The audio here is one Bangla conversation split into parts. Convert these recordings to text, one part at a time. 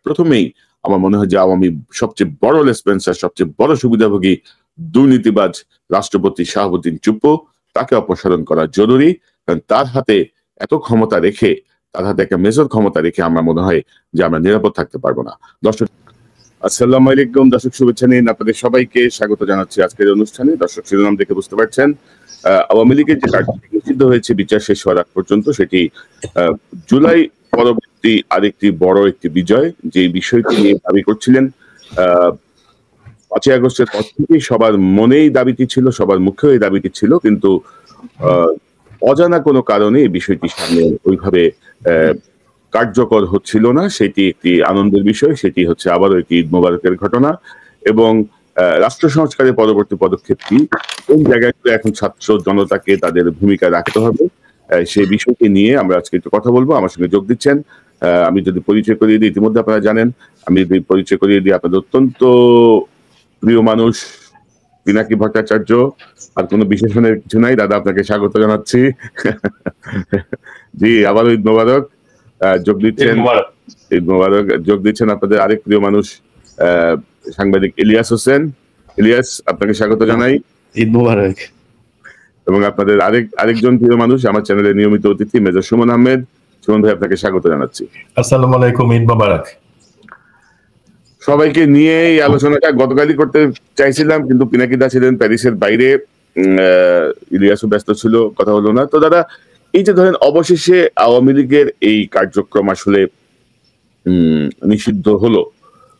প্রথমেই আমার মনে হয় যে আওয়ামী সবচেয়ে বড় লেসপেন্সার, সবচেয়ে বড় সুবিধাভোগী দুর্নীতিবাজ রাষ্ট্রপতি শাহাবুদ্দিন চুপ্পু, তাকে অপসারণ করা জরুরি। কারণ তার হাতে এত ক্ষমতা রেখে, তার হাতে একটা মেজর ক্ষমতা রেখে আমার মনে হয় যে আমরা নিরাপদ থাকতে পারবো না। দর্শক আসসালামু আলাইকুম, দর্শক শুভেচ্ছা নিন, আপনাদের সবাইকে স্বাগত জানাচ্ছি আজকের অনুষ্ঠানে। দর্শক শিরোনাম দেখে বুঝতে পারছেন আওয়ামী লীগের যে কার্যক্রম নিষিদ্ধ হয়েছে বিচার শেষ হওয়ার আগ পর্যন্ত, সেটি জুলাই পরবর্তী আরেকটি বড় একটি বিজয়, যে বিষয়টি নিয়ে দাবি করছিলেন 5ই আগস্টের পর থেকেই সবার মনেই দাবিটি ছিল, সবার মুখেও এই দাবিটি ছিল, কিন্তু অজানা কোনো কারণে এই বিষয়টি সামনে ওইভাবে কার্যকর হচ্ছিল না। সেটি একটি আনন্দের বিষয়, সেটি হচ্ছে আবারও একটি ঈদ মোবারকের ঘটনা। এবং রাষ্ট্র সংস্কারের পরবর্তী পদক্ষেপ কি, কোন জায়গায় এখন ছাত্র জনতাকে তাদের ভূমিকা রাখতে হবে, সেই বিষয়টি নিয়ে আমরা আজকে একটু কথা বলবো। আমার সঙ্গে যোগ দিচ্ছেন, আমি যদি পরিচয় করিয়ে দিই, ইতিমধ্যে আপনারা জানেন, আমি যদি পরিচয় করিয়ে দিই, আপনাদের অত্যন্ত প্রিয় মানুষ পিনাকি ভট্টাচার্য। আর কোনো বিশেষণের কিছু নাই, দাদা আপনাকে স্বাগত জানাচ্ছি। জি, আবারও ঈদ মোবারক। যোগ দিচ্ছেন, ঈদ মোবারক। যোগ দিচ্ছেন আপনাদের আরেক প্রিয় মানুষ সাংবাদিক ইলিয়াস হোসেন। ইলিয়াস, আপনাকে স্বাগত জানাই। ঈদ মোবারক। এবং আপনাদের আরেকজন প্রিয় মানুষ, আমার চ্যানেলের নিয়মিত অতিথি মেজর সুমন আহমেদ। সুমন ভাই, আপনাকে স্বাগত জানাচ্ছি। আসসালামু আলাইকুম, ঈদ মোবারক। সবাইকে নিয়ে এই আলোচনাটা গতকালই করতে চাইছিলাম, কিন্তু পিনাকিদা ছিলেন প্যারিসের বাইরে, ইলিয়াসও ব্যস্ত ছিল, কথা হলো না। তো দাদা, এই যে ধরেন অবশেষে আওয়ামী লীগের এই কার্যক্রম আসলে নিষিদ্ধ হলো,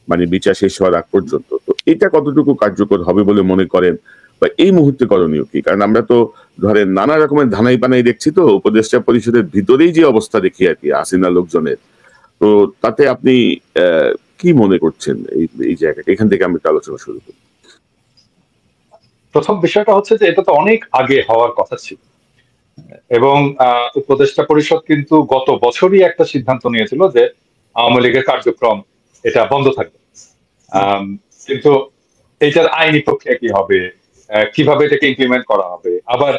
মানে বিচার শেষ হওয়ার আগ পর্যন্ত, তো এটা কতটুকু কার্যকর হবে বলে মনে করেন, বা এই মুহূর্তে করণীয় কি? কারণ আমরা তো ধরেন নানা রকমের ধানাই পানাই দেখছি, তো উপদেষ্টা পরিষদের ভিতরেই যে অবস্থা দেখি আর কি হাসিনা লোকজনের, তো তাতে আপনি কি মনে করছেন এই জায়গাটা? এখান থেকে আমি একটা আলোচনা শুরু করি। প্রথম বিষয়টা হচ্ছে যে এটা তো অনেক আগে হওয়ার কথা ছিল, এবং উপদেষ্টা পরিষদ কিন্তু গত বছরই একটা সিদ্ধান্ত নিয়েছিল যে আওয়ামী লীগের কার্যক্রম এটা বন্ধ থাকবে। কিন্তু এটার আইনি প্রক্রিয়া কি হবে, কিভাবে এটাকে ইমপ্লিমেন্ট করা হবে, আবার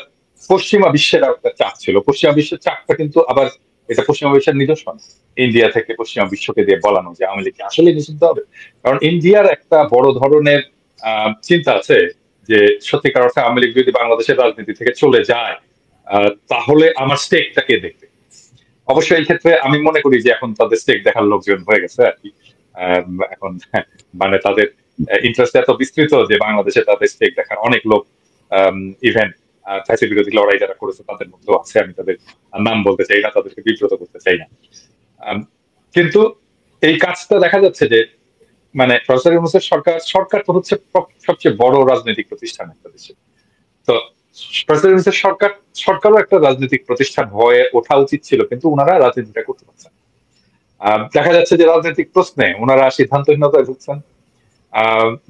পশ্চিমা বিশ্বের একটা চাপ ছিল। পশ্চিমা বিশ্বের চাপটা কিন্তু আবার এটা পশ্চিমা বিশ্বের নিদর্শন। ইন্ডিয়া থেকে পশ্চিমা বিশ্বকে দিয়ে বলানো যে আওয়ামী লীগকে আসলে নিষিদ্ধ হবে। কারণ ইন্ডিয়ার একটা বড় ধরনের চিন্তা আছে যে সত্যিকার অর্থে আওয়ামী লীগ যদি বাংলাদেশের রাজনীতি থেকে চলে যায়, তাহলে আমার স্টেকটা কে দেখবে। অবশ্যই এই ক্ষেত্রে আমি মনে করি যে এখন তাদের স্টেক দেখার লোকজন হয়ে গেছে আর কি। এখন মানে তাদের ইন্টারেস্ট এত বিস্তৃত যে বাংলাদেশে তাদের স্টেক দেখার অনেক লোক, ইভেন ফ্যাসিস্ট বিরোধী লড়াই যারা করেছে তাদের মধ্যেও আছে। আমি তাদের নাম বলতে চাই না, তাদেরকে বিব্রত করতে চাই না। কিন্তু এই কাজটা দেখা যাচ্ছে যে মানে প্রফেসর ইউনূসের সরকার তো হচ্ছে সবচেয়ে বড় রাজনৈতিক প্রতিষ্ঠান একটা দেশে। তো প্রফেসর ইউনূসের সরকারও একটা রাজনৈতিক প্রতিষ্ঠান হয়ে ওঠা উচিত ছিল, কিন্তু ওনারা রাজনীতিটা করতে পারছেন। দেখা যাচ্ছে যে রাজনৈতিক প্রশ্নে ওনারা সিদ্ধান্তহীনতায় ভুগছেন,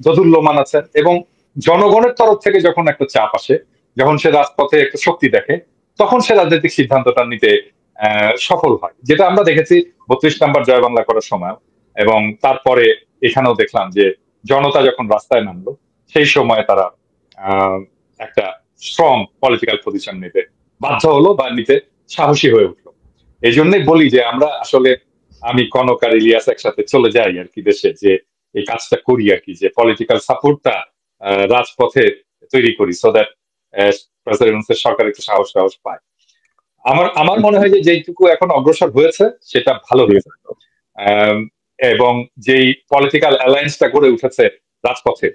দোদুল্যমান আছেন, এবং জনগণের তরফ থেকে যখন একটা চাপ আসে, যখন সে রাজপথে একটা শক্তি দেখে, তখন সে রাজনৈতিক সিদ্ধান্তটা নিতে সফল হয়। যেটা আমরা দেখেছি 32 নম্বর জয় বাংলা করার সময়, এবং তারপরে এখানেও দেখলাম যে জনতা যখন রাস্তায় নামলো, সেই সময় তারা একটা স্ট্রং পলিটিক্যাল পজিশন নিতে বাধ্য হলো বা নিতে সাহসী হয়ে উঠলো। এই জন্যই বলি যে আমরা আসলে, আমি কনক আর ইলিয়াস একসাথে চলে যাই আর কি দেশে, যে এই কাজটা করি আর কি, যে পলিটিক্যাল সাপোর্টটা রাজপথে তৈরি করি, সো দ্যাট প্রেসিডেন্টের সরকার একটু সাহস পায়। আমার মনে হয় যে যেটুকু এখন অগ্রসর হয়েছে সেটা ভালো হয়েছে, এবং যেই পলিটিক্যাল অ্যালায়েন্সটা গড়ে উঠেছে রাজপথে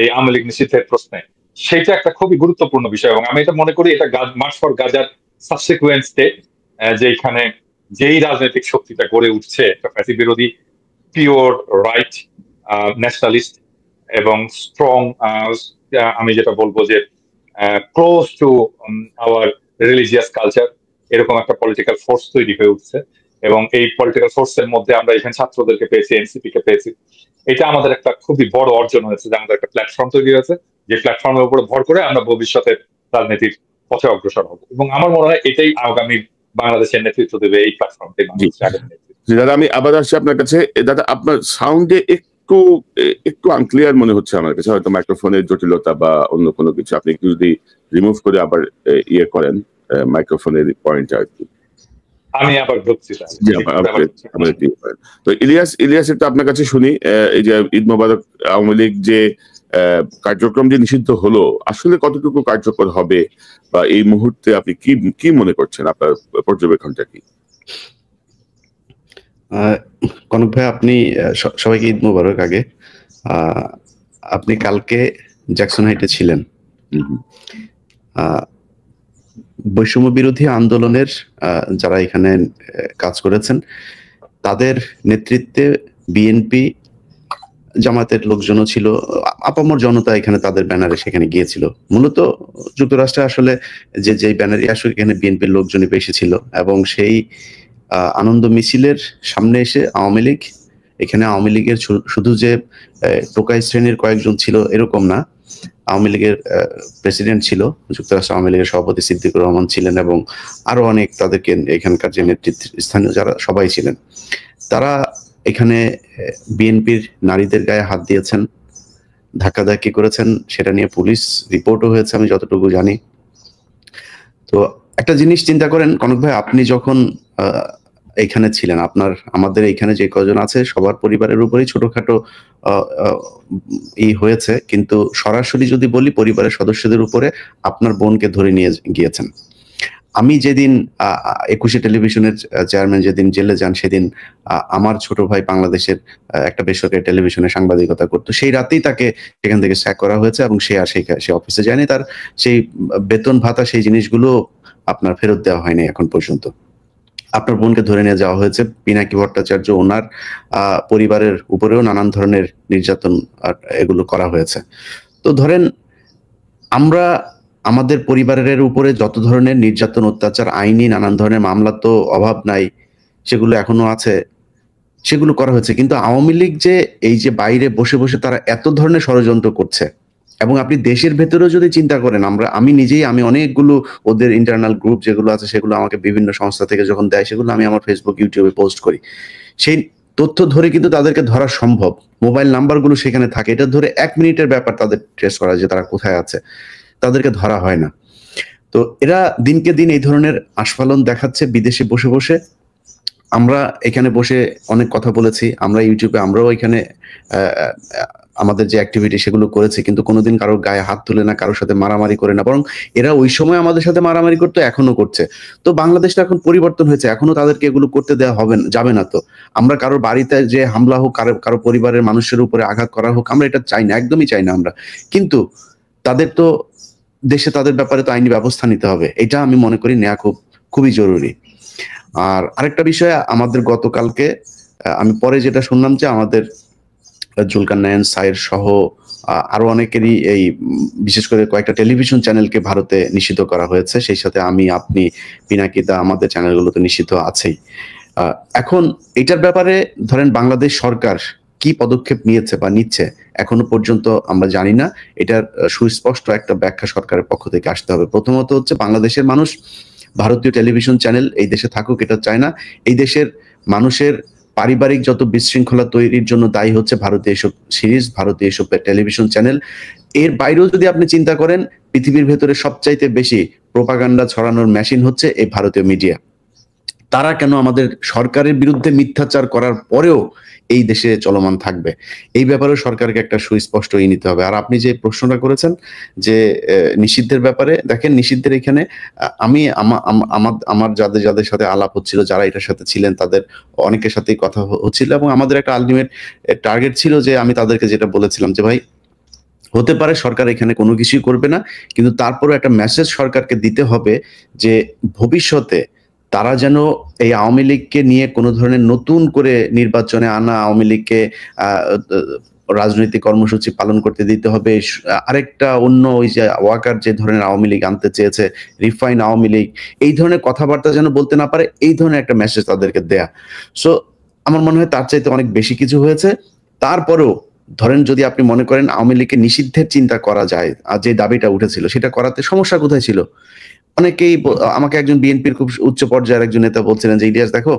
এই আওয়ামী লীগ নিষিদ্ধের প্রশ্নে, সেটা একটা খুবই গুরুত্বপূর্ণ বিষয়। এবং আমি এটা মনে করি এটা মার্চ ফর গাজার সাবসিকুয়েন্ট স্টেপ, যেখানে যেই রাজনৈতিক শক্তিটা গড়ে উঠছে একটা ফ্যাসিস্ট বিরোধী, পিওর রাইট ন্যাশনালিস্ট এবং স্ট্রং, আমি যেটা বলবো যে close to our religious culture, এরকম একটা পলিটিক্যাল ফোর্স তৈরি হয়ে উঠছে। এবং এই পলিটিক্যাল ফোর্সের মধ্যে আমরা এখানে ছাত্রদেরকে পেয়েছি, এনসিপি কে পেয়েছি। এটা আমাদের একটা খুবই বড় অর্জন হয়েছে যে আমাদের একটা প্ল্যাটফর্ম তৈরি হয়েছে, যে প্ল্যাটফর্মের উপরে ভর করে আমরা ভবিষ্যতে রাজনীতির পথে অগ্রসর হব। এবং আমার মনে হয় এটাই আগামী বাংলাদেশের নেতৃত্ব দেবে, এই প্ল্যাটফর্মটাই বাংলাদেশের আগামী নেতৃত্ব। দাদা, আমি আবার আসছি আপনার কাছে। দাদা, আপনার সাউন্ডে একটু আনক্লিয়ার মনে হচ্ছে আমার কাছে, হয়তো মাইক্রোফোনের জটিলতা বা অন্য কোনো কিছু। আপনি একটু যদি রিমুভ করে আবার ইয়ে করেন মাইক্রোফোনের পয়েন্ট আর কি। আমি আবার ঢুকছি তো ইলিয়াসের তো আপনার কাছে শুনি, এই যে ঈদ মোবারক আওয়ামী লীগ যে কার্যক্রম যে নিষিদ্ধ হলো আসলে কতটুকু কার্যকর হবে, বা এই মুহূর্তে আপনি কি কি মনে করছেন, আপনার পর্যবেক্ষণটা কি? কনক ভাই, আপনি সবাইকে ঈদ মোবারক। আগে আপনি কালকে জ্যাকসন হাইটে ছিলেন। বৈষম্য বিরোধী আন্দোলনের যারা এখানে কাজ করেছেন তাদের নেতৃত্বে বিএনপি, জামাতের লোকজনও ছিল, আপামর জনতা এখানে তাদের ব্যানারে সেখানে গিয়েছিল। মূলত যুক্তরাষ্ট্রে আসলে যে ব্যানারে আসলে এখানে বিএনপির লোকজনই বেশি ছিল, এবং সেই আনন্দ মিছিলের সামনে এসে আওয়ামী লীগ, এখানে আওয়ামী লীগের শুধু যে টোকাই শ্রেণীর কয়েকজন ছিল এরকম না, আওয়ামী লীগের প্রেসিডেন্ট ছিল, যুক্তরাষ্ট্র আওয়ামী লীগের সভাপতি সিদ্দিকুর রহমান ছিলেন, এবং আরো অনেক তাদেরকে এখানকার যে নেতৃত্ব স্থানীয় যারা সবাই ছিলেন, তারা এখানে বিএনপির নারীদের গায়ে হাত দিয়েছেন, ধাক্কাধাক্কি করেছেন। সেটা নিয়ে পুলিশ রিপোর্টও হয়েছে আমি যতটুকু জানি। তো একটা জিনিস চিন্তা করেন কনক ভাই, আপনি যখন এইখানে ছিলেন, আমাদের এইখানে যে কজন আছে সবার পরিবারের উপরেই ছোটখাটো হয়েছে, কিন্তু সরাসরি যদি বলি পরিবারের সদস্যদের উপরে আপনার বোনকে ধরে নিয়ে গিয়েছেন। আমি যেদিন 21 টেলিভিশনের চেয়ারম্যান যেদিন জেলে যান, সেদিন আমার ছোট ভাই বাংলাদেশের একটা বেসরকারি টেলিভিশনে সাংবাদিকতা করতো, সেই রাতেই তাকে সেখান থেকে স্যাক করা হয়েছে, এবং সে অফিসে যায়নি, তার সেই বেতন ভাতা সেই জিনিসগুলো আপনার ফেরত দেওয়া হয়নি এখন পর্যন্ত। আপনার বোনকে ধরে নিয়ে যাওয়া হয়েছে, পিনাকি ভট্টাচার্য, ওনার পরিবারের উপরেও নানান ধরনের নির্যাতন এগুলো করা হয়েছে। তো ধরেন আমরা আমাদের পরিবারের উপরে যত ধরনের নির্যাতন, অত্যাচার, আইনি নানান ধরনের মামলা তো অভাব নাই, সেগুলো এখনো আছে, সেগুলো করা হয়েছে। কিন্তু আওয়ামী লীগ যে এই যে বাইরে বসে বসে তারা এত ধরনের ষড়যন্ত্র করছে, এবং আপনি দেশের ভেতরেও যদি চিন্তা করেন, আমি অনেকগুলো ওদের ইন্টারনাল গ্রুপ যেগুলো আছে সেগুলো আমাকে বিভিন্ন সংস্থা থেকে যখন দেয়, সেগুলো আমি আমার ফেসবুক, ইউটিউবে পোস্ট করি। সেই তথ্য ধরে কিন্তু তাদেরকে ধরা সম্ভব, মোবাইল নাম্বারগুলো সেখানে থাকে, এটা ধরে 1 মিনিটের ব্যাপার তাদের ট্রেস করা যে তারা কোথায় আছে, তাদেরকে ধরা হয় না। তো এরা দিনকে দিন এই ধরনের আস্ফালন দেখাচ্ছে বিদেশে বসে বসে। আমরা এখানে বসে অনেক কথা বলেছি, আমরা ইউটিউবে আমরাও এখানে আমাদের যে অ্যাক্টিভিটি সেগুলো করেছি, কিন্তু কোনোদিন কারোর গায়ে হাত তুলে না, কারোর সাথে মারামারি করে না, বরং এরা ওই সময় আমাদের সাথে মারামারি করতো, এখনো করছে। তো বাংলাদেশটা এখন পরিবর্তন হয়েছে, এখনো তাদেরকে এগুলো করতে দেওয়া যাবে না। তো আমরা কারোর বাড়িতে যে হামলা হোক, কারো পরিবারের মানুষের উপরে আঘাত করা হোক, আমরা এটা চাই না, একদমই চাই না আমরা। কিন্তু তাদের তো দেশে তাদের ব্যাপারে তো আইনি ব্যবস্থা নিতে হবে, এটা আমি মনে করি নেওয়া খুবই জরুরি। আর আরেকটা বিষয়, আমাদের গতকালকে আমি পরে যেটা শুনলাম যে আমাদের জুলকারনায়ন সাইর সহ আরো অনেকেরই এই বিশেষ করে কয়েকটা টেলিভিশন চ্যানেলকে ভারতে নিষিদ্ধ করা হয়েছে, সেই সাথে আমি, আপনি, পিনাকিদা, আমাদের চ্যানেলগুলো তো নিষিদ্ধ আছেই। এখন এটার ব্যাপারে ধরেন বাংলাদেশ সরকার কি পদক্ষেপ নিয়েছে বা নিচ্ছে এখনো পর্যন্ত আমরা জানি না। এটার সুস্পষ্ট একটা ব্যাখ্যা সরকারের পক্ষ থেকে আসতে হবে। প্রথমত হচ্ছে, বাংলাদেশের মানুষ ভারতীয় টেলিভিশন চ্যানেল এই দেশে থাকুক এটা চায় না। এই দেশের মানুষের পারিবারিক যত বিশৃঙ্খলা তৈরির জন্য দায়ী হচ্ছে ভারতীয় এসব সিরিজ, ভারতীয় এসব টেলিভিশন চ্যানেল। এর বাইরেও যদি আপনি চিন্তা করেন, পৃথিবীর ভেতরে সবচাইতে বেশি প্রোপাগান্ডা ছড়ানোর মেশিন হচ্ছে এই ভারতীয় মিডিয়া। তারা কেন আমাদের সরকারের বিরুদ্ধে মিথ্যাচার করার পরেও এই দেশে চলমান থাকবে? এই ব্যাপারে সরকারকে একটা সুস্পষ্ট নিতে হবে। আর আপনি যে প্রশ্নটা করেছেন যে নিষিদ্ধের ব্যাপারে, দেখেন নিষিদ্ধের এখানে আমি আমার যাদের সাথে আলাপ হচ্ছিল, যারা এটার সাথে ছিলেন, তাদের অনেকের সাথেই কথা হচ্ছিল, এবং আমাদের একটা আলটিমেট টার্গেট ছিল যে আমি তাদেরকে যেটা বলেছিলাম যে ভাই, হতে পারে সরকার এখানে কোনো কিছুই করবে না, কিন্তু তারপরে একটা মেসেজ সরকারকে দিতে হবে যে ভবিষ্যতে তারা যেন এই আওয়ামী লীগকে নিয়ে কোনো ধরনের নতুন করে নির্বাচনে আনা আওয়ামী লীগকে রাজনৈতিক কর্মসূচি পালন করতে দিতে হবে। আরেকটা অন্য ওই যে ওয়াকার যে ধরনের আওয়ামী লীগ আনতে চেয়েছে, রিফাইন আওয়ামী লীগ, এই ধরনের কথাবার্তা যেন বলতে না পারে, এই ধরনের একটা মেসেজ তাদেরকে দেয়া। সো আমার মনে হয় তার চাইতে অনেক বেশি কিছু হয়েছে। তারপরেও ধরেন যদি আপনি মনে করেন আওয়ামী লীগকে নিষিদ্ধের চিন্তা করা যায়, আর যে দাবিটা উঠেছিল সেটা করাতে সমস্যা কোথায় ছিল? অনেকেই আমাকে, একজন বিএনপির খুব উচ্চ পর্যায়ের একজন নেতা বলছিলেন যে ইলিয়াস দেখো,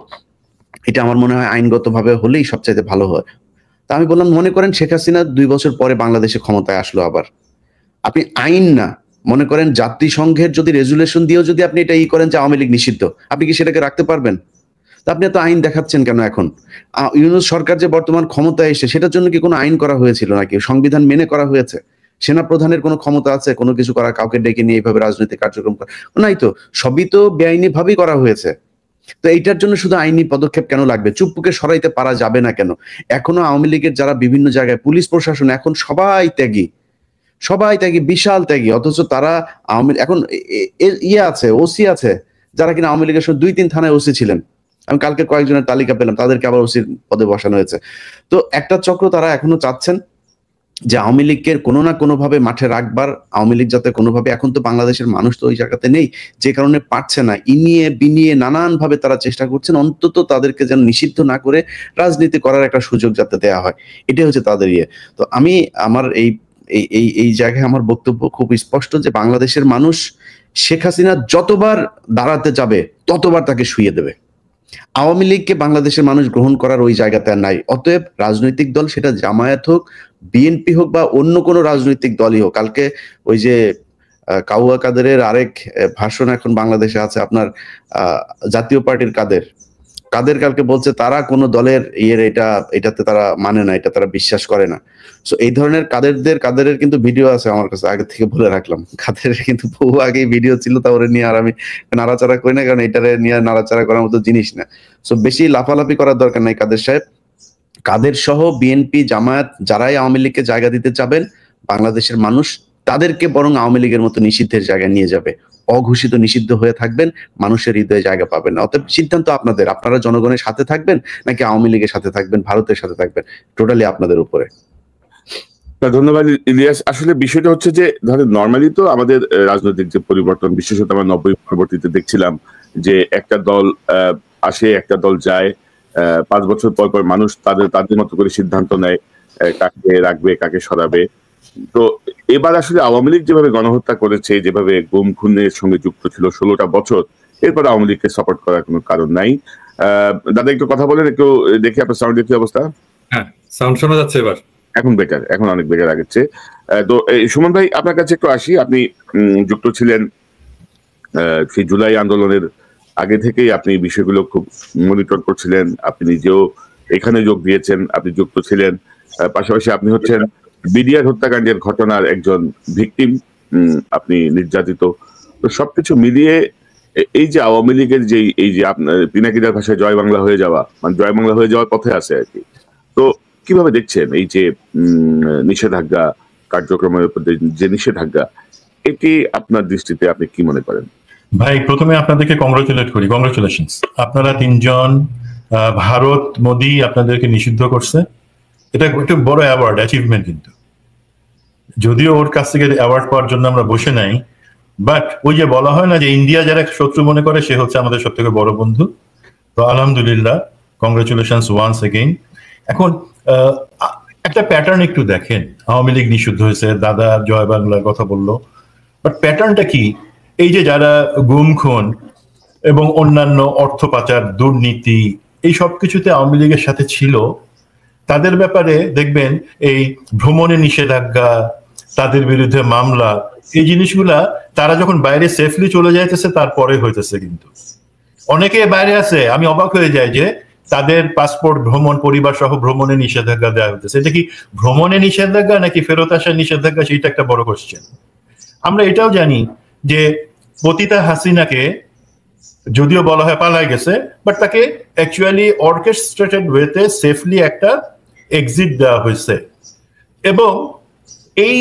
এটা আমার মনে হয় আইনগতভাবে হলেই সবচাইতে ভালো হয়। তা আমি বললাম, মনে করেন শেখ হাসিনা 2 বছর পরে বাংলাদেশে ক্ষমতায় আসলো, আবার আপনি আইন না, মনে করেন জাতিসংঘের যদি রেজুলেশন দিয়েও যদি আপনি এটা করেন যে আওয়ামী লীগ নিষিদ্ধ, আপনি কি সেটাকে রাখতে পারবেন? তা আপনি এত আইন দেখাচ্ছেন কেন এখন? ইউনূস সরকার যে বর্তমান ক্ষমতায় এসে সেটার জন্য কি কোনো আইন করা হয়েছিল নাকি? সংবিধান মেনে করা হয়েছে? সেনা প্রধানের কোনো ক্ষমতা আছে কোনো কিছু করা, কাউকে ডেকে নিয়ে এইভাবে রাজনৈতিক কার্যক্রম করা? নাই তো, সবই তো বেআইনি ভাবেই করা হয়েছে। তো এইটার জন্য শুধু আইনি পদক্ষেপ কেন লাগবে? চুপ্পুকে সরাইতে পারা যাবে না কেন? এখনো আওয়ামী লীগের যারা বিভিন্ন জায়গায় পুলিশ প্রশাসন এখন সবাই ত্যাগী, বিশাল ত্যাগী, অথচ তারা আওয়ামী এখন আছে, ওসি আছে যারা কিনা আওয়ামী লীগের সময় 2-3 থানায় ওসি ছিলেন। আমি কালকে কয়েকজনের তালিকা পেলাম, তাদেরকে আবার ওসির পদে বসানো হয়েছে। তো একটা চক্র তারা এখনো চাচ্ছেন যে আওয়ামী লীগকে কোনো না কোনো ভাবে মাঠে রাখবার, আওয়ামী লীগ যাতে কোনোভাবে, এখন তো বাংলাদেশের মানুষ তো ওই জায়গাতে নেই, যে কারণে পারছে না, ইনিয়ে বিনিয়ে নানান ভাবে তারা চেষ্টা করছেন অন্তত তাদেরকে যেন নিষিদ্ধ না করে রাজনীতি করার একটা সুযোগ যাতে দেয়া হয়, এটাই হচ্ছে তাদের তো আমি আমার এই জায়গায় আমার বক্তব্য খুব স্পষ্ট যে বাংলাদেশের মানুষ শেখ হাসিনা যতবার দাঁড়াতে যাবে ততবার তাকে শুইয়ে দেবে। আওয়ামী লীগকে বাংলাদেশের মানুষ গ্রহণ করার ওই জায়গাতে আর নাই। অতএব রাজনৈতিক দল, সেটা জামায়াত হোক, বিএনপি হোক বা অন্য কোনো রাজনৈতিক দলই হোক, কালকে ওই যে কাউয়া কাদেরের আরেক ভাষণ এখন বাংলাদেশে আছে, আপনার জাতীয় পার্টির কাদের কালকে বলছে তারা কোনো দলের এটাতে তারা মানে না, এটা তারা বিশ্বাস করে না। সো এই ধরনের কাদেরের কিন্তু ভিডিও আছে আমার কাছে, আগে থেকে বলে রাখলাম। কাদেরের কিন্তু বহু আগেই ভিডিও ছিল, তা ওরে নিয়ে আর আমি নাড়াচাড়া করি না, কারণ এটারে নিয়ে নাড়াচাড়া করার মতো জিনিস না। সো বেশি লাফালাফি করার দরকার নাই কাদের সাহেব। কাদের সহ বিএনপি, জামায়াত যারাই আওয়ামী লীগকে জায়গা দিতে চাবেন, বাংলাদেশের মানুষ তাদেরকে বরং আওয়ামী লীগের মতো নিষিদ্ধের জায়গায় নিয়ে যাবে। অঘোষিত নিষিদ্ধ হয়ে থাকবেন, মানুষের হৃদয়ে জায়গা পাবেন না। অতএব সিদ্ধান্ত আপনাদের, আপনারা জনগণের সাথে থাকবেন নাকি আওয়ামী লীগের সাথে থাকবেন, ভারতের সাথে থাকবেন, টোটালি আপনাদের উপরে। ধন্যবাদ ইলিয়াস। আসলে বিষয়টা হচ্ছে যে ধরেন নর্মালি তো আমাদের রাজনৈতিক যে পরিবর্তন, বিশেষত আমরা 90 পরবর্তীতে দেখছিলাম যে একটা দল আসে, একটা দল যায়, 5 বছর পর পর মানুষ তাদের মতো করে সিদ্ধান্ত নেয় কাকে রাখবে, কাকে সরাবে। তো এবার আসলে আওয়ামী লীগ যেভাবে গণহত্যা করেছে, যেভাবে গুম খুনের সঙ্গে যুক্ত ছিল 16টা বছর, এরপর আওয়ামী লীগকে সাপোর্ট করার কোনো কারণ নাই। দাদা একটু কথা বলেন, একটু দেখি আপনার সাউন্ডের কি অবস্থা। হ্যাঁ, সাউন্ড শোনা যাচ্ছে এবার? এখন বেটার, এখন অনেক বেটার আগের চেয়ে। তো সুমন ভাই আপনার কাছে একটু আসি। আপনি যুক্ত ছিলেন সেই জুলাই আন্দোলনের আগে থেকেই, আপনি বিষয়গুলো খুব মনিটর করছিলেন, আপনি নিজেও এখানে যোগ দিয়েছেন, আপনি যুক্ত ছিলেন। পাশাপাশি আপনি হচ্ছেন বিডিআর হত্যাকাণ্ডের ঘটনার একজন ভিকটিম, আপনি নির্যাতিত। তো সবকিছু মিলিয়ে এই যে আওয়ামী লীগের যে এই যে আপনার পিনাকিদার ভাষায় জয় বাংলা হয়ে যাওয়া, মানে জয় বাংলা হয়ে যাওয়ার পথে আছে আর কি। তো কিভাবে দেখছেন এই যে নিষেধাজ্ঞা কার্যক্রমের উপর যে নিষেধাজ্ঞা, এটি আপনার দৃষ্টিতে আপনি কি মনে করেন? ভাই প্রথমে আপনাদেরকে কংগ্রাচুলেট করি, কংগ্রাচুলেশনস। আপনারা 3 জন, ভারত মোদি আপনাদেরকে নিষিদ্ধ করছে, এটা একটা বড় অ্যাওয়ার্ড, অ্যাচিভমেন্ট। কিন্তু যদিও ওর কাছ থেকে অ্যাওয়ার্ড পাওয়ার জন্য আমরা বসে নাই, বাট ওই যে বলা হয় না যে ইন্ডিয়া যারা শত্রু মনে করে সে হচ্ছে আমাদের সব থেকে বড় বন্ধু। তো আলহামদুলিল্লাহ, কংগ্রাচুলেশনস ওয়ান্স এগেইন। এখন একটা প্যাটার্ন একটু দেখেন, আওয়ামী লীগ নিষিদ্ধ হয়েছে, দাদা জয় বাংলার কথা বললো, বাট প্যাটার্নটা কি? এই যে যারা গুম খুন এবং অন্যান্য অর্থ পাচার, দুর্নীতি, এই সব কিছুতে আওয়ামী লীগের সাথে ছিল, তাদের ব্যাপারে দেখবেন এই ভ্রমণে নিষেধাজ্ঞা, তাদের বিরুদ্ধে মামলা, এই জিনিসগুলা তারা যখন বাইরে সেফলি চলে যাইতেছে তারপরে হইতেছে। কিন্তু অনেকে বাইরে আছে, আমি অবাক হয়ে যাই যে তাদের পাসপোর্ট, ভ্রমণ, পরিবার সহ ভ্রমণে নিষেধাজ্ঞা দেওয়া হইতেছে। এটা কি ভ্রমণে নিষেধাজ্ঞা নাকি ফেরত আসার নিষেধাজ্ঞা, সেইটা একটা বড় কোশ্চেন। আমরা এটাও জানি যে পতিতা হাসিনাকে যদিও বলা হয় পালায় গেছে, বাট তাকে অ্যাকচুয়ালি অর্কেস্ট্রেটেড ওয়েতে সেফলি একটা এক্সিট দেওয়া হয়েছে। এবং এই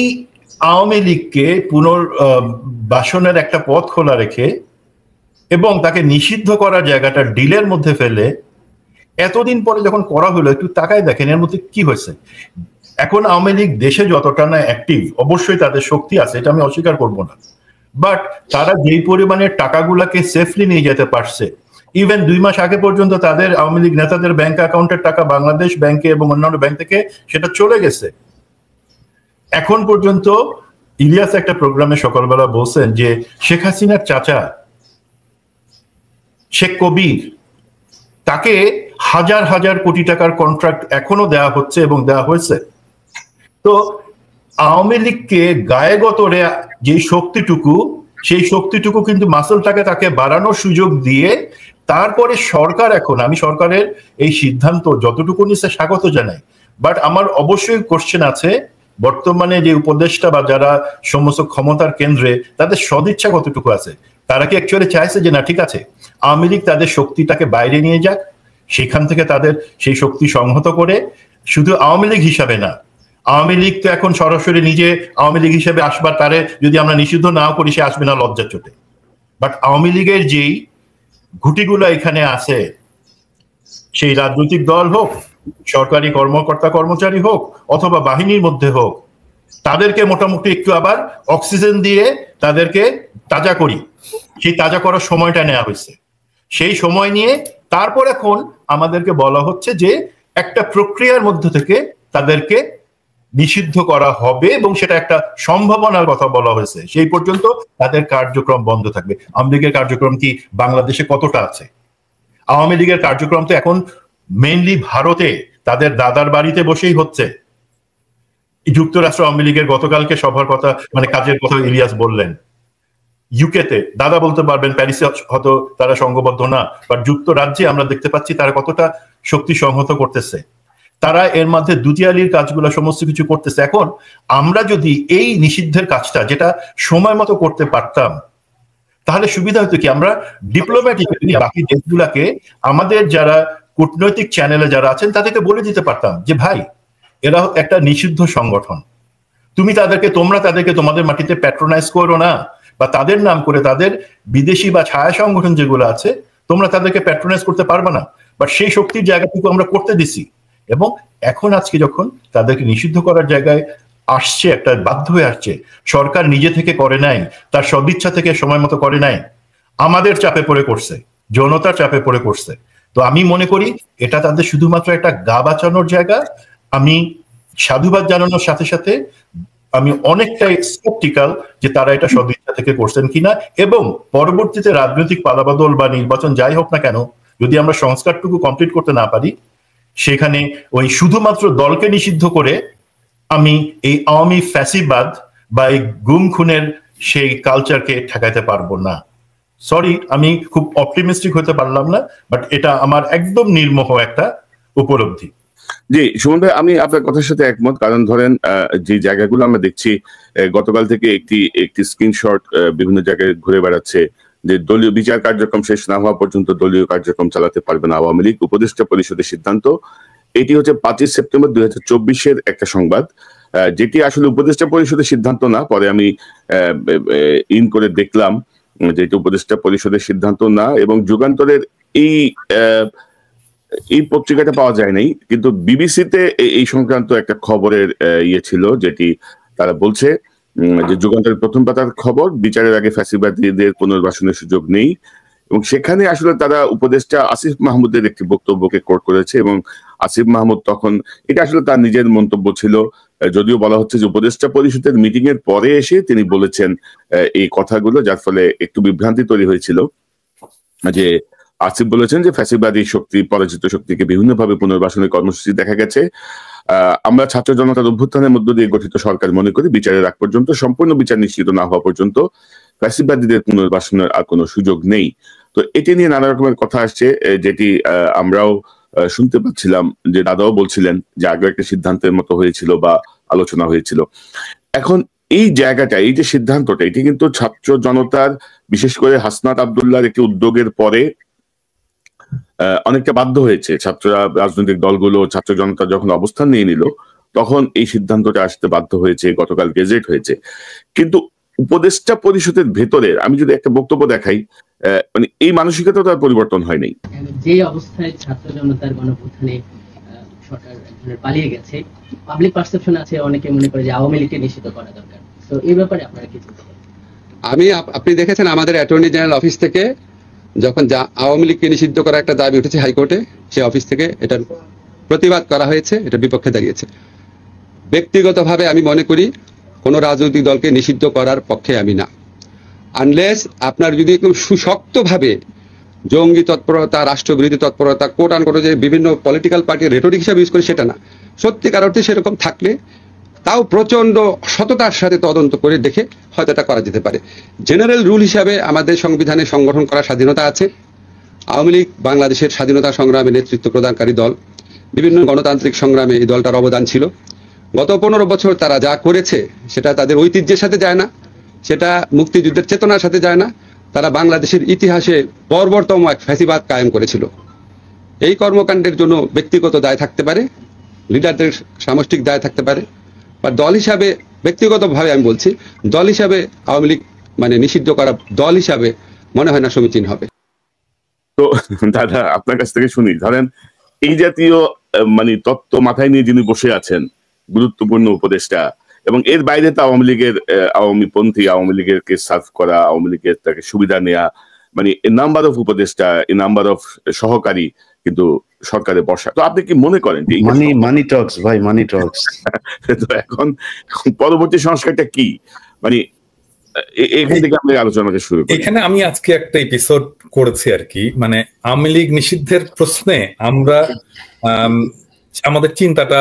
আওয়ামী লীগকে পুনর্বাসনের একটা পথ খোলা রেখে এবং তাকে নিষিদ্ধ করার জায়গাটা ডিলের মধ্যে ফেলে এতদিন পরে যখন করা হলো, একটু তাকায় দেখেন এর মধ্যে কি হয়েছে। এখন আওয়ামী লীগ দেশে যতটা না অ্যাক্টিভ, অবশ্যই তাদের শক্তি আছে, এটা আমি অস্বীকার করবো না, বাট তারা যেই পরিমাণের টাকাগুলাকে সেফলি নিয়ে যেতে পারছে, ইভেন 2 মাস আগে পর্যন্ত তাদের আওয়ামী লীগ নেতাদের ব্যাংক অ্যাকাউন্টের টাকা বাংলাদেশ ব্যাংকে এবং অন্যান্য ব্যাংক থেকে সেটা চলে গেছে। এখন পর্যন্ত ইলিয়াস একটা প্রোগ্রামে সকালবেলা বলছেন যে শেখ হাসিনার চাচা শেখ কবির, তাকে হাজার হাজার কোটি টাকার কন্ট্রাক্ট এখনো দেওয়া হচ্ছে এবং দেওয়া হয়েছে। তো আওয়ামী লীগকে গায়ে গতরে যে সেই শক্তিটুকু কিন্তু মাসলটাকে তাকে বাড়ানোর সুযোগ দিয়ে তারপরে সরকার, এখন আমি সরকারের এই সিদ্ধান্ত যতটুকু নিচ্ছে স্বাগত জানাই, বাট আমার অবশ্যই কোশ্চেন আছে বর্তমানে যে উপদেষ্টা বা যারা সমস্ত ক্ষমতার কেন্দ্রে তাদের সদিচ্ছা কতটুকু আছে। তারা কি অ্যাকচুয়ালি চাইছে যে না ঠিক আছে আওয়ামী লীগ তাদের শক্তিটাকে বাইরে নিয়ে যাক, সেখান থেকে তাদের সেই শক্তি সংহত করে, শুধু আওয়ামী লীগ হিসাবে না, আওয়ামী লীগ তো এখন সরাসরি নিজে আওয়ামী লীগ হিসেবে আসবার, তারে যদি আমরা নিষিদ্ধ নাও করি সে আসবে না লজ্জার চোটে, বাট আওয়ামী লীগের যেই ঘুঁটিগুলো এখানে আছে, সেই রাজনৈতিক দল হোক, সরকারি কর্মকর্তা কর্মচারী হোক, অথবা বাহিনীর মধ্যে হোক, তাদেরকে মোটামুটি একটু আবার অক্সিজেন দিয়ে তাদেরকে তাজা করি, সেই তাজা করার সময়টা নেওয়া হয়েছে। সেই সময় নিয়ে তারপর এখন আমাদেরকে বলা হচ্ছে যে একটা প্রক্রিয়ার মধ্যে থেকে তাদেরকে নিষিদ্ধ করা হবে এবং সেটা একটা সম্ভাবনার কথা বলা হয়েছে। সেই পর্যন্ত তাদের কার্যক্রম বন্ধ থাকবে। আওয়ামী লীগের কার্যক্রম কি বাংলাদেশে কতটা আছে? আওয়ামী লীগের কার্যক্রম তো এখন মেইনলি ভারতে তাদের দাদার বাড়িতে বসেই হচ্ছে। যুক্তরাষ্ট্র আওয়ামী লীগের গতকালকে সভার কথা, মানে কাজের কথা ইলিয়াস বললেন, ইউকেতে দাদা বলতে পারবেন, প্যারিসে হয়তো তারা সংঘবদ্ধ না, বাট যুক্তরাজ্যে আমরা দেখতে পাচ্ছি তারা কতটা শক্তি সংহত করতেছে। তারা এর মধ্যে দুতিয়ালির কাজগুলো সমস্ত কিছু করতেছে। এখন আমরা যদি এই নিষিদ্ধের কাজটা যেটা সময় মতো করতে পারতাম তাহলে সুবিধা হতো কি, আমরা ডিপ্লোম্যাটিক্যালি বাকি দেশগুলাকে, আমাদের যারা কূটনৈতিক চ্যানেলে যারা আছেন তাদেরকে বলে দিতে পারতাম যে ভাই এরা একটা নিষিদ্ধ সংগঠন, তোমরা তাদেরকে তোমাদের মাটিতে প্যাট্রোনাইজ করো না, বা তাদের নাম করে তাদের বিদেশি বা ছায়া সংগঠন যেগুলো আছে তোমরা তাদেরকে প্যাট্রোনাইজ করতে পারবে না, বাট সেই শক্তির জায়গাটুকু আমরা করতে দিছি। এবং এখন আজকে যখন তাদেরকে নিষিদ্ধ করার জায়গায় আসছে, একটা বাধ্য হয়ে আসছে, সরকার নিজে থেকে করে নাই, তার সদিচ্ছা থেকে সময় মতো করে নাই, আমাদের চাপে পড়ে করছে, জনতার চাপে পড়ে করছে। তো আমি মনে করি এটা তাদের শুধুমাত্র একটা গা বাঁচানোর জায়গা। আমি সাধুবাদ জানানোর সাথে সাথে আমি অনেকটাই স্কেপটিক্যাল যে তারা এটা সদিচ্ছা থেকে করছেন কিনা, এবং পরবর্তীতে রাজনৈতিক পালাবদল বা নির্বাচন যাই হোক না কেন, যদি আমরা সংস্কারটুকু কমপ্লিট করতে না পারি, সেখানে ওই শুধুমাত্র দলকে নিষিদ্ধ করে আমি এই আওয়ামী ফ্যাসিবাদ বা এই গুম খুনের সেই কালচারকে ঠেকাইতে পারবো না। সরি, আমি খুব অপটিমিস্টিক হতে পারলাম না, বাট এটা আমার একদম নির্মোহ একটা উপলব্ধি। জি সুমন ভাই, আমি আপনার কথার সাথে একমত। কারণ ধরেন যে জায়গাগুলো আমরা দেখছি, গতকাল থেকে একটি স্ক্রিনশট বিভিন্ন জায়গায় ঘুরে বেড়াচ্ছে যে দলীয় বিচার কার্যক্রম শেষ না হওয়া পর্যন্ত দলীয় কার্যক্রম চালাতে পারবে না আওয়ামী লীগ, উপদেষ্টা পরিষদের সিদ্ধান্ত। এটি হচ্ছে 5 সেপ্টেম্বর 2024 একটা সংবাদ, যেটি আসলে উপদেষ্টা পরিষদের সিদ্ধান্ত না। পরে আমি ইন করে দেখলাম যে এটি উপদেষ্টা পরিষদের সিদ্ধান্ত না, এবং যুগান্তরের এই পত্রিকাটা পাওয়া যায় নাই, কিন্তু বিবিসিতে এই সংক্রান্ত একটা খবরের ইয়ে ছিল, যেটি তারা বলছে যে যুগান্তরের প্রথম পাতার খবর, বিচারের আগে ফ্যাসিবাদীদের পুনর্বাসনের সুযোগ নেই। এবং সেখানে আসলে তারা উপদেষ্টা আসিফ মাহমুদের একটি বক্তব্যকে কোট করেছে, এবং আসিফ মাহমুদ তখন, এটা আসলে তার নিজের মন্তব্য ছিল, যদিও বলা হচ্ছে যে উপদেষ্টা পরিষদের মিটিং এর পরে এসে তিনি বলেছেন এই কথাগুলো, যার ফলে একটু বিভ্রান্তি তৈরি হয়েছিল। যে আসিফ বলেছেন যে ফ্যাসিবাদী শক্তি, পরাজিত শক্তিকে বিভিন্নভাবে পুনর্বাসনের কর্মসূচি দেখা গেছে। আমরা ছাত্র জনতার অভ্যুত্থানের মধ্য দিয়ে গঠিত সরকার মনে করি বিচারের আগ পর্যন্ত, সম্পূর্ণ বিচার নিশ্চিত না হওয়া পর্যন্ত ফ্যাসিবাদীদের পুনর্বাসনের আর কোনো সুযোগ নেই। তো এটি নিয়ে নানা রকমের কথা আসছে, যেটি আমরাও শুনতে পাচ্ছিলাম যে দাদাও বলছিলেন যে আগে একটা সিদ্ধান্তের মতো হয়েছিল বা আলোচনা হয়েছিল। এখন এই জায়গাটা, এই যে সিদ্ধান্তটা, এটি কিন্তু ছাত্র জনতার, বিশেষ করে হাসনাত আব্দুল্লাহর একটি উদ্যোগের পরে অনেকটা বাধ্য হয়েছে। ছাত্ররা, রাজনৈতিক দলগুলো, ছাত্র জনতা যখন অবস্থান নিয়ে নিল তখন এই সিদ্ধান্তটা আসতে বাধ্য হয়েছে, গতকাল গেজেট হয়েছে। কিন্তু উপদেষ্টা পরিষদের ভেতরে আমি যদি একটা বক্তব্য দেখাই, মানে এই মানসিকতা তার পরিবর্তন হয়নি। যে অবস্থায় ছাত্র জনতার গণঅভ্যুত্থানে সরকার পালিয়ে গেছে, পাবলিক পারসেপশন আছে, অনেকে মনে করে যে আওয়ামী লীগকে নিষিদ্ধ করা দরকার। তো এই ব্যাপারে আপনারা কি বলছেন? আপনি দেখেছেন আমাদের অ্যাটর্নি জেনারেল অফিস থেকে যখন আওয়ামী লীগকে নিষিদ্ধ করা একটা দাবি উঠেছে হাইকোর্টে, সে অফিস থেকে এটার প্রতিবাদ করা হয়েছে, এটার বিপক্ষে দাঁড়িয়েছে। ব্যক্তিগতভাবে আমি মনে করি কোনো রাজনৈতিক দলকে নিষিদ্ধ করার পক্ষে আমি না, আনলেস আপনার যদি একদম সুশক্তভাবে জঙ্গি তৎপরতা, রাষ্ট্রবিরোধী তৎপরতা, কোট আনকোট যে বিভিন্ন পলিটিক্যাল পার্টির রেটরিক হিসাবে ইউজ করে, সেটা না। সত্যিকার অর্থে সেরকম থাকলে তাও প্রচন্ড সততার সাথে তদন্ত করে দেখে হয়তো এটা করা যেতে পারে। জেনারেল রুল হিসাবে আমাদের সংবিধানে সংগঠন করার স্বাধীনতা আছে। আওয়ামী লীগ বাংলাদেশের স্বাধীনতা সংগ্রামে নেতৃত্ব প্রদানকারী দল, বিভিন্ন গণতান্ত্রিক সংগ্রামে এই দলটার অবদান ছিল। গত 15 বছর তারা যা করেছে সেটা তাদের ঐতিহ্যের সাথে যায় না, সেটা মুক্তিযুদ্ধের চেতনার সাথে যায় না। তারা বাংলাদেশের ইতিহাসে বর্বরতম এক ফ্যাসিবাদ কায়েম করেছিল। এই কর্মকাণ্ডের জন্য ব্যক্তিগত দায় থাকতে পারে, লিডারদের সামষ্টিক দায় থাকতে পারে, বা দল হিসাবে ব্যক্তিগতভাবে আমি বলছি, দল হিসাবে আওয়ামী লীগ মানে নিষিদ্ধ করা দল হিসাবে মনে হয় না সমীচীন হবে। তো দাদা আপনার কাছ থেকে শুনি, ধরেন এই জাতীয় মানে তত্ত্ব মাথায় নিয়ে যিনি বসে আছেন, গুরুত্বপূর্ণ উপদেষ্টা, এবং এর বাইরে তো আওয়ামী লীগের আওয়ামীপন্থী, আওয়ামী লীগের কে সার্ভ করা, আওয়ামী লীগের তাকে সুবিধা নেওয়া, মানে এ নাম্বার অফ উপদেষ্টা, এ নাম্বার অফ সহকারী কিন্তু সরকারে বসা। তো আপনি কি মনে করেন যে মানি টক্স ভাই, মানি টক্স তো এখন পরবর্তী সংস্কারটা কি, মানে এখান থেকে আমরা আলোচনাটা শুরু করি। এখানে আমি আজকে একটা এপিসোড করেছি আর কি, মানে আওয়ামী লীগ নিষিদ্ধের প্রশ্নে আমরা আমাদের চিন্তাটা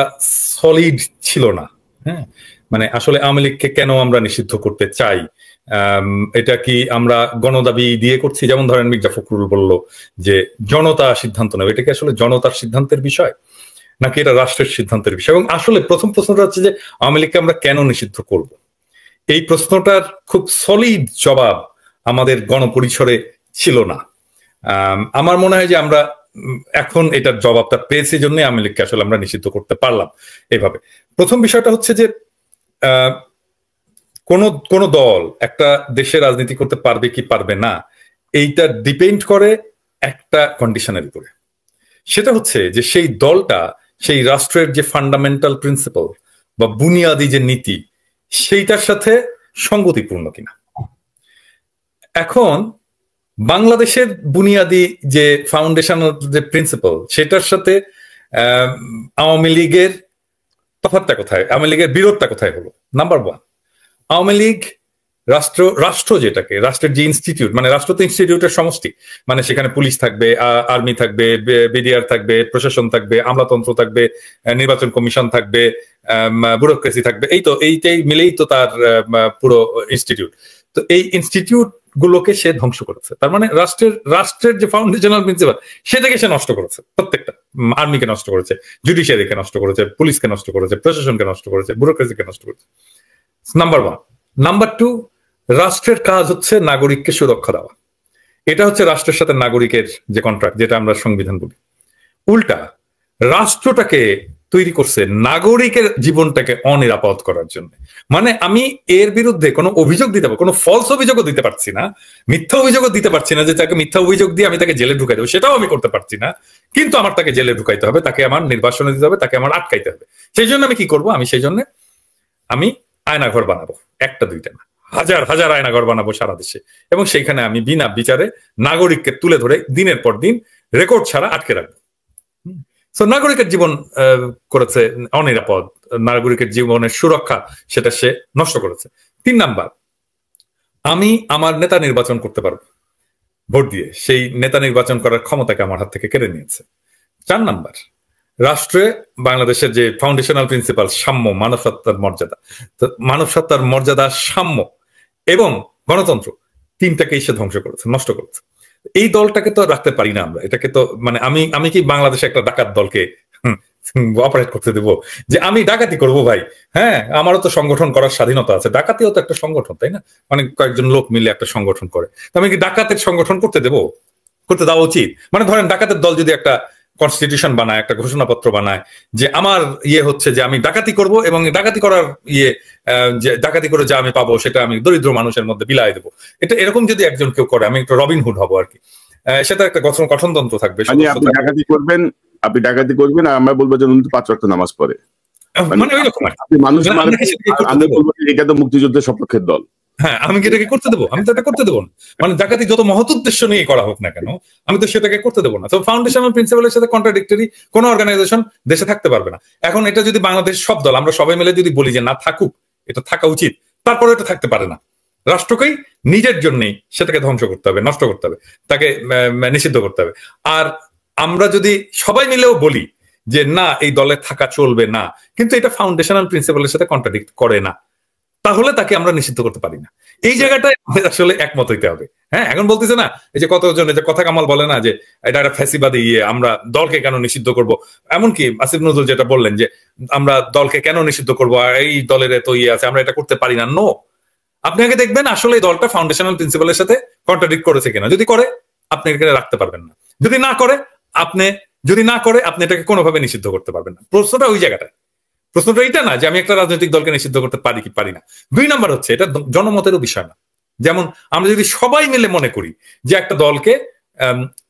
সলিড ছিল না। হ্যাঁ, মানে আসলে আওয়ামী লীগকে কেন আমরা নিষিদ্ধ করতে চাই, এটা কি আমরা গণদাবি দিয়ে করছি? যেমন ধরেন মির্জা ফখরুল বলল যে জনতা সিদ্ধান্ত নেবে, এটা কি আসলে জনতার সিদ্ধান্তের বিষয় নাকি এটা রাষ্ট্রের সিদ্ধান্তের বিষয়? এবং আসলে প্রথম প্রশ্নটা হচ্ছে যে আওয়ামী লীগকে আমরা কেন নিষিদ্ধ করব, এই প্রশ্নটার খুব সলিড জবাব আমাদের গণপরিসরে ছিল না। আমার মনে হয় যে আমরা এখন এটার জবাবটা পেয়েছি, জন্য আওয়ামী লীগকে আসলে আমরা নিষিদ্ধ করতে পারলাম এইভাবে। প্রথম বিষয়টা হচ্ছে যে কোন দল একটা দেশে রাজনীতি করতে পারবে কি পারবে না, এইটা ডিপেন্ড করে একটা কন্ডিশনের উপরে। সেটা হচ্ছে যে সেই দলটা সেই রাষ্ট্রের যে ফান্ডামেন্টাল প্রিন্সিপাল বা বুনিয়াদি যে নীতি, সেইটার সাথে সঙ্গতিপূর্ণ কিনা। এখন বাংলাদেশের বুনিয়াদি যে ফাউন্ডেশনাল যে প্রিন্সিপাল, সেটার সাথে আওয়ামী লীগের তফাৎটা কোথায়, আওয়ামী লীগের বিরোধটা কোথায় হলো? নাম্বার ওয়ান, আওয়ামী লীগ রাষ্ট্র যেটাকে রাষ্ট্রের যে ইনস্টিটিউট, মানে রাষ্ট্র তো ইনস্টিটিউটের সমষ্টি, মানে সেখানে পুলিশ থাকবে, আর্মি থাকবে, বিডিআর থাকবে, প্রশাসন থাকবে, আমলাতন্ত্র থাকবে, নির্বাচন কমিশন থাকবে, ব্যুরোক্রেসি থাকবে, এইটাই মিলেই তো তার পুরো ইনস্টিটিউট। তো এই ইনস্টিটিউট গুলোকে সে ধ্বংস করেছে। তার মানে রাষ্ট্রের যে ফাউন্ডেশনাল প্রিন্সিপাল সেটাকে সে নষ্ট করেছে। প্রত্যেকটা আর্মিকে নষ্ট করেছে, জুডিশিয়ারিকে নষ্ট করেছে, পুলিশকে নষ্ট করেছে, প্রশাসনকে নষ্ট করেছে, ব্যুরোক্রেসিকে নষ্ট করেছে। Number one. নাম্বার টু, রাষ্ট্রের কাজ হচ্ছে নাগরিককে সুরক্ষা দেওয়া। এটা হচ্ছে রাষ্ট্রের সাথে নাগরিকের যে কন্ট্রাক্ট, যেটা আমরা সংবিধান বলি। উল্টা রাষ্ট্রটাকে তৈরি করছে নাগরিকের জীবনটাকে অনিরাপদ করার জন্য। মানে আমি এর বিরুদ্ধে কোনো অভিযোগ দিতে পারবো, কোনো ফলস অভিযোগও দিতে পারছি না, মিথ্যা অভিযোগও দিতে পারছি না যে তাকে মিথ্যা অভিযোগ দিয়ে আমি তাকে জেলে ঢুকাই দেবো, সেটাও আমি করতে পারছি না। কিন্তু আমার তাকে জেলে ঢুকাইতে হবে, তাকে আমার নির্বাসনে দিতে হবে, তাকে আমার আটকাইতে হবে। সেই জন্য আমি কি করবো? আমি আয়নাঘর বানাবো, একটা দুইটা না, হাজার হাজার আয়নাঘর বানাবো সারা দেশে, এবং সেইখানে আমি বিনা বিচারে নাগরিককে তুলে ধরে দিনের পর দিন রেকর্ড ছাড়া আটকে রাখবো। নাগরিকের জীবন করেছে অনিরাপদ, নাগরিকের জীবনের সুরক্ষা সেটা সে নষ্ট করেছে। 3 নাম্বার, আমি আমার নেতা নির্বাচন করতে পারবো ভোট দিয়ে, সেই নেতা নির্বাচন করার ক্ষমতাকে আমার হাত থেকে কেড়ে নিয়েছে। 4 নাম্বার, রাষ্ট্রে বাংলাদেশের যে ফাউন্ডেশনাল প্রিন্সিপাল সাম্য, মানব সত্তার মর্যাদা, মানব সত্তার মর্যাদা, সাম্য এবং গণতন্ত্র, তিনটাকেই সে ধ্বংস করেছে, নষ্ট করেছে। এই দলটাকে তো রাখতে পারি না আমরা। এটাকে তো মানে আমি কি বাংলাদেশে একটা ডাকাত দলকে অপারেট করতে দেবো যে আমি ডাকাতি করবো? ভাই হ্যাঁ, আমারও তো সংগঠন করার স্বাধীনতা আছে, ডাকাতিও তো একটা সংগঠন, তাই না? মানে কয়েকজন লোক মিলে একটা সংগঠন করে, আমি কি ডাকাতের সংগঠন করতে দেবো? করতে দেওয়া উচিত? মানে ধরেন ডাকাতের দল যদি একটা কনস্টিটিউশন বানায়, একটা ঘোষণাপত্র বানায় যে আমার হচ্ছে যে আমি ডাকাতি করব, এবং ডাকাতি করার যে ডাকাতি করে যা আমি পাবো সেটা আমি দরিদ্র মানুষের মধ্যে বিলাই দেবো, এটা এরকম যদি একজন কেউ করে, আমি একটা রবিনহুড হবো আর কি। সেটা একটা গঠনতন্ত্র থাকবে। আপনি ডাকাতি করবেন আর আমরা বলবো যে 5 ওয়াক্ত নামাজ পড়ে, মানে ওইরকম মানুষ, এটা তো মুক্তিযুদ্ধের সপক্ষের দল। হ্যাঁ, আমি কি এটাকে করতে দেবো? আমি তো এটা করতে দেবো না। মানে ডাকাতি যত মহৎ উদ্দেশ্য নিয়ে করা হোক না কেন, আমি তো সেটাকে করতে দেবো না। তো ফাউন্ডেশনাল প্রিন্সিপালের সাথে কন্ট্রাডিক্টরি কোন অর্গানাইজেশন দেশে থাকতে পারবে না। এখন এটা যদি বাংলাদেশ সব দল আমরা সবাই মিলে যদি বলি যে না থাকুক, এটা থাকা উচিত, তারপরে এটা থাকতে পারে না। রাষ্ট্রকেই নিজের জন্যই সেটাকে ধ্বংস করতে হবে, নষ্ট করতে হবে, তাকে নিষিদ্ধ করতে হবে। আর আমরা যদি সবাই মিলেও বলি যে না এই দলে থাকা চলবে না, কিন্তু এটা ফাউন্ডেশনাল প্রিন্সিপালের সাথে কন্ট্রাডিক্ট করে না, তাহলে তাকে আমরা নিষিদ্ধ করতে পারি না। এই জায়গাটায় আসলে একমত হইতে হবে। হ্যাঁ, এখন বলতেছে না এই যে কতজন এই যে কথা কামাল বলে না যে এটা একটা ফ্যাসিবাদী আমরা দলকে কেন নিষিদ্ধ করব, এমনকি আসিফ নজরুল যেটা বললেন যে আমরা দলকে কেন নিষিদ্ধ করব, এই দলের এত আছে, আমরা এটা করতে পারি না। নো, আপনি আগে দেখবেন আসলে এই দলটা ফাউন্ডেশনাল প্রিন্সিপালের সাথে কন্ট্রাডিক্ট করেছে কিনা। যদি করে আপনি এখানে রাখতে পারবেন না, যদি না করে আপনি এটাকে কোনোভাবে নিষিদ্ধ করতে পারবেন না। প্রশ্নটা ওই জায়গাটায়, প্রশ্নটা এইটা না যে আমি একটা রাজনৈতিক দলকে নিষিদ্ধ করতে পারি কি পারি না। 2 নাম্বার হচ্ছে এটা জনমতেরও বিষয় না। যেমন আমরা যদি সবাই মিলে মনে করি যে একটা দলকে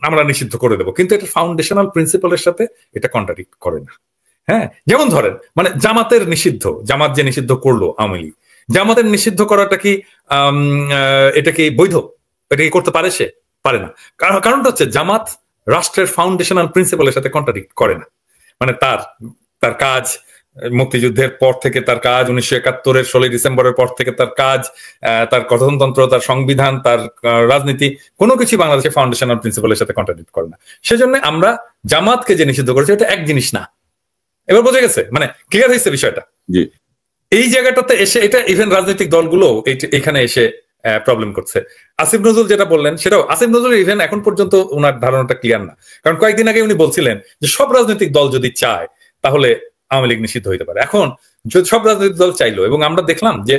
আমরা নিষিদ্ধ করে দেবো, কিন্তু এটা ফাউন্ডেশনাল প্রিন্সিপালের সাথে এটা কন্ট্রাডিক্ট করে না। হ্যাঁ, যেমন ধরেন মানে জামাতের নিষিদ্ধ, জামাত যে নিষিদ্ধ করলো আওয়ামী লীগ, জামাতের নিষিদ্ধ করাটা কি এটা কি বৈধ? এটা কি করতে পারে? সে পারে না। কারণটা হচ্ছে জামাত রাষ্ট্রের ফাউন্ডেশনাল প্রিন্সিপালের সাথে কন্ট্রাডিক্ট করে না। মানে তার কাজ মুক্তিযুদ্ধের পর থেকে, তার কাজ 1971-এর 16 ডিসেম্বরের পর থেকে, তার কাজ, তার গঠনতন্ত্র, তার সংবিধান, তার রাজনীতি, কোনো কিছু বাংলাদেশের ফাউন্ডেশনাল প্রিন্সিপালের সাথে কন্ট্রাডিক্ট করে না। সেজন্য আমরা জামাতকে যে নিষিদ্ধ করেছি এটা এক জিনিস না। এবার বোঝা গেছে, মানে ক্লিয়ার হয়েছে বিষয়টা। এই জায়গাটাতে এসে এটা ইভেন রাজনৈতিক দলগুলো এখানে এসে প্রবলেম করছে। আসিফ নজরুল যেটা বললেন সেটাও, আসিফ নজরুল ইভেন এখন পর্যন্ত ওনার ধারণাটা ক্লিয়ার না। কারণ কয়েকদিন আগে উনি বলছিলেন যে সব রাজনৈতিক দল যদি চায় তাহলে আওয়ামী লীগ নিষিদ্ধ হইতে পারে। এখন যদি সব রাজনৈতিক দল চাইলো এবং আমরা দেখলাম যে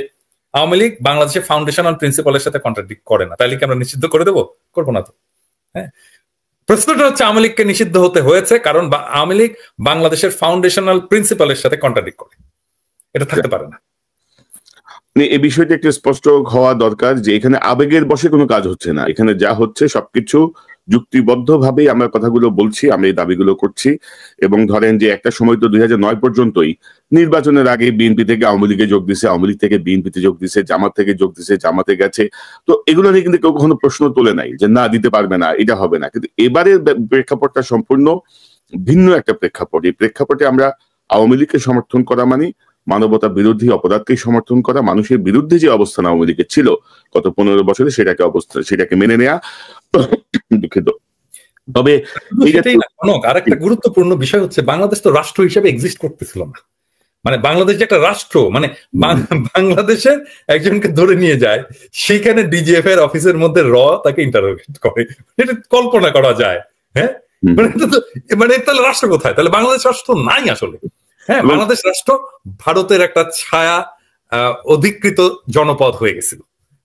আওয়ামী লীগ বাংলাদেশের ফাউন্ডেশনাল প্রিন্সিপালের সাথে কন্ট্রাডিক্ট করে না, তাহলে কি আমরা নিষিদ্ধ করে দেবো? করবো না তো। হ্যাঁ, প্রশ্নটা হচ্ছে আওয়ামী লীগকে নিষিদ্ধ হতে হয়েছে কারণ আওয়ামী লীগ বাংলাদেশের ফাউন্ডেশনাল প্রিন্সিপালের সাথে কন্ট্রাডিক্ট করে, এটা থাকতে পারে না। এই বিষয়টা একটু স্পষ্ট হওয়া দরকার যে এখানে আবেগের বশে কোনো কাজ হচ্ছে না। এখানে যা হচ্ছে সবকিছু যুক্তিবদ্ধভাবেই আমরা কথাগুলো বলছি, আমরা এই দাবিগুলো করছি। এবং ধরেন যে একটা সময় তো 2009 পর্যন্তই নির্বাচনের আগে বিএনপি থেকে আওয়ামী লীগে যোগ দিছে, আওয়ামী লীগ থেকে বিএনপিতে যোগ দিছে, জামাত থেকে যোগ দিছে, জামাতে গেছে। তো এগুলো নিয়ে কিন্তু কেউ কখনো প্রশ্ন তোলে নাই যে না দিতে পারবে না, এটা হবে না। কিন্তু এবারের প্রেক্ষাপটটা সম্পূর্ণ ভিন্ন একটা প্রেক্ষাপট। এই প্রেক্ষাপটে আমরা আওয়ামী লীগকে সমর্থন করা মানে মানবতা বিরোধী অপরাধকে সমর্থন করা, মানুষের বিরুদ্ধে যে অবস্থান আওয়ামী লীগের ছিল গত 15 বছরে সেটাকে মেনে নেওয়া। দুঃখিত। তবে আরেকটা গুরুত্বপূর্ণ বিষয় হচ্ছে বাংলাদেশ তো রাষ্ট্র হিসেবে এক্সিস্ট করতেছিল না। মানে বাংলাদেশ যে একটা রাষ্ট্র, মানে বাংলাদেশের একজনকে ধরে নিয়ে যায়, সেখানে ডিজিএফ এর অফিসের মধ্যে তাকে ইন্টারোগেট করে, এটা কল্পনা করা যায়? হ্যাঁ, মানে তাহলে রাষ্ট্র কোথায়? তাহলে বাংলাদেশ রাষ্ট্র নাই আসলে। হ্যাঁ, বাংলাদেশ রাষ্ট্র ভারতের একটা ছায়া অধিকৃত জনপদ হয়ে গেছিল।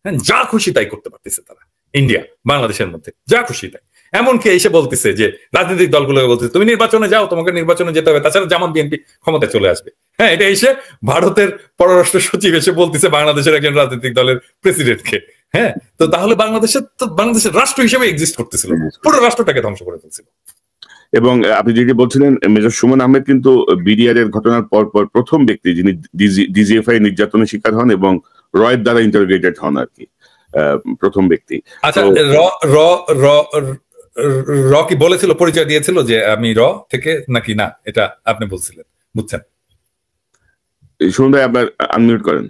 হ্যাঁ, যা খুশি তাই করতে পারতেছে তারা ইন্ডিয়া, বাংলাদেশের মধ্যে যা খুশি তাই। এমনকি এসে বলতেছে যে রাজনৈতিক দলগুলোকে বলতেছে তুমি নির্বাচনে যাও, তোমাকে নির্বাচনে যেতে হবে, তাছাড়া জামাত বিএনপি ক্ষমতায় চলে আসবে। হ্যাঁ, এটা এসে ভারতের পররাষ্ট্র সচিব এসে বলতেছে বাংলাদেশের একজন রাজনৈতিক দলের প্রেসিডেন্টকে। হ্যাঁ, তো তাহলে বাংলাদেশের রাষ্ট্র হিসেবে এক্সিস্ট করতেছিল, পুরো রাষ্ট্রটাকে ধ্বংস করে ফেলছিল। এবং আপনি যেটি বলছিলেন মেজর সুমন আহমেদ কিন্তু বিডিআর এর ঘটনার পর প্রথম ব্যক্তি যিনি ডিজিএফআই নির্যাতনের শিকার হন এবং রয়ের দ্বারা ইন্টারোগেটেড হন আর কি, প্রথম ব্যক্তি। আচ্ছা, র কি বলেছিল, পরিচয় দিয়েছিল যে আমি র থেকে নাকি না, এটা আপনি বলছিলেন, বুঝছেন? সুমন ভাই আপনার আনমিউট করেন,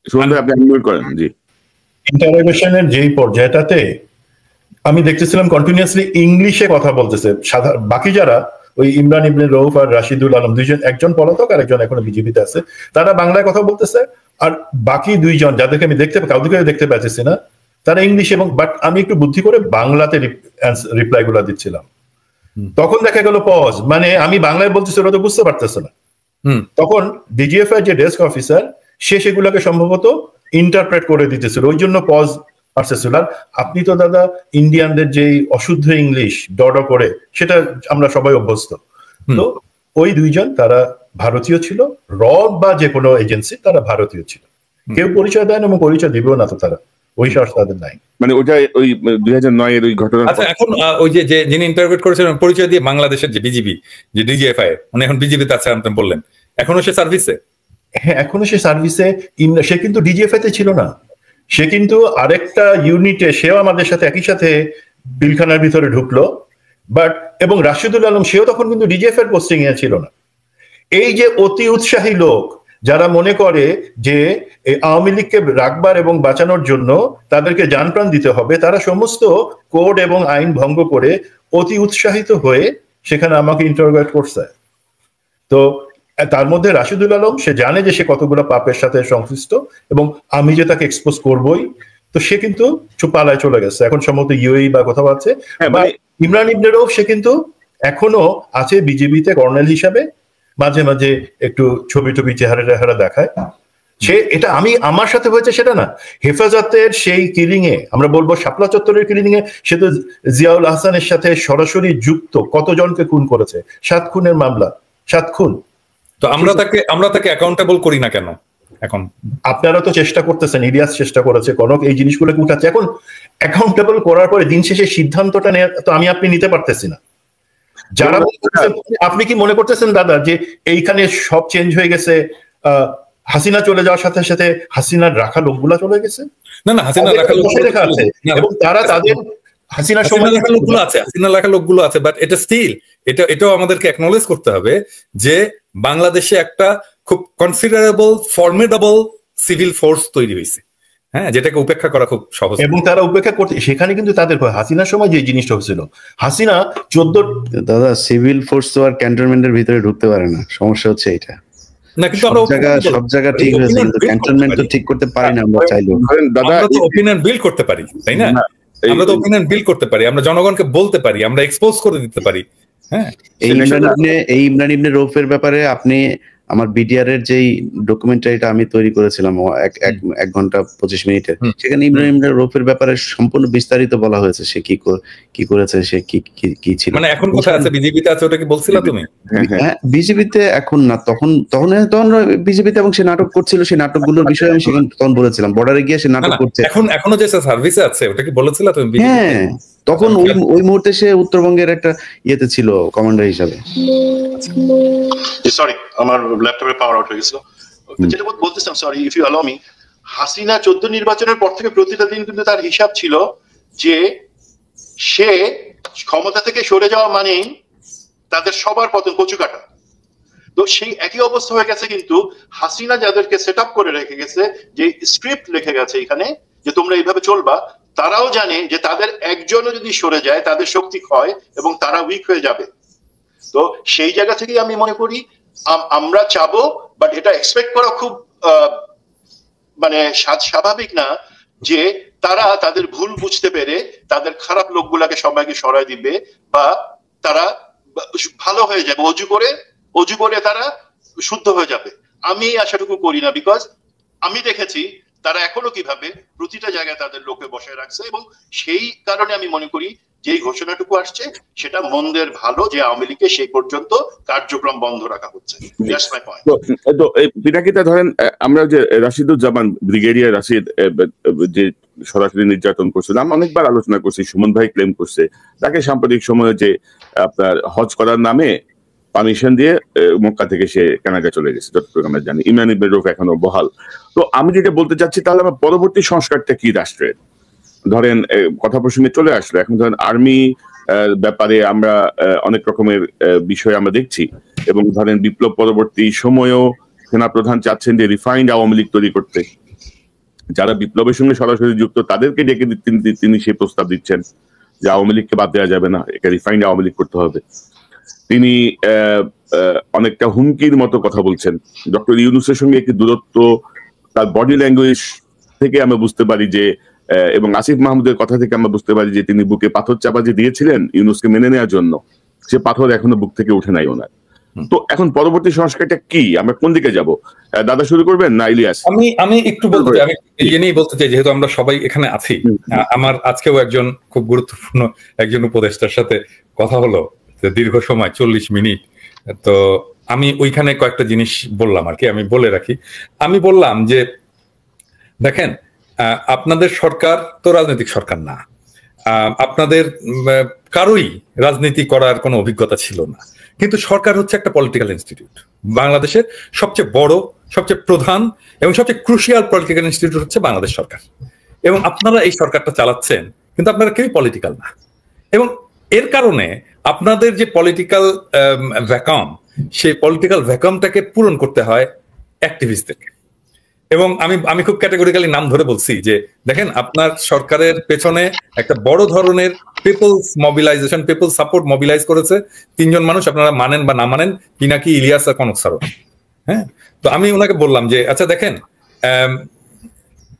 সুমন ভাই আপনি আনমিউট করেন। জি, ইন্টারোগেশনের যেই পর্যায়টাতে আমি দেখতেছিলাম কন্টিনিউয়াসলি ইংলিশে কথা বলতেছে, বাকি যারা ওই ইমরান ইবনে রউফ আর রাশিদুল আলম, একজন পলাতক আর একজন এখনো বিজেপিতে আছে, তারা বাংলায় কথা বলতেছে, আর বাকি 2 জন যাদেরকে আমি কাউকে দেখতে পাচ্ছি না, তারা ইংলিশ। এবং বাট আমি একটু বুদ্ধি করে বাংলাতে রিপ্লাই গুলা দিচ্ছিলাম। তখন দেখা গেল পজ, মানে আমি বাংলায় বলতেছি ওরা তো বুঝতে পারতেছে না। তখন ডিজিএফআই যে ডেস্ক অফিসার সে সেগুলোকে সম্ভবত ইন্টারপ্রেট করে দিতেছিল, ওই জন্য পজ আসতেছিল। আর আপনি তো দাদা ইন্ডিয়ানদের যে অশুদ্ধ ইংলিশ ডড করে, সেটা আমরা সবাই অভ্যস্ত। তো ওই 2 জন তারা ভারতীয় ছিল, র বা যে কোনো এজেন্সি তারা ভারতীয় ছিল। কেউ পরিচয় দেয় না এবং পরিচয় দিবেও না, তো তারা ওই সাহস তাদের নাই। মানে ওইটা ওই 2009 এর ওই ঘটনা। আচ্ছা, এখন ওই যে যিনি ইন্টারভিউ করেছিলেন পরিচয় দিয়ে বাংলাদেশের যে বিজিবি, যে ডিজিএফআই, মানে এখন বিজিবিতে আছে আপনি বললেন, এখনো সে সার্ভিসে? হ্যাঁ, এখনো সে সার্ভিসে। সে কিন্তু ডিজিএফআই তে ছিল না, সে কিন্তু আরেকটা ইউনিটে, সেও আমাদের সাথে একই সাথে পিলখানার ভিতরে ঢুকলো। বাট এবং রাশিদুল আলম সেও তখন কিন্তু ডিজিএফ এর পোস্টিং এ ছিল না। এই যে অতি উৎসাহী লোক যারা মনে করে যে এই আওয়ামী লীগকে রাখবার এবং বাঁচানোর জন্য তাদেরকে জানপ্রাণ দিতে হবে, তারা সমস্ত কোড এবং আইন ভঙ্গ করে অতি উৎসাহিত হয়ে সেখানে আমাকে ইন্টারোগেট করছে। তো তার মধ্যে রাশিদুল আলম, সে জানে যে সে কতগুলো পাপের সাথে সংশ্লিষ্ট এবং আমি যে তাকে এক্সপোজ করবই, তো সে কিন্তু পালায় চলে গেছে, এখন সম্ভবত ইউএই বা কোথাও আছে। ইমরান ইবনে রউফ সে কিন্তু এখনো আছে বিজেপিতে কর্নেল হিসাবে, মাঝে মাঝে একটু ছবি টবি চেহারা দেখায়। সে এটা আমার সাথে হয়েছে সেটা না, হেফাজতের সেই কিলিং এ, আমরা বলবো শাপলা চত্বরের কিলিং এ সে তো জিয়াউল হাসানের সাথে সরাসরি যুক্ত, কতজনকে খুন করেছে, 7 খুনের মামলা, 7 খুন। তো আমরা তাকে অ্যাকাউন্টেবল করি না কেন? এখন আপনারা তো চেষ্টা করতেছেন, ইলিয়াস চেষ্টা করেছে, কনক এই জিনিসগুলোকে উঠাচ্ছে। এখন অ্যাকাউন্টেবল করার পরে দিন শেষে সিদ্ধান্তটা তো আপনি নিতে পারতেছি না। যারা আপনি কি মনে করতেছেন দাদা যে এইখানে সব চেঞ্জ হয়ে গেছে, হাসিনা চলে যাওয়ার সাথে সাথে হাসিনার রাখা লোকগুলা চলে গেছে? না, হাসিনার রাখা লোকগুলো আছে এবং তারা তাদের হাসিনার সময় রাখা লোকগুলো আছে, হাসিনার রাখা লোকগুলো আছে, বাট এটা স্টিল এটাও আমাদেরকে অ্যাকনলেজ করতে হবে যে বাংলাদেশে একটা খুব কনসিডারেবল ফর্মিডেবল সিভিল ফোর্স তৈরি হয়েছে, হ্যাঁ, যেটাকে উপেক্ষা করা খুব সহজ। এবং তারা উপেক্ষা করতে, সেখানে কিন্তু তাদের হাসিনার সময় যে জিনিসটা হচ্ছিল, হাসিনা 14 দাদা সিভিল ফোর্স তো আর ক্যান্টনমেন্টের ভিতরে ঢুকতে পারে না, সমস্যা হচ্ছে এটা। না, কিন্তু সব জায়গা ঠিক হয়েছে, কিন্তু ক্যান্টনমেন্ট তো ঠিক করতে পারি না আমরা চাইলেও। আমরা তো ওপিনিয়ন বিল্ড করতে পারি, তাই না? আমরা তো ওপিনিয়ন বিল্ড করতে পারি, আমরা জনগণকে বলতে পারি, আমরা এক্সপোজ করে দিতে পারি। হ্যাঁ, এই ইমরান ইবনে রউফের ব্যাপারে আপনি আমার বিডিআর এর যেই ডকুমেন্টারিটা আমি তৈরি করেছিলাম 1 ঘন্টা 25 মিনিটের, সেখানে ইমরান ইবনে রউফের ব্যাপারে সম্পূর্ণ বিস্তারিত বলা হয়েছে, সে কি করেছে, সে কি ছিল। মানে এখন কোথায় আছে? বিজেপিতে আছে, ওটা কি বলছিলা তুমি? হ্যাঁ, বিজেপিতে এখন না, তখন বিজেপিতে, এবং সে নাটক করছিল, সেই নাটকগুলোর বিষয়ে আমি সেখানে তখন বলেছিলাম, বর্ডারে গিয়ে সে নাটক করছে। এখনো যে সার্ভিসে আছে, ওটা কি বলেছিলা তুমি? হ্যাঁ, তখন ওই মুহূর্তে সে উত্তরবঙ্গের একটা ইয়েতে ছিল কমান্ডার হিসাবে। সরি, আমার ল্যাপটপের পাওয়ার আউট হয়ে গেছিল। যেটা বলতেছিলাম, sorry if you allow me, Hasina 14 নির্বাচনের পর থেকে প্রতিটা দিন কিন্তু তার হিসাব ছিল যে সে ক্ষমতা থেকে সরে যাওয়া মানেই তাদের সবার পতন, কচু কাটা। তো সেই একই অবস্থা হয়ে গেছে, কিন্তু হাসিনা যাদেরকে সেট আপ করে রেখে গেছে, যে স্ক্রিপ্ট লিখে গেছে এখানে যে তোমরা এইভাবে চলবা, তারাও জানে যে তাদের একজনও যদি সরে যায় তাদের শক্তি ক্ষয় এবং তারা উইক হয়ে যাবে। তো সেই জায়গা থেকেই আমি মনে করি আমরা চাবো, বাট এটা এক্সপেক্ট করা খুব মানে স্বাভাবিক না যে তারা তাদের ভুল বুঝতে পেরে তাদের খারাপ লোকগুলাকে সবাইকে সরাই দিবে, বা তারা ভালো হয়ে যাবে, অজু করে তারা শুদ্ধ হয়ে যাবে। আমি আশাটুকু করি না, বিকজ আমি দেখেছি তারা এখনো কিভাবে প্রতিটা জায়গায় তাদের লোকে বসায় রাখছে, এবং সেই কারণে আমি মনে করি যে ঘোষণাটুকু আসছে সেটা মন্দের ভালো, যে আওয়ামী লীগকে সেই পর্যন্ত কার্যক্রম বন্ধ রাখা হচ্ছে। তো পিনাকিটা ধরেন, আমরা যে রাশিদুজ্জামান, ব্রিগেডিয়ার রাশিদ যে সরাসরি নির্যাতন করছিল, আমরা অনেকবার আলোচনা করছি, সুমন ভাই ক্লেম করছে তাকে সাম্প্রতিক সময়ে যে আপনার হজ করার নামে পারমিশন দিয়ে মক্কা থেকে সে কানাডা চলে গেছে, যতটুকু আমরা জানি। ইমরান ইবনে রউফ এখনো বহাল। তো আমি যেটা বলতে চাচ্ছি, তাহলে আমার পরবর্তী সংস্কারটা কি রাষ্ট্রের? ধরেন কথা প্রসঙ্গে চলে আসলো, এখন ধরেন আর্মি ব্যাপারে আমরা অনেক রকমের বিষয় আমরা দেখছি, এবং ধরেন বিপ্লব পরবর্তী সময়েও সেনাপ্রধান চাচ্ছেন যে রিফাইন্ড আওয়ামী লীগ তৈরি করতে, যারা বিপ্লবের সঙ্গে সরাসরি যুক্ত তাদেরকে ডেকে তিনি সেই প্রস্তাব দিচ্ছেন যে আওয়ামী লীগকে বাদ দেওয়া যাবে না, একে রিফাইন্ড আওয়ামী লীগ করতে হবে। তিনি অনেকটা হুমকির মতো কথা বলছেন। ডক্টর ইউনূসের সঙ্গে একটি দূরত্ব তার বডি ল্যাঙ্গুয়েজ থেকে আমরা বুঝতে পারি যে, এবং আসিফ মাহমুদের কথা থেকে আমরা বুঝতে পারি যে তিনি বুকে পাথর চাপা যে দিয়েছিলেন ইউনূসকে মেনে নেওয়ার জন্য, সে পাথর এখনো বুক থেকে উঠে নাই ওনার। তো এখন পরবর্তী সংস্কারটা কি, আমরা কোন দিকে যাব? দাদা শুরু করবেন না ইলিয়াস? আমি একটু বলতে চাই, আমি ইয়ে নিয়ে বলতে চাই, যেহেতু আমরা সবাই এখানে আছি, আমার আজকেও একজন খুব গুরুত্বপূর্ণ একজন উপদেষ্টার সাথে কথা হলো দীর্ঘ সময় 40 মিনিট। তো আমি ওইখানে কয়েকটা জিনিস বললাম আর কি, আমি বলে রাখি। আমি বললাম যে দেখেন, আপনাদের সরকার তো রাজনৈতিক সরকার না, আপনাদের কারোই রাজনীতি করার কোনো অভিজ্ঞতা ছিল না, কিন্তু সরকার হচ্ছে একটা পলিটিক্যাল ইনস্টিটিউট। বাংলাদেশের সবচেয়ে বড়, সবচেয়ে প্রধান এবং সবচেয়ে ক্রুশিয়াল পলিটিক্যাল ইনস্টিটিউট হচ্ছে বাংলাদেশ সরকার, এবং আপনারা এই সরকারটা চালাচ্ছেন, কিন্তু আপনারা কেউই পলিটিক্যাল না। এবং এর কারণে আপনাদের যে পলিটিক্যাল ভ্যাকাম, সেই পলিটিক্যাল ভ্যাকামটাকে পূরণ করতে হয় অ্যাক্টিভিস্টদেরকে। এবং আমি খুব ক্যাটেগরিক্যালি নাম ধরে বলছি যে দেখেন আপনার সরকারের পেছনে একটা বড় ধরনের peoples mobilization, people support mobilize করেছে 3 জন মানুষ, আপনারা মানেন বা না মানেন, পিনাকি, ইলিয়াস আর কনক সারোয়ার। হ্যাঁ, তো আমি ওনাকে বললাম যে আচ্ছা দেখেন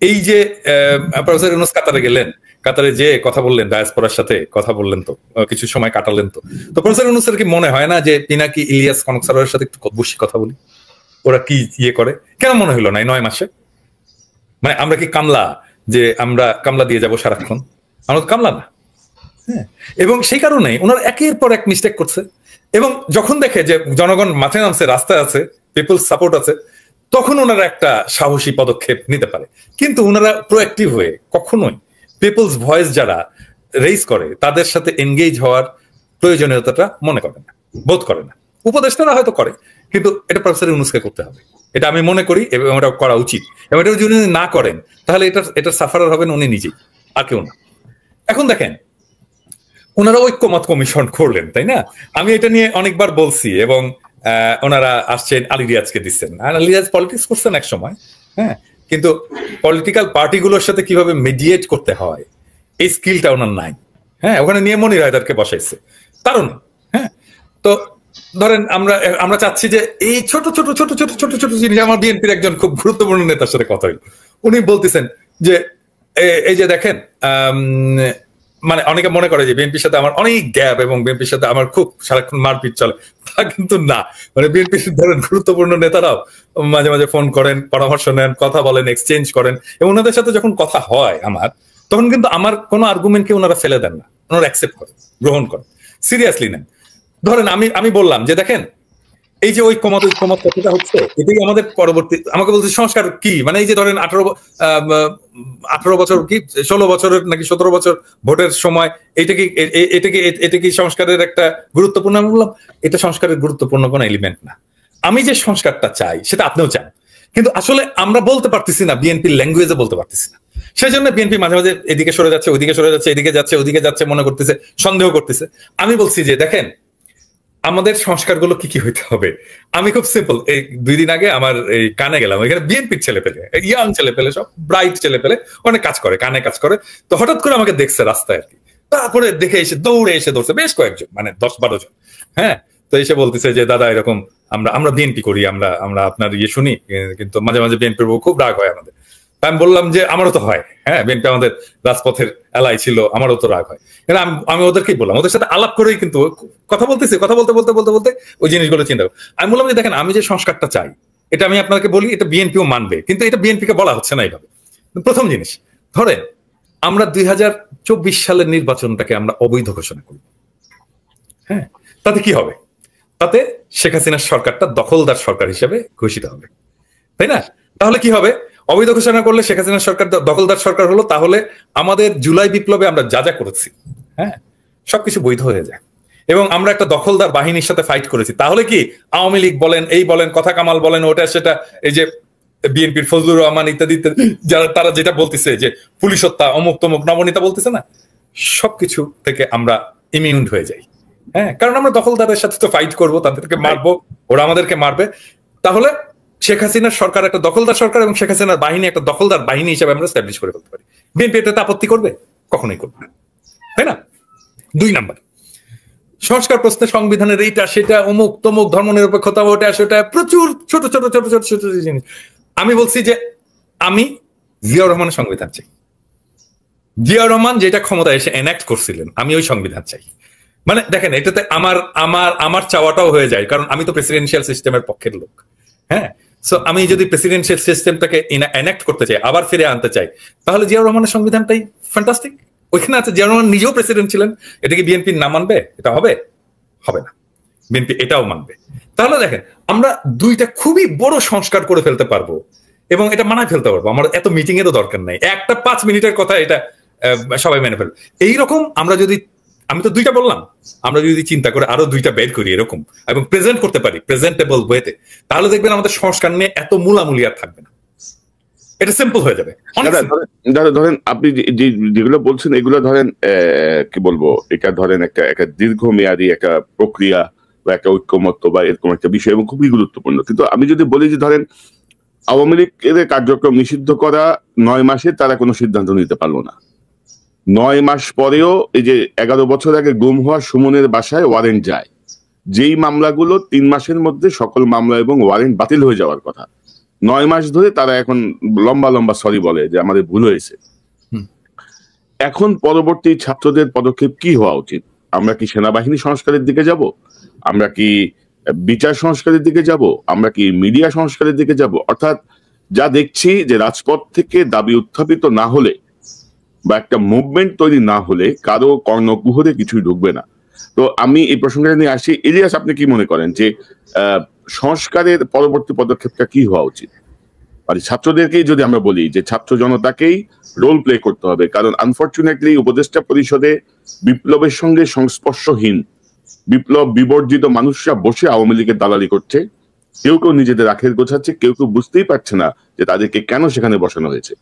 এই যে প্রফেসর ইউনূস কাতারে গেলেন, কাতারে যে কথা বললেন, ডায়াসপোরার সাথে কথা বললেন, তো কিছু সময় কাটালেন, তো প্রফেসর ইউনূসের কি মনে হয় না যে পিনাকি, ইলিয়াস, কনক সারোয়ারের সাথে একটু বসে কথা বলি, ওরা কি ইয়ে করে? কেন মনে হলো না 9 মাসে? মানে আমরা কি কামলা যে আমরা কামলা দিয়ে যাব সারাক্ষণ? আমরা তো কামলা না। হ্যাঁ, এবং সেই কারণে ওনারা একের পর এক মিস্টেক করছে। এবং যখন দেখে যে জনগণ মাঠে নামছে, রাস্তায় আছে, পিপলস সাপোর্ট আছে, তখন ওনারা একটা সাহসী পদক্ষেপ নিতে পারে। কিন্তু ওনারা প্রোঅ্যাক্টিভ হয়ে কখনোই পিপলস ভয়েস যারা রেইজ করে তাদের সাথে এনগেজ হওয়ার প্রয়োজনীয়তাটা মনে করে না, বোধ করে না। উপদেষ্টারা হয়তো করে, কিন্তু এটা প্রফেসর ইউনূসকে করতে হবে, এটা আমি মনে করি, এবং এটা করা উচিত। এবং এটা যদি না করেন তাহলে এটা সাফারার হবেন উনি নিজেই, আর কেউ না। এখন দেখেন ওনারা ঐক্যমত কমিশন করলেন, তাই না? আমি এটা নিয়ে অনেকবার বলছি, এবং ওনারা আসছেন, আলী রিয়াজকে দিচ্ছেন। আলী রিয়াজ পলিটিক্স করছেন এক সময়, হ্যাঁ, কিন্তু পলিটিক্যাল পার্টিগুলোর সাথে কিভাবে মিডিয়েট করতে হয় এই স্কিলটা ওনার নাই। হ্যাঁ, ওখানে নিয়ে মনির হায়দারকে বসাইছে, কারণ হ্যাঁ, তো ধরেন আমরা চাচ্ছি যে এই ছোট ছোট ছোট ছোট ছোট ছোট জিনিস। আমার বিএনপির একজন খুব গুরুত্বপূর্ণ নেতার সাথে কথা হইল, উনি বলতেছেন যে এই যে দেখেন, মানে অনেকে মনে করে যে বিএনপির সাথে আমার অনেক গ্যাপ এবং বিএনপির সাথে আমার খুব সারাক্ষণ মারপিট চলে, তা কিন্তু না। মানে বিএনপির ধরেন গুরুত্বপূর্ণ নেতারাও মাঝে মাঝে ফোন করেন, পরামর্শ নেন, কথা বলেন, এক্সচেঞ্জ করেন, এবং ওনাদের সাথে যখন কথা হয় আমার, তখন কিন্তু আমার কোনো আর্গুমেন্টকে ওনারা ফেলে দেন না, ওনারা অ্যাকসেপ্ট করেন, গ্রহণ করেন, সিরিয়াসলি নেন। ধরেন আমি বললাম যে দেখেন এই যে ঐক্যমত কথাটা হচ্ছে, এটাই আমাদের পরবর্তী, আমাকে বলছে সংস্কার কি, মানে এই যে ধরেন 18 বছর কি 16 বছরের নাকি 17 বছর ভোটের সময়, এটা কি সংস্কারের একটা গুরুত্বপূর্ণ? আমি বললাম এটা সংস্কারের গুরুত্বপূর্ণ কোনো এলিমেন্ট না। আমি যে সংস্কারটা চাই সেটা আপনিও চান, কিন্তু আসলে আমরা বলতে পারতেছি না, বিএনপির ল্যাঙ্গুয়েজে বলতে পারতেছি না। সেই জন্য বিএনপি মাঝে মাঝে এদিকে সরে যাচ্ছে, ওইদিকে সরে যাচ্ছে, এদিকে যাচ্ছে, ওদিকে যাচ্ছে, মনে করতেছে, সন্দেহ করতেছে। আমি বলছি যে দেখেন আমাদের সংস্কারগুলো কি কি হইতে হবে। আমি খুব সিম্পল, এই 2 দিন আগে আমার এই কানে গেলাম, এখানে বিএনপির ছেলে পেলে, ইয়াং ছেলে পেলে, সব ব্রাইট ছেলে পেলে, অনেক কাজ করে, কানে কাজ করে। তো হঠাৎ করে আমাকে দেখছে রাস্তায় আর কি, তারপরে দেখে এসে দৌড়ে এসে ধরছে বেশ কয়েকজন, মানে 10-12 জন। হ্যাঁ, তো এসে বলতেছে যে দাদা এরকম আমরা বিএনপি করি, আমরা আপনার ইয়ে শুনি, কিন্তু মাঝে মাঝে বিএনপির খুব রাগ হয় আমাদের। আমি বললাম যে আমারও তো হয়, হ্যাঁ, বিএনপি আমাদের রাজপথের এলাই ছিল, আমারও তো রাগ হয়। কিন্তু আমি ওদেরকেই বললাম, ওদের সাথে আলাপ করেই কিন্তু কথা বলতেছি, কথা বলতে বলতে বলতে বলতে ওই জিনিসগুলো চিন্তা করি। আমি বললাম যে দেখেন আমি যে সংস্কারটা চাই এটা আমি আপনাকে বলি, এটা বিএনপিও মানবে, কিন্তু এটা বিএনপিকে বলা হচ্ছে না এইভাবে। প্রথম জিনিস, ধরেন আমরা 2024 সালের নির্বাচনটাকে আমরা অবৈধ ঘোষণা করব, হ্যাঁ, তাতে কি হবে? তাতে শেখ হাসিনার সরকারটা দখলদার সরকার হিসেবে ঘোষিত হবে, তাই না? তাহলে কি হবে? অবৈধ ঘোষণা করলে শেখ হাসিনার সরকার দখলদার সরকার হলো, তাহলে আমাদের জুলাই বিপ্লবে আমরা যা যা করেছি, হ্যাঁ, সবকিছু বৈধ হয়ে যায়। এবং আমরা একটা দখলদার বাহিনীর সাথে ফাইট করেছি, তাহলে কি আওয়ামী লীগ বলেন, এই বলেন, কথা কামাল বলেন, ওটা সেটা, এই যে বিএনপির ফজলুর রহমান ইত্যাদি ইত্যাদি যারা, তারা যেটা বলতেছে যে পুলিশ হত্যা, অমুক তমুক নবনীতা বলতেছে না, সবকিছু থেকে আমরা ইমিউন হয়ে যাই। হ্যাঁ, কারণ আমরা দখলদারের সাথে তো ফাইট করবো, তাদেরকে মারবো, ওরা আমাদেরকে মারবে। তাহলে শেখ হাসিনার সরকার একটা দখলদার সরকার এবং শেখ হাসিনার বাহিনী একটা দখলদার বাহিনী হিসেবে আমরা এস্টাবলিশ করে ফেলতে পারি। বিএনপি এটাতে আপত্তি করবে? কখনোই করবে না, তাই না? 2 নাম্বার, সংস্কার প্রশ্নে সংবিধানের এইটা সেটা, অমুক তমুক, ধর্মনিরপেক্ষতা, ওটা সেটা, প্রচুর ছোট ছোট ছোট ছোট ছোট জিনিস। আমি বলছি যে আমি জিয়াউর রহমানের সংবিধান চাই। জিয়াউর রহমান যেটা ক্ষমতায় এসে এনাক্ট করছিলেন, আমি ওই সংবিধান চাই। মানে দেখেন এটাতে আমার চাওয়াটাও হয়ে যায়, কারণ আমি তো প্রেসিডেন্সিয়াল সিস্টেমের পক্ষের লোক। হ্যাঁ, সো আমি যদি প্রেসিডেন্সিয়াল সিস্টেমটাকে এনাক্ট করতে চাই, আবার ফিরে আনতে চাই, তাহলে জিয়াউর রহমানের সংবিধানটাই ফ্যান্টাস্টিক। ওইখানে আছে, জিয়াউর রহমান নিজেও প্রেসিডেন্ট ছিলেন। এটা কি বিএনপি না মানবে? এটা হবে না, বিএনপি এটাও মানবে। তাহলে দেখেন আমরা 2টা খুবই বড় সংস্কার করে ফেলতে পারবো এবং এটা মানায় ফেলতে পারবো। আমার এত মিটিং এরও দরকার নাই, একটা 5 মিনিটের কথা এটা সবাই মেনে ফেলবে। এইরকম আমরা যদি, আমি তো 2টা বললাম, আমরা যদি চিন্তা করে আরো 2টা বের করি এরকম এবং প্রেজেন্ট করতে পারি প্রেজেন্টেবল ওয়েতে, তাহলে দেখবেন আমাদের সংস্কার নিয়ে এত মূলামূলি আর থাকবে না, এটা সিম্পল হয়ে যাবে। দাদা ধরেন আপনি যেগুলো বলছেন এগুলো ধরেন কি বলবো, এটা ধরেন একটা দীর্ঘমেয়াদী একটা প্রক্রিয়া বা একটা ঐক্যমত্য বা এরকম একটা বিষয় এবং খুবই গুরুত্বপূর্ণ। কিন্তু আমি যদি বলি যে ধরেন আওয়ামী লীগের কার্যক্রম নিষিদ্ধ করা 9 মাসে তারা কোনো সিদ্ধান্ত নিতে পারলো না। 9 মাস পরেও এই যে 11 বছর আগে গুম হওয়া সুমনের বাসায় ওয়ারেন্ট যায়, যেই মামলাগুলো 3 মাসের মধ্যে সকল মামলা এবং ওয়ারেন্ট বাতিল হয়ে যাওয়ার কথা, 9 মাস ধরে তারা এখন লম্বা লম্বা সরি বলে যে আমাদের ভুল হয়েছে। এখন পরবর্তী ছাত্রদের পদক্ষেপ কি হওয়া উচিত? আমরা কি সেনাবাহিনী সংস্কারের দিকে যাব? আমরা কি বিচার সংস্কারের দিকে যাব? আমরা কি মিডিয়া সংস্কারের দিকে যাব? অর্থাৎ যা দেখছি যে রাজপথ থেকে দাবি উত্থাপিত না হলে বা একটা মুভমেন্ট তৈরি না হলে কারো কর্ণকুহরে কিছুই ঢুকবে না। তো আমি এই প্রসঙ্গটা নিয়ে আসি। ইলিয়াস, আপনি কি মনে করেন যে সংস্কারের পরবর্তী পদক্ষেপটা কি হওয়া উচিত? আর ছাত্রদেরকেই যদি আমরা বলি যে ছাত্র জনতাকেই রোল প্লে করতে হবে, কারণ আনফরচুনেটলি উপদেষ্টা পরিষদে বিপ্লবের সঙ্গে সংস্পর্শহীন, বিপ্লব বিবর্জিত মানুষরা বসে আওয়ামী লীগের দালালি করছে। কেউ কেউ নিজেদের আখের গোছাচ্ছে, কেউ কেউ বুঝতেই পারছে না যে তাদেরকে কেন সেখানে বসানো হয়েছে।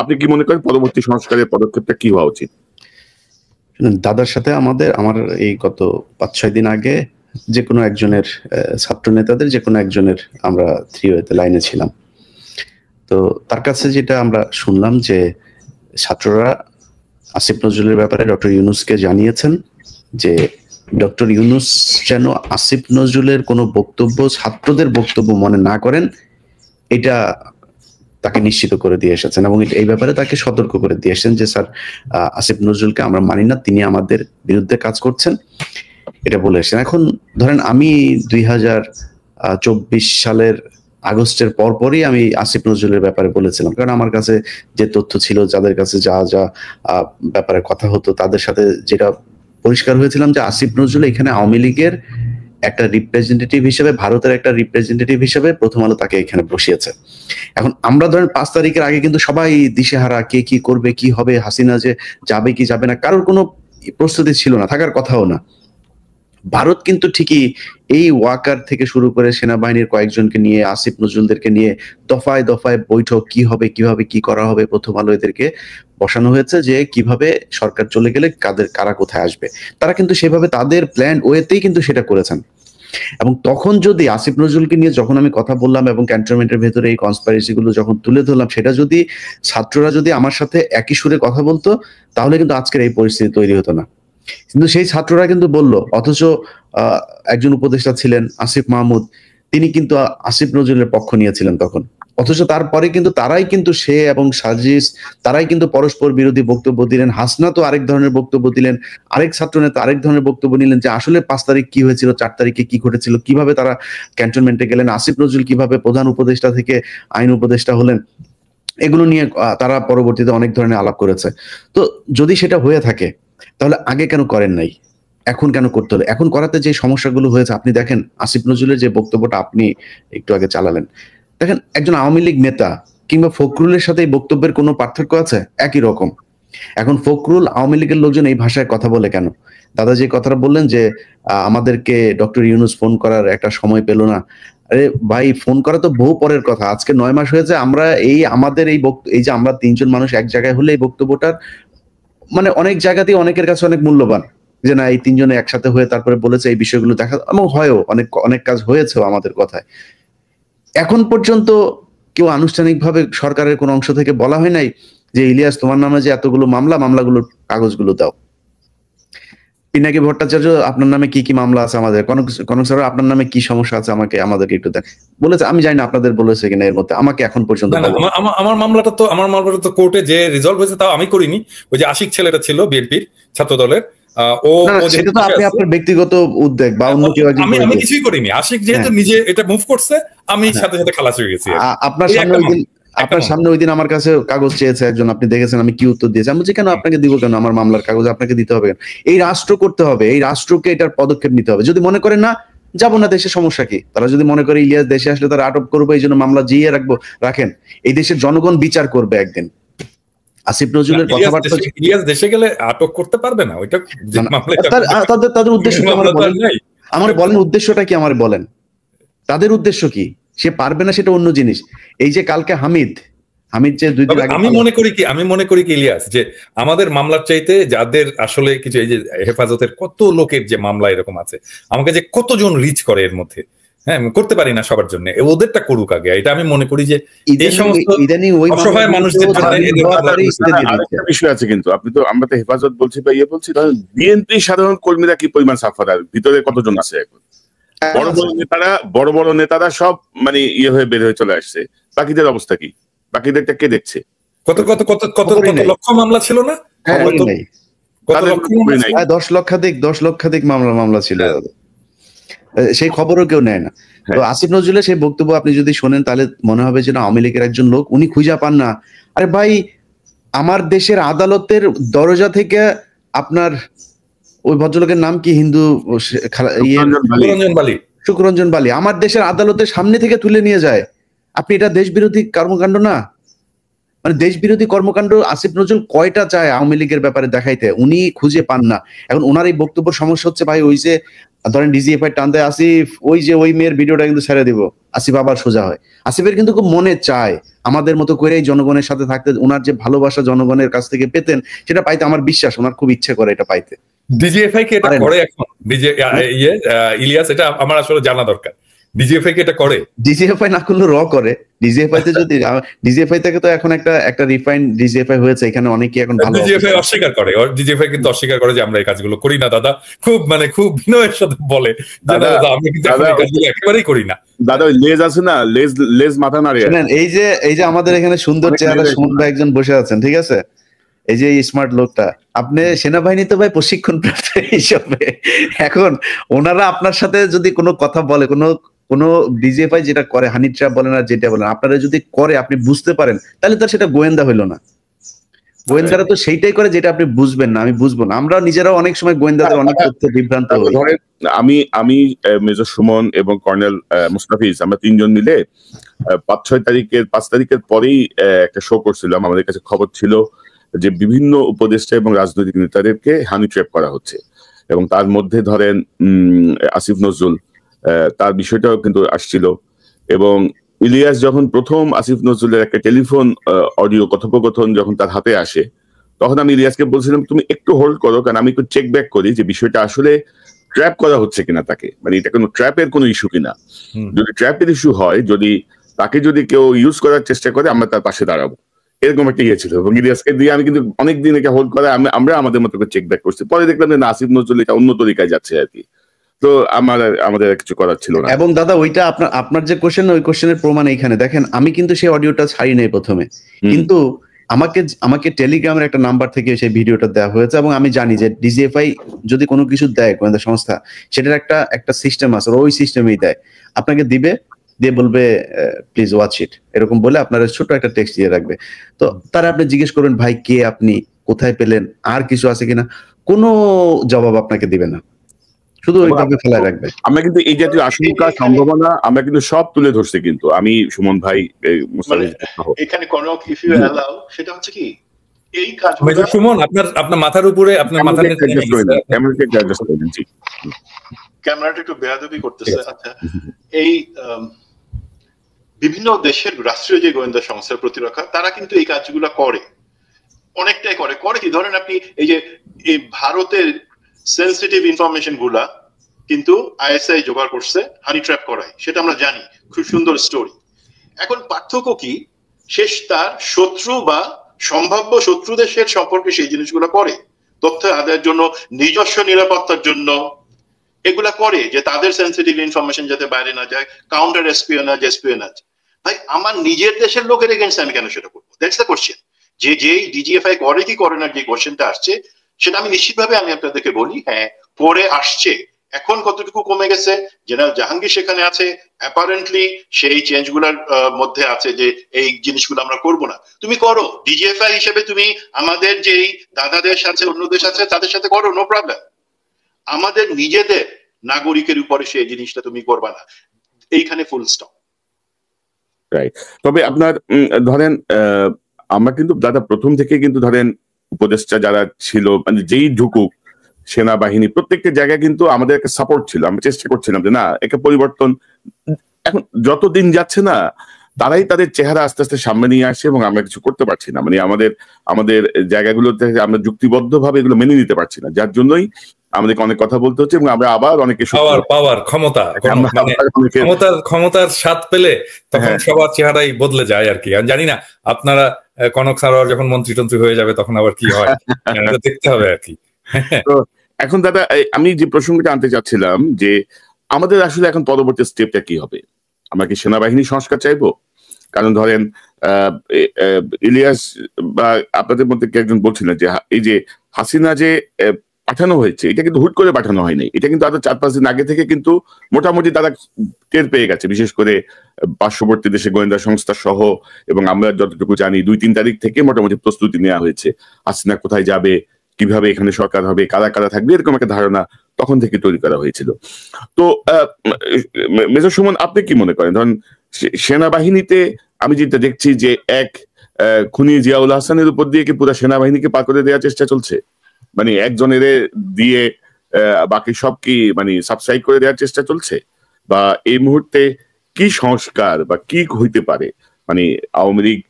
আপনি কি মনে করেন পরবর্তী সংস্কারের পদক্ষেপটা কি হওয়া উচিত? দাদার সাথে আমার এই গত 5-6 দিন আগে যে কোনো একজনের ছাত্র নেতাদের যে কোনো একজনের আমরা 3-ওয়েতে লাইনে ছিলাম। তো তার কাছে যেটা আমরা শুনলাম যে ছাত্ররা আসিফ নজরুলের ব্যাপারে ডক্টর ইউনূসকে জানিয়েছেন যে ডক্টর ইউনূস যেন আসিফ নজরুলের কোনো বক্তব্য ছাত্রদের বক্তব্য মনে না করেন, এটা তাকে নিশ্চিত করে দিয়ে এসেছেন এবং এই ব্যাপারে তাকে সতর্ক করে দিয়ে এসেছেন যে স্যার আসিফ নজরুলকে আমরা মানি না, তিনি আমাদের বিরুদ্ধে কাজ করছেন, এটা বলে এসেছেন। এখন ধরেন আমি 2024 সালের আগস্টের পরপরই আমি আসিফ নজরুলের ব্যাপারে বলেছিলাম, কারণ আমার কাছে যে তথ্য ছিল, যাদের কাছে যা যা ব্যাপারে কথা হতো, তাদের সাথে যেটা পরিষ্কার হয়েছিলাম যে আসিফ নজরুল এখানে আওয়ামী লীগের একটা রিপ্রেজেন্টেটিভ হিসেবে, ভারতের একটা রিপ্রেজেন্টেটিভ হিসেবে প্রথম আলো তাকে এখানে বসিয়েছে। এখন আমরা ধরেন 5 তারিখের আগে কিন্তু সবাই দিশেহারা, কে কি করবে, কি হবে, হাসিনা যে যাবে কি যাবে না, কারোর কোনো প্রস্তুতি ছিল না, থাকার কথাও না। ভারত কিন্তু ঠিকই এই ওয়াকার থেকে শুরু করে সেনাবাহিনীর কয়েকজনকে নিয়ে, আসিফ নজরুলদেরকে নিয়ে দফায় দফায় বৈঠক, কি হবে, কিভাবে কি করা হবে, প্রথম আলো এদেরকে বসানো হয়েছে যে কিভাবে সরকার চলে গেলে কারা কোথায় আসবে। তারা কিন্তু সেভাবে তাদের প্ল্যান ওয়েতেই কিন্তু সেটা করেছেন। এবং তখন যদি আসিফ নজরুলকে নিয়ে যখন আমি কথা বললাম এবং ক্যান্টনমেন্টের ভেতরে এই কনস্পাইরেসি গুলো যখন তুলে ধরলাম, সেটা যদি ছাত্ররা যদি আমার সাথে একই সুরে কথা বলতো, তাহলে কিন্তু আজকের এই পরিস্থিতি তৈরি হতো না। কিন্তু সেই ছাত্ররা কিন্তু বলল, অথচ একজন উপদেষ্টা ছিলেন আসিফ মাহমুদ, তিনি কিন্তু আসিফ নজরুলের পক্ষ নিয়েছিলেন তখন, অথচ তারপরে কিন্তু তারাই কিন্তু সে এবং সাজিস তারাই কিন্তু পরস্পর বিরোধী বক্তব্য দিলেন। হাসনা তো আরেক ধরনের বক্তব্য দিলেন, আরেক ছাত্র নেতা আরেক ধরনের বক্তব্য নিলেন যে আসলে 5 তারিখ কি হয়েছিল, 4 তারিখে কি ঘটেছিল, কিভাবে তারা ক্যান্টনমেন্টে গেলেন, আসিফ নজরুল কিভাবে প্রধান উপদেষ্টা থেকে আইন উপদেষ্টা হলেন, এগুলো নিয়ে তারা পরবর্তীতে অনেক ধরনের আলাপ করেছে। তো যদি সেটা হয়ে থাকে তাহলে আগে কেন করেন নাই, এখন কেন করতে হলো? এখন করাতে যে সমস্যাগুলো হয়েছে, আপনি দেখেন আসিফ নজরুলের যে বক্তব্যটা আপনি একটু আগে চালালেন, দেখেন একজন আওয়ামী লীগ নেতা কিংবা ফখরুলের সাথে এই বক্তব্যের কোনো পার্থক্য আছে? একই রকম। এখন ফখরুল, আওয়ামী লীগের লোকজন এই ভাষায় কথা বলে কেন? দাদা যে কথাটা বললেন যে আমাদেরকে ডক্টর ইউনূস ফোন করার একটা সময় পেল না, আরে ভাই, ফোন করা তো বহু পরের কথা। আজকে 9 মাস হয়েছে, আমরা আমাদের এই যে আমরা 3 জন মানুষ এক জায়গায় হলে এই বক্তব্যটার মানে অনেক জায়গাতেই অনেকের কাছে অনেক মূল্যবান, যে না এই 3 জনে একসাথে হয়ে তারপরে বলেছে এই বিষয়গুলো দেখা, এবং হয়ও অনেক কাজ হয়েছেও আমাদের কথায়। এখন পর্যন্ত কেউ আনুষ্ঠানিকভাবে সরকারের কোন অংশ থেকে বলা হয় নাই যে ইলিয়াস তোমার নামে যে এতগুলো মামলাগুলোর কাগজগুলো দাও। পিনাকি ভট্টাচার্য আপনার নামে কি কি মামলা আছে, আমাদের কনক স্যার আপনার নামে কি সমস্যা আছে আমাদেরকে একটু দেখ বলেছে। আমি জানি না আপনাদের বলেছে কিনা এর মধ্যে, আমাকে এখন পর্যন্ত আমার মামলাটা তো কোর্টে যে রিজলভ হয়েছে তাও আমি করিনি। ওই যে আশিক ছেলেটা ছিল বিএনপির ছাত্র দলের, সেটা তো আপনি আপনার ব্যক্তিগত উদ্যোগ বা অন্য কেউ, আমি কিছুই করিনি। আশিক যেহেতু নিজে এটা মুভ করছে, আমি সাথে সাথে খালাস হয়ে গেছি। আপনার সামনে ওই দিন আমার কাছে কাগজ চেয়েছে একজন, আপনি দেখেছেন আমি কি উত্তর দিয়েছি। আমি বলছি কেন আপনাকে দিব, কেন আমার মামলার কাগজ আপনাকে দিতে হবে কেন? এই রাষ্ট্র করতে হবে, এই রাষ্ট্রকে এটার পদক্ষেপ নিতে হবে। যদি মনে করেন না যাবো না দেশে, সমস্যা কি? তারা যদি মনে করে ইলিয়াস দেশে আসলে তারা আটক করবো, এই জন্য মামলা জিয়ে রাখেন। এই দেশের জনগণ বিচার করবে একদিন। আসিফ নজরুলের কথাবার্তা, ইলিয়াস দেশে গেলে আটক করতে পারবে না, ওইটা তাদের উদ্দেশ্য আমার বলেন, উদ্দেশ্যটা কি আমার বলেন, তাদের উদ্দেশ্য কি? সে পারবে না সেটা অন্য জিনিস। এই যে কালকে হামিদ যে 2 দিন আগে, আমি মনে করি কি ইলিয়াস, যে আমাদের মামলার চাইতে যাদের আসলে কিছু, এই যে হেফাজতের কত লোকের যে মামলা এরকম আছে, আমাকে যে কতজন রিচ করে এর মধ্যে, হ্যাঁ, করতে পারি না সবার জন্য, ওদেরটা করুক আগে। এটা আমি মনে করি যে এই সমস্ত অসহায় মানুষদের জন্য আরেকটা বিষয় আছে কিন্তু, আপনি তো, আমরা তো হেফাজত বলছি বা ইয়ে বলছি, বিএনপি সাধারণ কর্মীরা কি পরিমাণ সাফারার, ভিতরে কতজন আছে এখন? বড় বড় নেতারা সব মানে ইয়ে হয়ে বের হয়ে চলে আসছে, বাকিদের অবস্থা কি? বাকিদেরটা কে দেখছে? কত কত কত কত লক্ষ মামলা ছিল না? 10 লক্ষাধিক মামলা ছিল, সেই খবরও কেউ নেয় না। তো আসিফ নজরুলের সেই বক্তব্য আপনি যদি শোনেন তাহলে মনে হবে যে না, আওয়ামী লীগের একজন লোক, উনি খুঁজে পান না। আরে ভাই, আমার দেশের আদালতের দরজা থেকে আপনার ওই ভদ্রলোকের নাম কি, হিন্দু, শুকরঞ্জন বালি, আমার দেশের আদালতের সামনে থেকে তুলে নিয়ে যায়। আপনি এটা দেশ বিরোধী কর্মকাণ্ড না? মানে দেশ বিরোধী কর্মকাণ্ড আসিফ নজরুল কয়টা চায় আওয়ামী লীগের ব্যাপারে দেখাইতে, উনি খুঁজে পান না। এখন ওনার এই বক্তব্য সমস্যা হচ্ছে ভাই, ওই যে ধরেন ডিজিএফআই টান দেয় আসিফ, ওই যে ওই মেয়ের ভিডিওটা কিন্তু ছেড়ে দিব, আসিফ আবার সোজা হয়। আসিফের কিন্তু খুব মনে চায় আমাদের মতো করেই জনগণের সাথে থাকতে, ওনার যে ভালোবাসা জনগণের কাছ থেকে পেতেন সেটা পাইতে আমার বিশ্বাস, ওনার খুব ইচ্ছে করে এটা পাইতে। ডিজিএফআই কে এটা করে এখন? ইলিয়াস, এটা আমার আসলে জানা দরকার, ডিজিএফআই কে এটা করে? ডিজিএফআই না করলে র করে। ডিজিএফআই তে যদি ডিজিএফআই থেকে তো এখন একটা রিফাইন্ড ডিজিএফআই হয়েছে, এখানে অনেকে এখন ভালো ডিজিএফআই অস্বীকার করে, ডিজিএফআই কিন্তু অস্বীকার করে যে আমরা এই কাজগুলো করি না দাদা, খুব বিনয়ের সাথে বলে যে দাদা আমি কিন্তু এই কাজগুলো একেবারেই করি না। দাদা ওই লেজ আছে না, লেজ মাথা নাড়িয়ে। শুনেন, এই যে আমাদের এখানে সুন্দর চেহারা সুমন ভাই একজন বসে আছেন, ঠিক আছে, এই যে স্মার্ট লোকটা, আপনি সেনাবাহিনীতে ভাই প্রশিক্ষণ প্রাপ্ত হিসাবে, এখন ওনারা আপনার সাথে যদি কোনো কথা বলে, কোনো ডিজিএফআই যেটা করে, হানি ট্র্যাপ বলেন আর যেটা বলেন, আপনারা যদি করে আপনি বুঝতে পারেন, তাহলে তো সেটা গোয়েন্দা হইলো না। গোয়েন্দারা তো সেইটাই করে যেটা আপনি বুঝবেন না, আমি বুঝবো না। আমরা নিজেরাও অনেক সময় গোয়েন্দাদের অনেক তথ্যে বিভ্রান্ত হই। আমি মেজর সুমন এবং কর্নেল মুস্তাফিজ, আমরা তিনজন মিলে 5 তারিখের পরেই একটা শো করছিলাম। আমাদের কাছে খবর ছিল যে বিভিন্ন উপদেষ্টা এবং রাজনৈতিক নেতাদেরকে হানি ট্র্যাপ করা হচ্ছে, এবং তার মধ্যে ধরেন আসিফ নজরুল, তার বিষয়টাও কিন্তু আসছিল। এবং ইলিয়াস যখন প্রথম আসিফ নজরুলের একটা টেলিফোন অডিও কথোপকথন যখন তার হাতে আসে, তখন আমি ইলিয়াসকে বলছিলাম তুমি একটু হোল্ড করো, কারণ আমি একটু চেক ব্যাক করি যে বিষয়টা আসলে ট্র্যাপ করা হচ্ছে কিনা তাকে, মানে এটা কোনো ট্র্যাপের কোনো ইস্যু কিনা। যদি ট্র্যাপের ইস্যু হয়, তাকে যদি কেউ ইউজ করার চেষ্টা করে, আমরা তার পাশে দাঁড়াবো, এরকম একটা ইয়ে ছিল। এবং ইলিয়াসকে দিয়ে আমি কিন্তু অনেকদিন এটা হোল্ড করে আমরা আমাদের মতো করে চেক ব্যাক করছি। পরে দেখলাম যে আসিফ নজরুল এটা অন্য তরিকায় যাচ্ছে আর কি, তো আমাদের কিছু করার ছিল না। এবং দাদা ওইটা আপনার যে কোশ্চেন, ওই কোশ্চেনের প্রমাণ এইখানে দেখেন, আমি কিন্তু সেই অডিওটা ছাড়ি নাই প্রথমে, কিন্তু আমাকে টেলিগ্রামের একটা নাম্বার থেকে সেই ভিডিওটা দেওয়া হয়েছে, এবং আমি জানি যে ডিজিএফআই যদি কোনো কিছু দেয় গোয়েন্দা সংস্থা, সেটার একটা সিস্টেম আছে, ওই সিস্টেমেই দেয়, আপনাকে দিয়ে বলবে প্লিজ ওয়াচ ইট, এরকম বলে আপনার ছোট একটা টেক্সট দিয়ে রাখবে। তো তারা আপনি জিজ্ঞেস করবেন ভাই কে আপনি, কোথায় পেলেন, আর কিছু আছে কিনা, কোনো জবাব আপনাকে দিবে না, শুধু ওইভাবে ফেলায় রাখবে। আমরা কিন্তু এই জাতীয় আশঙ্কা সম্ভাবনা আমরা কিন্তু সব তুলে ধরছি, কিন্তু আমি সুমন ভাই এখানে কনক ইফ ইউ অ্যালাউ, সেটা হচ্ছে কি এই কাজগুলো সুমন আপনার মাথার উপরে, আপনার মাথার ক্যামেরাটা একটু বেয়াদবি করতেছে। আচ্ছা, এই বিভিন্ন দেশের রাষ্ট্রীয় যে গোয়েন্দা সংস্থার প্রতিরক্ষা, তারা কিন্তু এই কাজগুলো করে, অনেকটাই করে কি, ধরেন আপনি এই যে এই ভারতের সেন্সিটিভ ইনফরমেশন গুলা কিন্তু আইএসআই জোগাড় করছে হানি ট্র্যাপ করায়, সেটা আমরা জানি, খুব সুন্দর স্টোরি। এখন পার্থক্য কি, শেষ তার শত্রু বা সম্ভাব্য শত্রু দেশের সম্পর্কে সেই জিনিসগুলো করে, তথ্য আদায়ের জন্য, নিজস্ব নিরাপত্তার জন্য এগুলা করে, যে তাদের সেন্সিটিভ ইনফরমেশন যাতে বাইরে না যায়, কাউন্টার এসপিওনাজ। ভাই আমার নিজের দেশের লোকের এগেইনস্ট আমি কেন সেটা করবো? That's the question. যেই ডিজিএফআই করে কি করে না, যে কোশ্চেনটা আসছে, সেটা আমি নিশ্চিতভাবে আমি আপনাদেরকে বলি, হ্যাঁ করে আসছে। এখন কতটুকু কমে গেছে, জেনারেল জাহাঙ্গীর সেখানে আছে, অ্যাপারেন্টলি সেই চেঞ্জ গুলার মধ্যে আছে যে এই জিনিসগুলো আমরা করব না। তুমি করো, ডিজিএফআই হিসেবে তুমি আমাদের যেই দাদা দেশ আছে, অন্য দেশ আছে, তাদের সাথে করো, নো প্রবলেম। আমাদের নিজেদের নাগরিকের উপরে সেই জিনিসটা তুমি করবা না, এইখানে ফুল স্টপ। রাইট। তবে আপনার ধরেন আমরা কিন্তু দাদা প্রথম থেকে কিন্তু ধরেন উপদেষ্টা যারা ছিল, মানে যেই ঢুকুক সেনাবাহিনী, প্রত্যেকটা জায়গায় কিন্তু আমাদের একটা সাপোর্ট ছিল, আমরা চেষ্টা করছিলাম যে না একটা পরিবর্তন। এখন যতদিন যাচ্ছে না, তারাই তাদের চেহারা আস্তে আস্তে সামনে নিয়ে আসে, এবং আমরা কিছু করতে পারছি না, মানে আমাদের জায়গাগুলোতে আমরা যুক্তিবদ্ধভাবে এগুলো মেনে নিতে পারছি না, যার জন্যই আমাদেরকে অনেক কথা বলতে হচ্ছে এবং আমরা আবার অনেকে পাওয়ার ক্ষমতা মানে ক্ষমতার স্বাদ পেলে তখন সবার চেহারাই বদলে যায় আর কি। আমি জানি না আপনারা কনক সারোয়ার যখন মন্ত্রী টন্ত্রী হয়ে যাবে তখন আবার কি হয় দেখতে হবে আর কি। তো এখন দাদা আমি যে প্রসঙ্গটা আনতে চাচ্ছিলাম যে আমাদের আসলে এখন পরবর্তী স্টেপটা কি হবে? আমরা কি সেনাবাহিনী সংস্কার চাইবো? কারণ ধরেন ইলিয়াস বা আপনাদের মধ্যে কে একজন বলছিলেন যে এই যে হাসিনা যে পাঠানো হয়েছে এটা কিন্তু হুট করে পাঠানো হয়নি, এটা কিন্তু আরো 4-5 দিন আগে থেকে কিন্তু মোটামুটি তারা টের পেয়ে গেছে, বিশেষ করে পার্শ্ববর্তী দেশে গোয়েন্দা সংস্থা সহ, এবং আমরা যতটুকু জানি 2-3 তারিখ থেকে মোটামুটি প্রস্তুতি নেওয়া হয়েছে হাসিনা কোথায় যাবে, কিভাবে এখানে সরকার হবে, কারা কারা থাকবে, এরকম একটা ধারণা তখন থেকে তৈরি করা হয়েছিল। তো মেজর সুমন, আপনি কি মনে করেন ধরেন সেনাবাহিনীতে আমি যেটা দেখছি যে এক খুনি জিয়াউল হাসানের উপর দিয়ে কি পুরো সেনাবাহিনীকে পার করে দেওয়ার চেষ্টা চলছে, মানে একজনের দিয়ে বাকি সব কি মানে সাবস্ক্রাইব করে দেওয়ার চেষ্টা চলছে, বা এই মুহূর্তে কি সংস্কার বা কি হইতে পারে, মানে আওয়ামী লীগ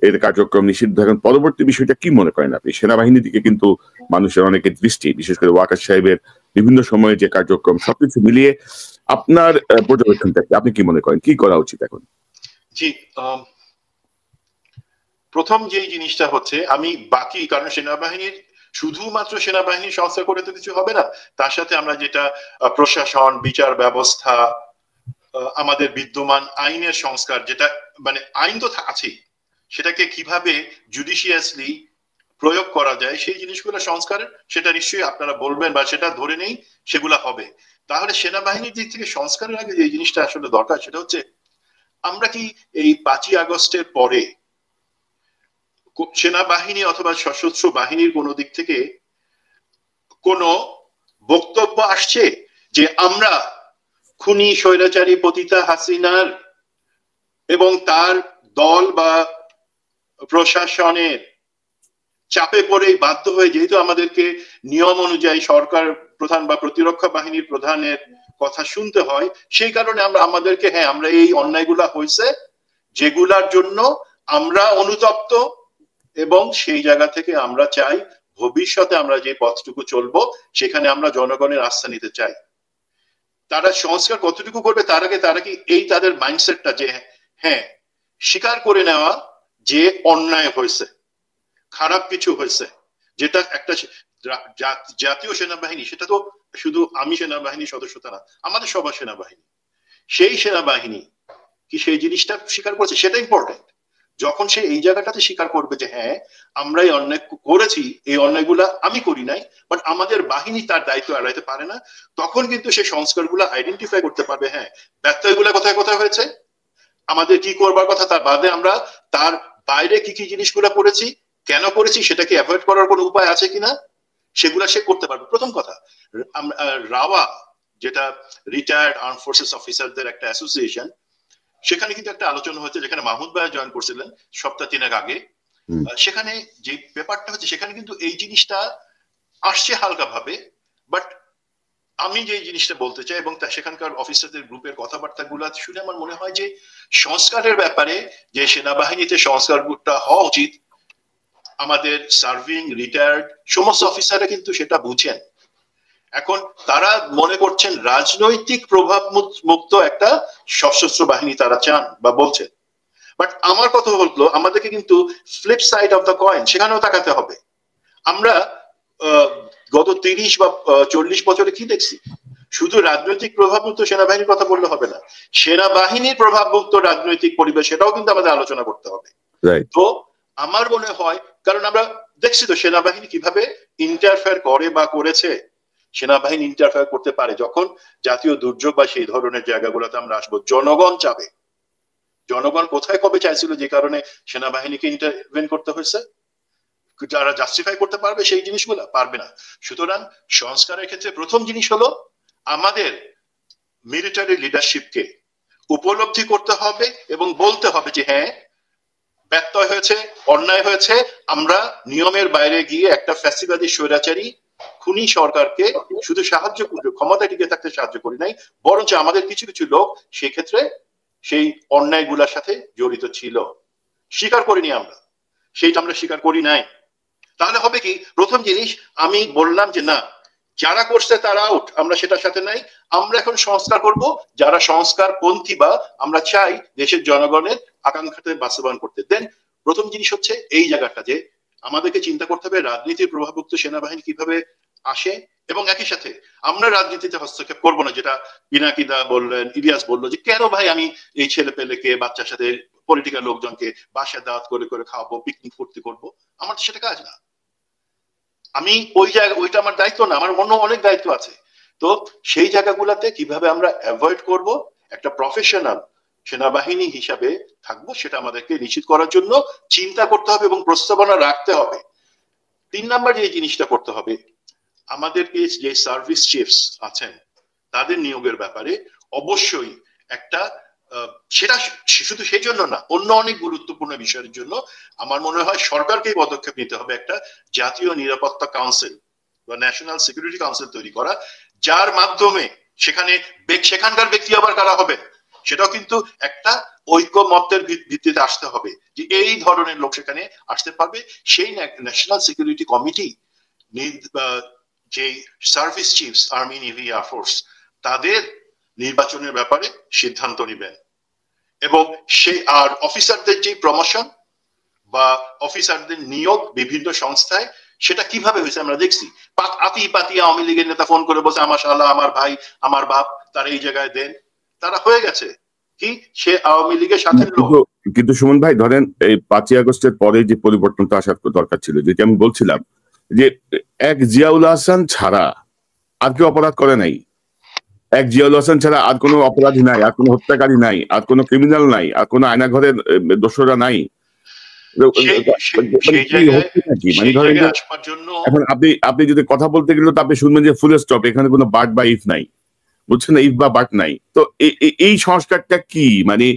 এর কার্যক্রম নিষিদ্ধ এখন পরবর্তী বিষয়টা কি মনে করেন আপনি? সেনাবাহিনীর দিকে কিন্তু মানুষের অনেকের দৃষ্টি, বিশেষ করে ওয়াকার সাহেবের বিভিন্ন সময়ে যে কার্যক্রম, সবকিছু মিলিয়ে আপনার পর্যবেক্ষণটা আপনি কি মনে করেন কি করা উচিত এখন? জি, প্রথম যে জিনিসটা হচ্ছে আমি বাকি, কারণ সেনাবাহিনীর শুধুমাত্র সেনাবাহিনী সংস্কার করে তো কিছু হবে না, তার সাথে আমরা যেটা প্রশাসন, বিচার ব্যবস্থা, আমাদের বিদ্যমান আইনের সংস্কার, যেটা মানে আইন তো আছেই, সেটাকে কিভাবে জুডিশিয়াসলি প্রয়োগ করা যায় সেই জিনিসগুলো সংস্কার, সেটা নিশ্চয়ই আপনারা বলবেন বা সেটা ধরে নেই সেগুলা হবে। তাহলে সেনাবাহিনীর দিক থেকে সংস্কারের আগে যে জিনিসটা আসলে দরকার সেটা হচ্ছে আমরা কি এই 5ই আগস্টের পরে সেনাবাহিনী অথবা সশস্ত্র বাহিনীর কোনো দিক থেকে কোনো বক্তব্য আসছে যে আমরা খুনি স্বৈরাচারী পতিতা হাসিনার এবং তার দল বা প্রশাসনের চাপে পড়ে বাধ্য হয়ে, যেহেতু আমাদেরকে নিয়ম অনুযায়ী সরকার প্রধান বা প্রতিরক্ষা বাহিনীর প্রধানের কথা শুনতে হয়, সেই কারণে আমাদেরকে আমরা এই অন্যায়গুলা হয়েছে যেগুলার জন্য আমরা অনুতপ্ত, এবং সেই জায়গা থেকে আমরা চাই ভবিষ্যতে আমরা যে পথটুকু চলবো সেখানে আমরা জনগণের আস্থা নিতে চাই। তারা সংস্কার কতটুকু করবে তার আগে তারা কি এই তাদের মাইন্ডসেটটা যে স্বীকার করে নেওয়া যে অন্যায় হয়েছে, খারাপ কিছু হয়েছে, যেটা একটা জাতীয় সেনাবাহিনী, সেটা তো শুধু আমি সেনাবাহিনীর সদস্যতা না, আমাদের সবার সেনাবাহিনী, সেই সেনাবাহিনী কি সেই জিনিসটা স্বীকার করেছে, সেটা ইম্পর্টেন্ট। যখন সে এই জায়গাটাতে স্বীকার করবে যে আমরা এই অন্যায় করেছি, এই অন্যায়গুলা আমি করি নাই, বাট আমাদের বাহিনী তার দায়িত্ব এড়াইতে পারে না, তখন কিন্তু সেই সংস্কারগুলো আইডেন্টিফাই করতে পারবে ব্যত্যয়গুলা কোথায় কোথায় হয়েছে, আমাদের কি করবার কথা, তার বাদে আমরা তার বাইরে কি কি জিনিসগুলা করেছি, কেন করেছি, সেটাকে অ্যাভয়েড করার কোনো উপায় আছে কিনা, সেগুলা সে করতে পারবে। প্রথম কথা, রাওয়া যেটা রিটায়ার্ড আর্ম ফোর্সেস অফিসারদের একটা অ্যাসোসিয়েশন, সেখানে কিন্তু একটা আলোচনা হচ্ছে যেখানে মাহমুদ ভাই জয়েন করছিলেন সপ্তাহ 3 আগে। সেখানে যে ব্যাপারটা হচ্ছে সেখানে কিন্তু এই জিনিসটা আসছে হালকা ভাবে, বাট আমি যে জিনিসটা বলতে চাই এবং সেখানকার অফিসারদের গ্রুপের কথাবার্তা গুলা শুনে আমার মনে হয় যে সংস্কারের ব্যাপারে যে সেনাবাহিনীতে সংস্কারটা হওয়া উচিত, আমাদের সার্ভিং রিটায়ার্ড সমস্ত অফিসাররা কিন্তু সেটা বুঝেন। এখন তারা মনে করছেন রাজনৈতিক প্রভাব মুক্ত একটা সশস্ত্র বাহিনী তারা চান বা বলছেন, বাট আমার কথা হলো আমাদেরকে কিন্তু flip side of the coin সেখানেও তাকাতে হবে। আমরা গত 30 বা 40 বছরে কি দেখছি, শুধু রাজনৈতিক প্রভাবমুক্ত সেনাবাহিনীর কথা বললে হবে না, সেনাবাহিনীর প্রভাবমুক্ত রাজনৈতিক পরিবেশ সেটাও কিন্তু আমাদের আলোচনা করতে হবে। তো আমার মনে হয়, কারণ আমরা দেখছি তো সেনাবাহিনী কিভাবে ইন্টারফেয়ার করে বা করেছে, সেনাবাহিনী ইন্টারফেয়ার করতে পারে যখন জাতীয় দুর্যোগ বা সেই ধরনের জায়গাগুলোতে আমরা আসবো, জনগণ চাবে। জনগণ কোথায় কবে চাইছিল যে কারণে সেনাবাহিনীকে ইন্টারভেন করতে হয়েছে, যারা জাস্টিফাই করতে পারবে সেই জিনিসগুলো পারবে না। সুতরাং সংস্কারের ক্ষেত্রে প্রথম জিনিস হলো আমাদের মিলিটারি লিডারশিপকে উপলব্ধি করতে হবে এবং বলতে হবে যে ব্যত্যয় হয়েছে, অন্যায় হয়েছে, আমরা নিয়মের বাইরে গিয়ে একটা ফ্যাসিবাদী স্বৈরাচারী খুনি সরকারকে শুধু সাহায্য করবে, ক্ষমতা টিকে থাকতে সাহায্য করি নাই, বরঞ্চ আমাদের কিছু কিছু লোক সেই ক্ষেত্রে সেই অন্যায়গুলোর সাথে জড়িত ছিল, স্বীকার করিনি আমরা, সেইটা আমরা স্বীকার করি নাই। তাহলে হবে কি, প্রথম জিনিস আমি বললাম যে না, যারা করছে তারা আউট, আমরা সেটার সাথে নাই। আমরা এখন সংস্কার করব, যারা সংস্কার পন্থী বা আমরা চাই দেশের জনগণের আকাঙ্ক্ষাতে বাস্তবায়ন করতে। দেন প্রথম জিনিস হচ্ছে এই জায়গাটা যে আমাদেরকে চিন্তা করতে হবে রাজনীতির প্রভাবযুক্ত সেনাবাহিনী কিভাবে আসে, এবং একই সাথে আমরা রাজনীতিতে হস্তক্ষেপ করবো না, যেটা পিনাকিদা বললেন, ইলিয়াস বললো যে কেন ভাই আমি এই ছেলে পেলেকে বাচ্চার সাথে পলিটিক্যাল লোকজনকে বাসায় দাওয়াত করে করে খাওয়াবো, পিকনিক ফুর্তি করবো, আমার তো সেটা কাজ না। আমি ওই জায়গা, ওইটা আমার দায়িত্ব না, আমার অন্য অনেক দায়িত্ব আছে। তো সেই জায়গাগুলোতে কিভাবে আমরা অ্যাভয়েড করব, একটা প্রফেশনাল সেনাবাহিনী হিসাবে থাকবো, সেটা আমাদেরকে নিশ্চিত করার জন্য চিন্তা করতে হবে এবং প্রস্তাবনা রাখতে হবে। 3 নাম্বার যে জিনিসটা করতে হবে, আমাদেরকে যে সার্ভিস চিফস আছেন তাদের নিয়োগের ব্যাপারে অবশ্যই একটা, সেটা শুধু সেই জন্য না, অন্য অনেক গুরুত্বপূর্ণ বিষয়ের জন্য আমার মনে হয় সরকারকেই পদক্ষেপ নিতে হবে একটা জাতীয় নিরাপত্তা কাউন্সিল বা ন্যাশনাল সিকিউরিটি কাউন্সিল তৈরি করা, যার মাধ্যমে সেখানকার ব্যক্তি আবার কারা হবে সেটাও কিন্তু একটা ঐক্যমত্যের ভিত্তিতে আসতে হবে, যে এই ধরনের লোক সেখানে আসতে পারবে। সেই ন্যাশনাল সিকিউরিটি কমিটি যে service chiefs army, navy, air force তাদের নির্বাচনের ব্যাপারে সিদ্ধান্ত নেবেন, এবং সেই আর অফিসারদের যে প্রমোশন বা অফিসারদের নিয়োগ বিভিন্ন সংস্থায় সেটা কিভাবে হয়েছে আমরা দেখছি। পাতি আওয়ামী লীগের নেতা ফোন করে বলছে আমার শালা, আমার ভাই, আমার বাপ, তারা এই জায়গায় দেন, তারা হয়ে গেছে কি সে আওয়ামী লীগের সাথে লোক। কিন্তু সুমন ভাই ধরেন এই 5ই আগস্টের পরে যে পরিবর্তনটা আসার দরকার ছিল, যেটা আমি বলছিলাম যে এক জিয়াউল হাসান ছাড়া আর কেউ অপরাধ করে নাই, এক জিয়াউল হাসান ছাড়া আর কোনো অপরাধী নাই, আর কোনো হত্যাকারী নাই, আর কোনো ক্রিমিনাল নাই, আর কোনো আয়নাঘরের দোষরা নাই। এখন আপনি যদি কথা বলতে গেলে তো আপনি শুনবেন যে ফুল স্টপ, এখানে কোনো বাট বা ইফ নাই, বুঝছেন না, ইফ বা বাট নাই। তো এই সংস্কারটা কি, মানে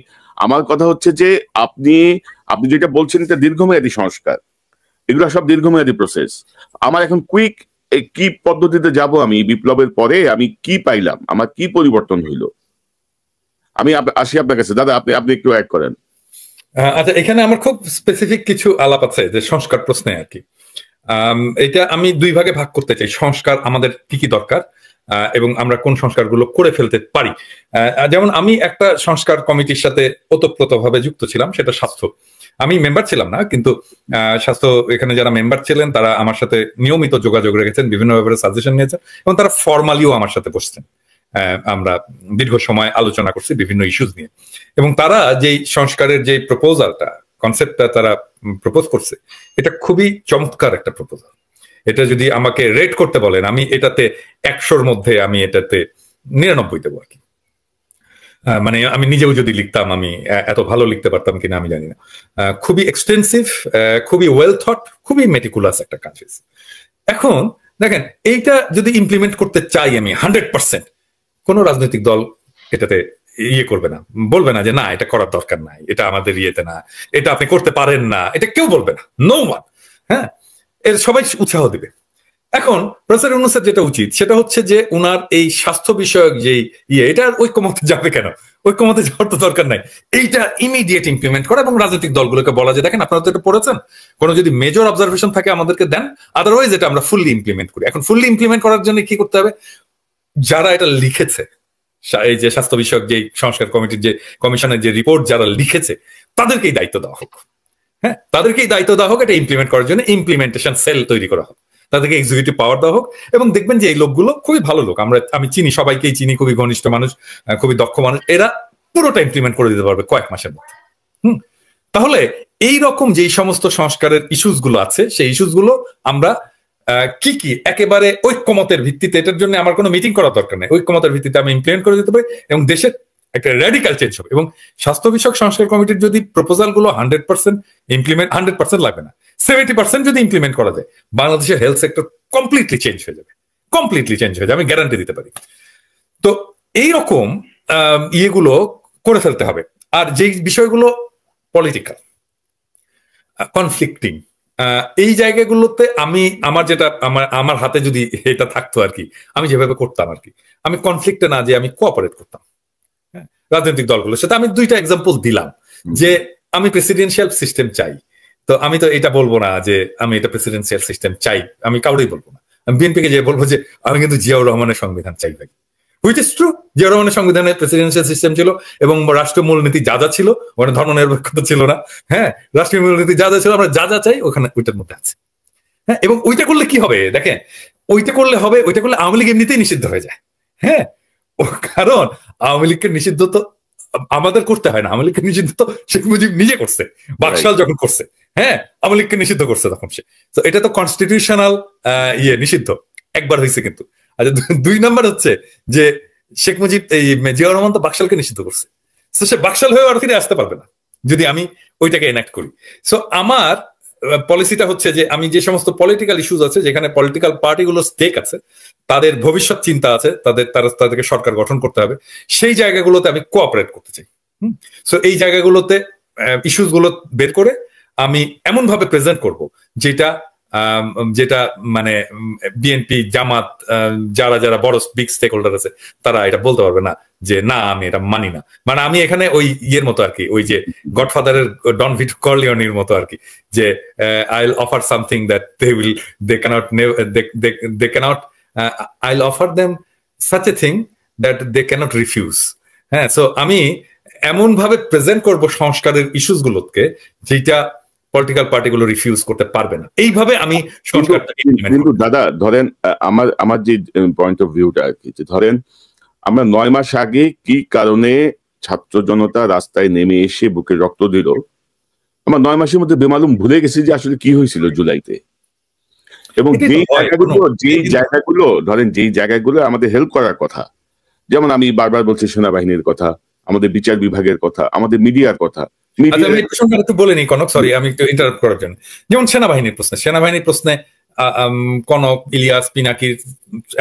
আমার কথা হচ্ছে যে আপনি যেটা বলছেন এটা দীর্ঘমেয়াদী সংস্কার, এগুলো সব দীর্ঘমেয়াদী প্রসেস। আমার এখন কুইক কি পদ্ধতিতে যাব, আমি বিপ্লবের পরে আমি কি পাইলাম, আমার কি পরিবর্তন হইল, আমি আসি আপনার কাছে। দাদা আপনি একটু অ্যাড করেন। আচ্ছা, এখানে আমার খুব স্পেসিফিক কিছু আলাপ আছে যে সংস্কার প্রশ্নে আর কি। এটা আমি 2 ভাগে ভাগ করতে চাই, সংস্কার আমাদের কি কি দরকার এবং আমরা কোন সংস্কারগুলো করে ফেলতে পারি। যেমন আমি একটা সংস্কার কমিটির সাথে ওতপ্রোতভাবে যুক্ত ছিলাম, সেটা স্বাস্থ্য। আমি মেম্বার ছিলাম না, কিন্তু স্বাস্থ্য এখানে যারা মেম্বার ছিলেন তারা আমার সাথে নিয়মিত যোগাযোগ রেখেছেন, বিভিন্ন ব্যাপারে সাজেশন নিয়েছেন, এবং তারা ফর্মালিও আমার সাথে বসছেন। আমরা দীর্ঘ সময় আলোচনা করছি বিভিন্ন ইস্যুস নিয়ে, এবং তারা যেই সংস্কারের যে প্রপোজালটা, কনসেপ্টটা তারা প্রপোজ করছে, এটা খুবই চমৎকার একটা প্রপোজাল। এটা যদি আমাকে রেট করতে বলেন, আমি এটাতে 100-র মধ্যে আমি এটাতে 99 দেবো আর কি। মানে আমি নিজেও যদি লিখতাম আমি এত ভালো লিখতে পারতাম কিনা আমি জানি না। খুবই এক্সটেন্সিভ, খুবই ওয়েল থট, খুবই মেটিকুলাস একটা কাজ হয়েছে। এখন দেখেন, এইটা যদি ইমপ্লিমেন্ট করতে চাই আমি 100%, কোন রাজনৈতিক দল এটাতে ইয়ে করবে না, বলবে না যে না এটা করার দরকার নাই, এটা আমাদের ইয়েতে না, এটা আপনি করতে পারেন না, এটা কেউ বলবে না, নো ওয়ান। হ্যাঁ, এর সবাই উৎসাহ দিবে। এখন প্রফেসর ইউনূসের যেটা উচিত সেটা হচ্ছে যে উনার এই স্বাস্থ্য বিষয়ক যে এটা ঐক্যমতে যাবে কেন, ঐক্যমতে যাওয়ার তো দরকার নাই, এইটা ইমিডিয়েট ইমপ্লিমেন্ট করা, এবং রাজনৈতিক দলগুলোকে বলা যে দেখেন আপনারা তো এটা পড়েছেন, কোনো যদি মেজর অবজারভেশন থাকে আমাদেরকে দেন, আদারওয়াইজ এটা আমরা ফুললি ইমপ্লিমেন্ট করি। এখন ফুললি ইমপ্লিমেন্ট করার জন্য কি করতে হবে, যারা এটা লিখেছে, এই যে স্বাস্থ্য বিষয়ক যে সংস্কার কমিটির যে কমিশনের যে রিপোর্ট যারা লিখেছে তাদেরকেই দায়িত্ব দেওয়া হোক। হ্যাঁ, তাদেরকেই দায়িত্ব দেওয়া হোক এটা ইমপ্লিমেন্ট করার জন্য, ইমপ্লিমেন্টেশন সেল তৈরি করা হোক, তাদেরকে এক্সিকিউটিভ পাওয়ার দেওয়া হোক, এবং দেখবেন যে এই লোকগুলো খুবই ভালো লোক, আমি চিনি, সবাইকেই চিনি, খুবই ঘনিষ্ঠ মানুষ, খুবই দক্ষ মানুষ, এরা পুরোটা ইমপ্লিমেন্ট করে দিতে পারবে কয়েক মাসের মধ্যে। তাহলে এই রকম যেই সমস্ত সংস্কারের ইস্যুস গুলো আছে, সেই ইস্যুস গুলো আমরা কি কি একেবারে ঐক্যমতের ভিত্তিতে, এটার জন্য আমার কোনো মিটিং করার দরকার নেই, ঐক্যমতের ভিত্তিতে আমি ইমপ্লিমেন্ট করে দিতে পারি, এবং দেশের একটা র্যাডিক্যাল চেঞ্জ হবে। এবং স্বাস্থ্য বিষয়ক সংস্কার কমিটির যদি প্রপোজাল গুলো 100% ইমপ্লিমেন্ট, 100% লাগবে না, 70% যদি ইমপ্লিমেন্ট করা যায়, বাংলাদেশের হেলথ সেক্টর কমপ্লিটলি চেঞ্জ হয়ে যাবে, কমপ্লিটলি চেঞ্জ হয়ে যাবে, আমি গ্যারান্টি দিতে পারি। তো এইরকম ইয়েগুলো করে ফেলতে হবে। আর যে বিষয়গুলো পলিটিক্যাল, কনফ্লিক্টিং, এই জায়গাগুলোতে আমার যেটা আমার হাতে যদি এটা থাকতো আর কি, আমি যেভাবে করতাম আর কি, আমি কনফ্লিক্টে না যে আমি কোঅপারেট করতাম রাজনৈতিক দলগুলোর সাথে। আমি 2টা এক্সাম্পল দিলাম যে আমি প্রেসিডেন্সিয়াল সিস্টেম চাই, তো আমি তো এটা বলবো না যে আমি এটা প্রেসিডেন্সিয়াল সিস্টেম চাই, আমি কাউরেই বলবো না। আমি বিএনপিকে যে বলবো যে আমি কিন্তু জিয়াউর রহমানের সংবিধান চাই ভাই, হুইচ ইজ ট্রু। জিয়াউর রহমানের সংবিধানে প্রেসিডেন্সিয়াল সিস্টেম ছিল এবং রাষ্ট্রীয় মূলনীতি যা যা ছিল, ওখানে ধর্মনিরপেক্ষতা ছিল না। হ্যাঁ, রাষ্ট্রীয় মূলনীতি যা যা ছিল আমরা যা যা চাই ওখানে ওইটার মধ্যে আছে। হ্যাঁ, এবং ওইটা করলে কি হবে দেখেন, ওইটা করলে আওয়ামী লীগ এমনিতেই নিষিদ্ধ হয়ে যায়। হ্যাঁ, কারণ আওয়ামী লীগকে নিষিদ্ধ তো আমাদের করতে হয় না, আওয়ামী লীগকে নিষিদ্ধ তো শেখ মুজিব নিজে করছে, বাকশাল যখন করছে। হ্যাঁ, আওয়ামী লীগকে নিষিদ্ধ করছে তখন সে। তো এটা তো কনস্টিটিউশনাল নিষিদ্ধ একবার হয়েছে কিন্তু। আচ্ছা, 2 নাম্বার হচ্ছে যে শেখ মুজিব এই জিয়াউর রহমান তো বাকশালকে নিষিদ্ধ করছে, তো সে বাকশাল হয়ে আর ফিরে আসতে পারবে না যদি আমি ওইটাকে এনাক্ট করি। সো আমার পলিসিটা হচ্ছে যে আমি যে সমস্ত পলিটিক্যাল ইস্যুজ আছে, যেখানে পলিটিক্যাল পার্টিগুলো স্টেক আছে, তাদের ভবিষ্যৎ চিন্তা আছে, তাদেরকে সরকার গঠন করতে হবে, সেই জায়গাগুলোতে আমি কোঅপারেট করতে চাই। সো এই জায়গাগুলোতে ইস্যুস গুলো বের করে আমি এমন ভাবে প্রেজেন্ট করব যেটা মানে বিএনপি, জামাত, যারা যারা বড় বিগ স্টেক হোল্ডার আছে তারা এটা বলতে পারবে না যে না আমি এটা মানি না। মানে আমি এখানে ওই ইয়ের মতো আর কি, ওই যে গডফাদারের ডন ভিটো কর্লিওনির মতো আর কি, যে I will offer something that they cannot I will offer them such a thing that they cannot refuse. হ্যাঁ, সো আমি এমন ভাবে প্রেজেন্ট করব সংস্কারের ইস্যুস গুলোকে যেটা পলিটিক্যাল পার্টিগুলো রিফিউজ করতে পারবে না। এইভাবে আমি সংস্কারটাকে কিন্তু দাদা ধরেন আমার যে পয়েন্ট অফ ভিউটা আর কি, যে ধরেন আমরা 9 মাস আগে কি কারণে ছাত্র জনতা রাস্তায় নেমে এসে বুকে রক্ত দিল, আমরা 9 মাসের মধ্যে বেমালুম ভুলে গেছি যে আসলে কি হয়েছিল জুলাইতে। এবং যেই জায়গাগুলো ধরেন যেই জায়গাগুলো আমাদের হেল্প করার কথা, যেমন আমি বারবার বলছি সেনাবাহিনীর কথা, আমাদের বিচার বিভাগের কথা, আমাদের মিডিয়ার কথা। একটু বলে নি কনক, সরি আমি একটু ইন্টারাপ্ট করার জন্য। যেমন সেনাবাহিনীর প্রশ্নে কনক, ইলিয়াস, পিনাকির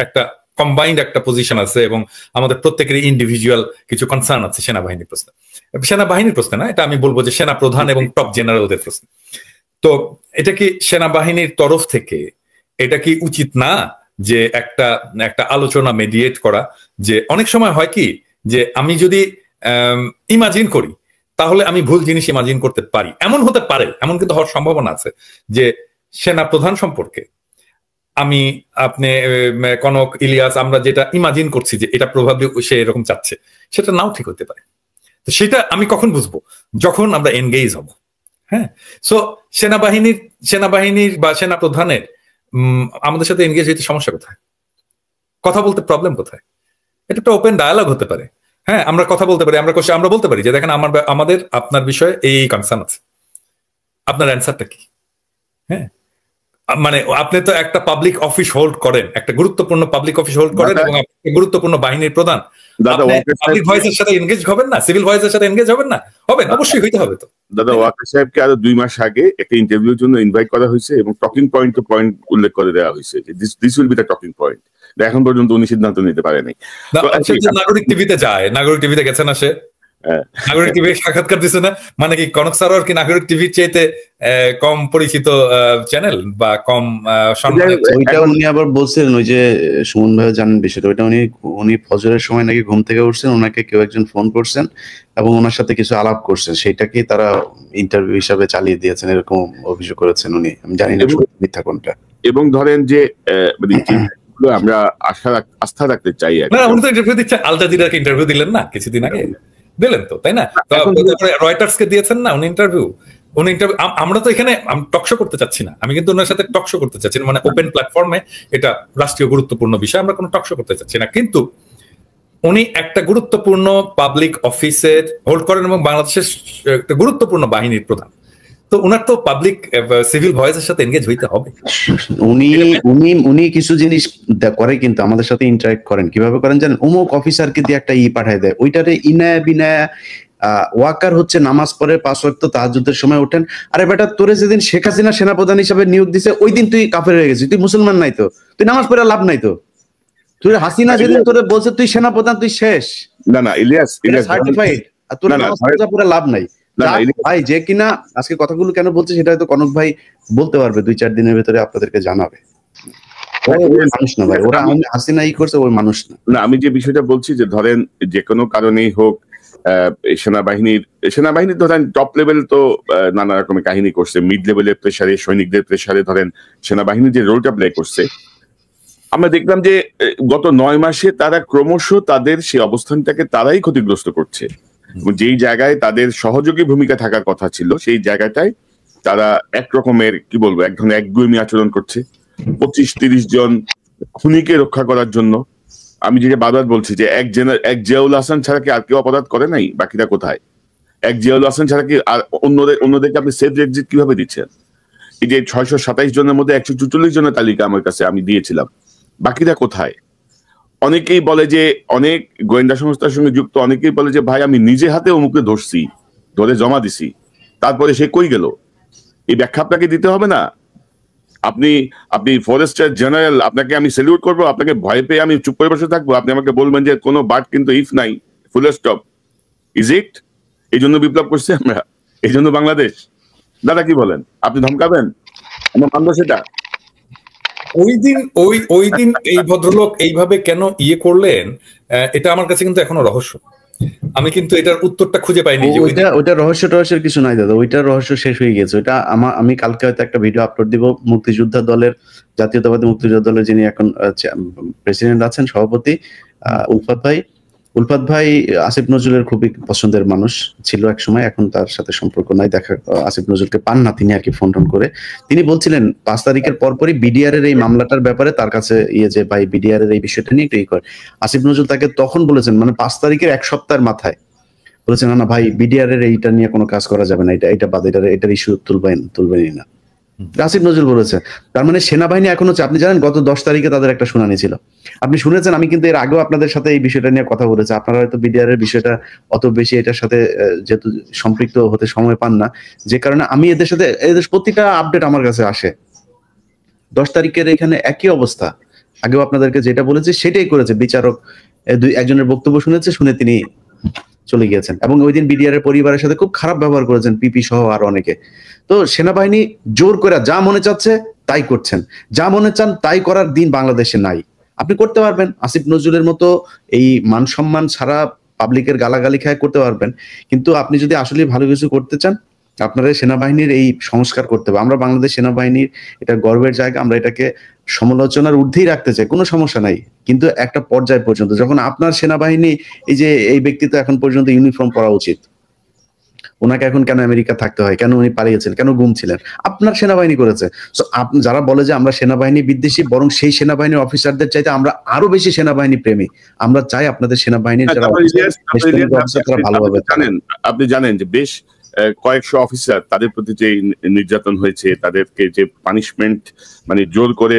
একটা কম্বাইন্ড একটা পজিশন আছে এবং আমাদের প্রত্যেকের ইন্ডিভিজুয়াল কিছু কনসার্ন আছে সেনাবাহিনীর প্রশ্নে না, এটা আমি বলবো যে সেনা প্রধান এবং টপ জেনারেলদের প্রশ্ন। তো এটা কি সেনাবাহিনীর তরফ থেকে এটা কি উচিত না যে একটা আলোচনা মেডিয়েট করা? যে অনেক সময় হয় কি যে আমি যদি ইমাজিন করি তাহলে আমি ভুল জিনিস ইমাজিন করতে পারি, এমন হতে পারে, এমন কিন্তু হওয়ার সম্ভাবনা আছে যে সেনা প্রধান সম্পর্কে আপনি কনক, ইলিয়াস আমরা যেটা ইমাজিন করছি যে এটা প্রভাবে সে এরকম চাচ্ছে, সেটা নাও ঠিক হতে পারে। তো সেটা আমি কখন বুঝবো? যখন আমরা এনগেজ হব। হ্যাঁ, সো সেনাবাহিনীর বা সেনা প্রধানের আমাদের সাথে এনগেজ হইতে সমস্যা কোথায়? কথা বলতে প্রবলেম কোথায়? এটা একটা ওপেন ডায়ালগ হতে পারে। হ্যাঁ, আমরা কথা বলতে পারি, আমরা বলতে পারি যে দেখেন আমাদের আপনার বিষয়ে এই কনসার্ন আছে, আপনার অ্যান্সারটা কি? হ্যাঁ, মানে আপনি তো একটা পাবলিক অফিস হোল্ড করেন, একটা গুরুত্বপূর্ণ পাবলিক অফিস হোল্ড করেন এবং আপনি গুরুত্বপূর্ণ বাহিনীর প্রধান, পাবলিক ভয়েসের সাথে এনগেজ হবেন না? সিভিল ভয়েসের সাথে এনগেজ হবেন না? হবেন, অবশ্যই হইতে হবে। তো দাদা ওয়াকার সাহেবকে আরো 2 মাস আগে একটা ইন্টারভিউর জন্য ইনভাইট করা হয়েছে এবং টকিং পয়েন্ট উল্লেখ করে দেওয়া হয়েছে যে this will be the talking point. এখন পর্যন্ত উনি সিদ্ধান্ত নিতে পারেনি। নাগরিক টিভিতে যায়, নাগরিক টিভিতে গেছে না সে? নাগরিক টিভি সাক্ষাৎকার দিচ্ছে না? মানে কি কনক স্যার কি নাগরিক টিভির চাইতে কম পরিচিত চ্যানেল বা কম সম্মান? ওইটা উনি আবার বলছিলেন, ওই যে সুমন ভাই জানেন বিষয়টা, ওইটা উনি ফজরের সময় নাকি ঘুম থেকে উঠছেন, ওনাকে কেউ একজন ফোন করছেন এবং ওনার সাথে কিছু আলাপ করছেন, সেটাকে তারা ইন্টারভিউ হিসাবে চালিয়ে দিয়েছেন, এরকম অভিযোগ করেছেন উনি। আমি জানি না মিথ্যা কোনটা। এবং ধরেন যে আমরা আস্থা রাখতে চাই। উনি তো ইন্টারভিউ দিচ্ছেন, আল জাজিরাকে ইন্টারভিউ দিলেন না কিছুদিন আগে? দিলেন তো, তাই না? রয়টার্স কে দিয়েছেন না উনি ইন্টারভিউ? আমরা তো এখানে টকশো করতে চাচ্ছি না, আমি কিন্তু ওনার সাথে টকশো করতে চাচ্ছি না, মানে ওপেন প্ল্যাটফর্মে এটা রাষ্ট্রীয় গুরুত্বপূর্ণ বিষয়, আমরা কোনো টকশো করতে চাচ্ছি না। কিন্তু উনি একটা গুরুত্বপূর্ণ পাবলিক অফিসের হোল্ড করেন এবং বাংলাদেশের একটা গুরুত্বপূর্ণ বাহিনীর প্রধান, তো ওনার তো পাবলিক সিভিল ভয়েসের সাথে এনগেজ হইতে হবে। উনি কিছু জিনিস করে কিন্তু আমাদের সাথে ইন্টারেক্ট করেন। কিভাবে করেন জানেন? অমুক অফিসারকে দিয়ে একটা পাঠায় দেয়, ওইটারে ইনায়া বিনায়া ওয়াকার হচ্ছে নামাজ পড়ে 5 ওয়াক্ত তাহাজ্জুদের সময় ওঠেন। আরে বেটা, তোরে যেদিন শেখ হাসিনা সেনাপ্রধান হিসাবে নিয়োগ দিছে ওই দিন তুই কাফের হয়ে গেছিস, তুই মুসলমান নাই, তো তুই নামাজ পড়ে লাভ নাই। তো তুই হাসিনা যেদিন তোরে বলছে তুই সেনাপ্রধান, তুই শেষ। না ইলিয়াস সার্টিফাইড, আর তোর নামাজ পড়ে লাভ নাই। ভাই যে কিনা আজকে কথাগুলো কেন বলছে সেটা হয়তো কনক ভাই বলতে পারবে, 2-4 দিনের ভিতরে আপনাদেরকে জানাবে। মানুষ না ভাই, ওরা হাসিনা করছে, ওই মানুষ না। আমি যে বিষয়টা বলছি যে ধরেন যে কোনো কারণেই হোক সেনাবাহিনীর ধরেন টপ লেভেল তো নানা রকমের কাহিনী করছে, মিড লেভেলের প্রেসারে, সৈনিকদের প্রেসারে ধরেন সেনাবাহিনী যে রোলটা প্লে করছে, আমরা দেখলাম যে গত 9 মাসে তারা ক্রমশ তাদের সেই অবস্থানটাকে তারাই ক্ষতিগ্রস্ত করছে, এবং যেই জায়গায় তাদের সহযোগী ভূমিকা থাকার কথা ছিল সেই জায়গাটায় তারা একরকমের কি বলবো এক ধরনের একগুঁয়েমি আচরণ করছে। 25-30 জন খুনিকে রক্ষা করার জন্য, আমি যেটা বারবার বলছি যে এক জিয়াউল হাসান ছাড়া কি আর কেউ অপরাধ করে নাই? বাকিরা কোথায়? এক জিয়াউল হাসান ছাড়া কি আর অন্যদেরকে আপনি সেফ এক্সিট কিভাবে দিচ্ছেন? এই যে 627 জনের মধ্যে 144 জনের তালিকা আমার কাছে আমি দিয়েছিলাম, বাকিরা কোথায়? অনেকেই বলে যে, অনেক গোয়েন্দা সংস্থার সঙ্গে যুক্ত অনেকেই বলে যে ভাই আমি নিজে হাতে অমুকে ধরছি, ধরে জমা দিছি, তারপরে সে কই গেল? এই ব্যাখ্যা আপনাকে দিতে হবে না? আপনি ফরেস্টার জেনারেল, আপনাকে আমি স্যালিউট করবো, আপনাকে ভয় পেয়ে আমি চুপ করে বসে থাকবো? আপনি আমাকে বলবেন যে কোনো বাট কিন্তু ইফ নাই, ফুল স্টপ, ইজ ইট? এই জন্য বিপ্লব করছি আমরা, এই জন্য বাংলাদেশ। দাদা কি বলেন? আপনি ধমকাবেন? আমরা মানব সেটা? ওই দিন এই ভদ্রলোক এইভাবে কেন করলেন, এটা আমার কাছে কিন্তু এখনো রহস্য। আমি কিন্তু এটার উত্তরটা খুঁজে পাইনি। ওইটা রহস্যের কিছু নাই দাদা, ওইটার রহস্য শেষ হয়ে গেছে। ওইটা আমি কালকে হয়তো একটা ভিডিও আপলোড দিব। মুক্তিযোদ্ধা দলের, জাতীয়তাবাদী মুক্তিযোদ্ধা দলের যিনি এখন প্রেসিডেন্ট আছেন, সভাপতি উলফাত ভাই আসিফ নজরুলের খুবই পছন্দের মানুষ ছিল এক সময়, এখন তার সাথে সম্পর্ক নাই, দেখা আসিফ নজরুলকে পান না তিনি আর কি ফোন করে। তিনি বলছিলেন 5 তারিখের পরপরই বিডিআর এর এই মামলাটার ব্যাপারে তার কাছে যে ভাই বিডিআর এর এই বিষয়টা নিয়ে একটু করে। আসিফ নজরুল তাকে তখন বলেছেন, মানে 5 তারিখের এক সপ্তাহের মাথায় বলেছেন, না ভাই বিডিআর এর এইটা নিয়ে কোনো কাজ করা যাবে না, এটা বাদ, এটার ইস্যু তুলবেনই না। আসিফ নজরুল বলেছে। তার মানে সেনাবাহিনী এখন হচ্ছে, আপনি জানেন গত 10 তারিখে তাদের একটা শুনানি ছিল, আপনি শুনেছেন। আমি কিন্তু এর আগেও আপনাদের সাথে এই বিষয়টা নিয়ে কথা বলেছি। আপনারা হয়তো বিডিআর এর বিষয়টা অত বেশি এটার সাথে যেহেতু সম্পৃক্ত হতে সময় পান না, যে কারণে আমি এদের প্রতিটা আপডেট আমার কাছে আসে। 10 তারিখের এখানে একই অবস্থা, আগেও আপনাদেরকে যেটা বলেছি সেটাই করেছে বিচারক। একজনের বক্তব্য শুনে তিনি চলে গিয়েছেন, এবং ওই দিন বিডিআর এর পরিবারের সাথে খুব খারাপ ব্যবহার করেছেন, পিপি সহ আর অনেকে। তো সেনাবাহিনী জোর করে যা মনে চাচ্ছে তাই করছেন, যা মনে চান তাই করার দিন বাংলাদেশে নাই। আপনি করতে পারবেন আসিফ নজরুলের মতো এই মান সম্মান ছাড়া পাবলিকের গালাগালি খায় করতে পারবেন, কিন্তু আপনি যদি আসলে ভালো কিছু করতে চান আপনারা সেনাবাহিনীর এই সংস্কার করতে হবে। আমরা বাংলাদেশ সেনাবাহিনীর এটা গর্বের জায়গা, আমরা এটাকে সমালোচনার ঊর্ধ্বেই রাখতে চাই, কোনো সমস্যা নাই, কিন্তু একটা পর্যায় পর্যন্ত। যখন আপনার সেনাবাহিনী এই ব্যক্তি তো এখন পর্যন্ত ইউনিফর্ম পরা উচিত, ওনাকে এখন কেন আমেরিকা থাকতে হয়, কেন উনি পালিয়েছেন, কেন গুম ছিলেন? আপনার সেনাবাহিনী করেছে। যারা বলে যে আমরা সেনাবাহিনী বিদ্বেষী, বরং সেই সেনাবাহিনীর অফিসারদের চাইতে আমরা আরো বেশি সেনাবাহিনী প্রেমী। আমরা চাই আপনাদের সেনাবাহিনীর যারা ভালোভাবে জানেন, আপনি জানেন যে বেশ কয়েকশো অফিসার, তাদের প্রতি যে নির্যাতন হয়েছে, তাদেরকে যে পানিশমেন্ট মানে জোর করে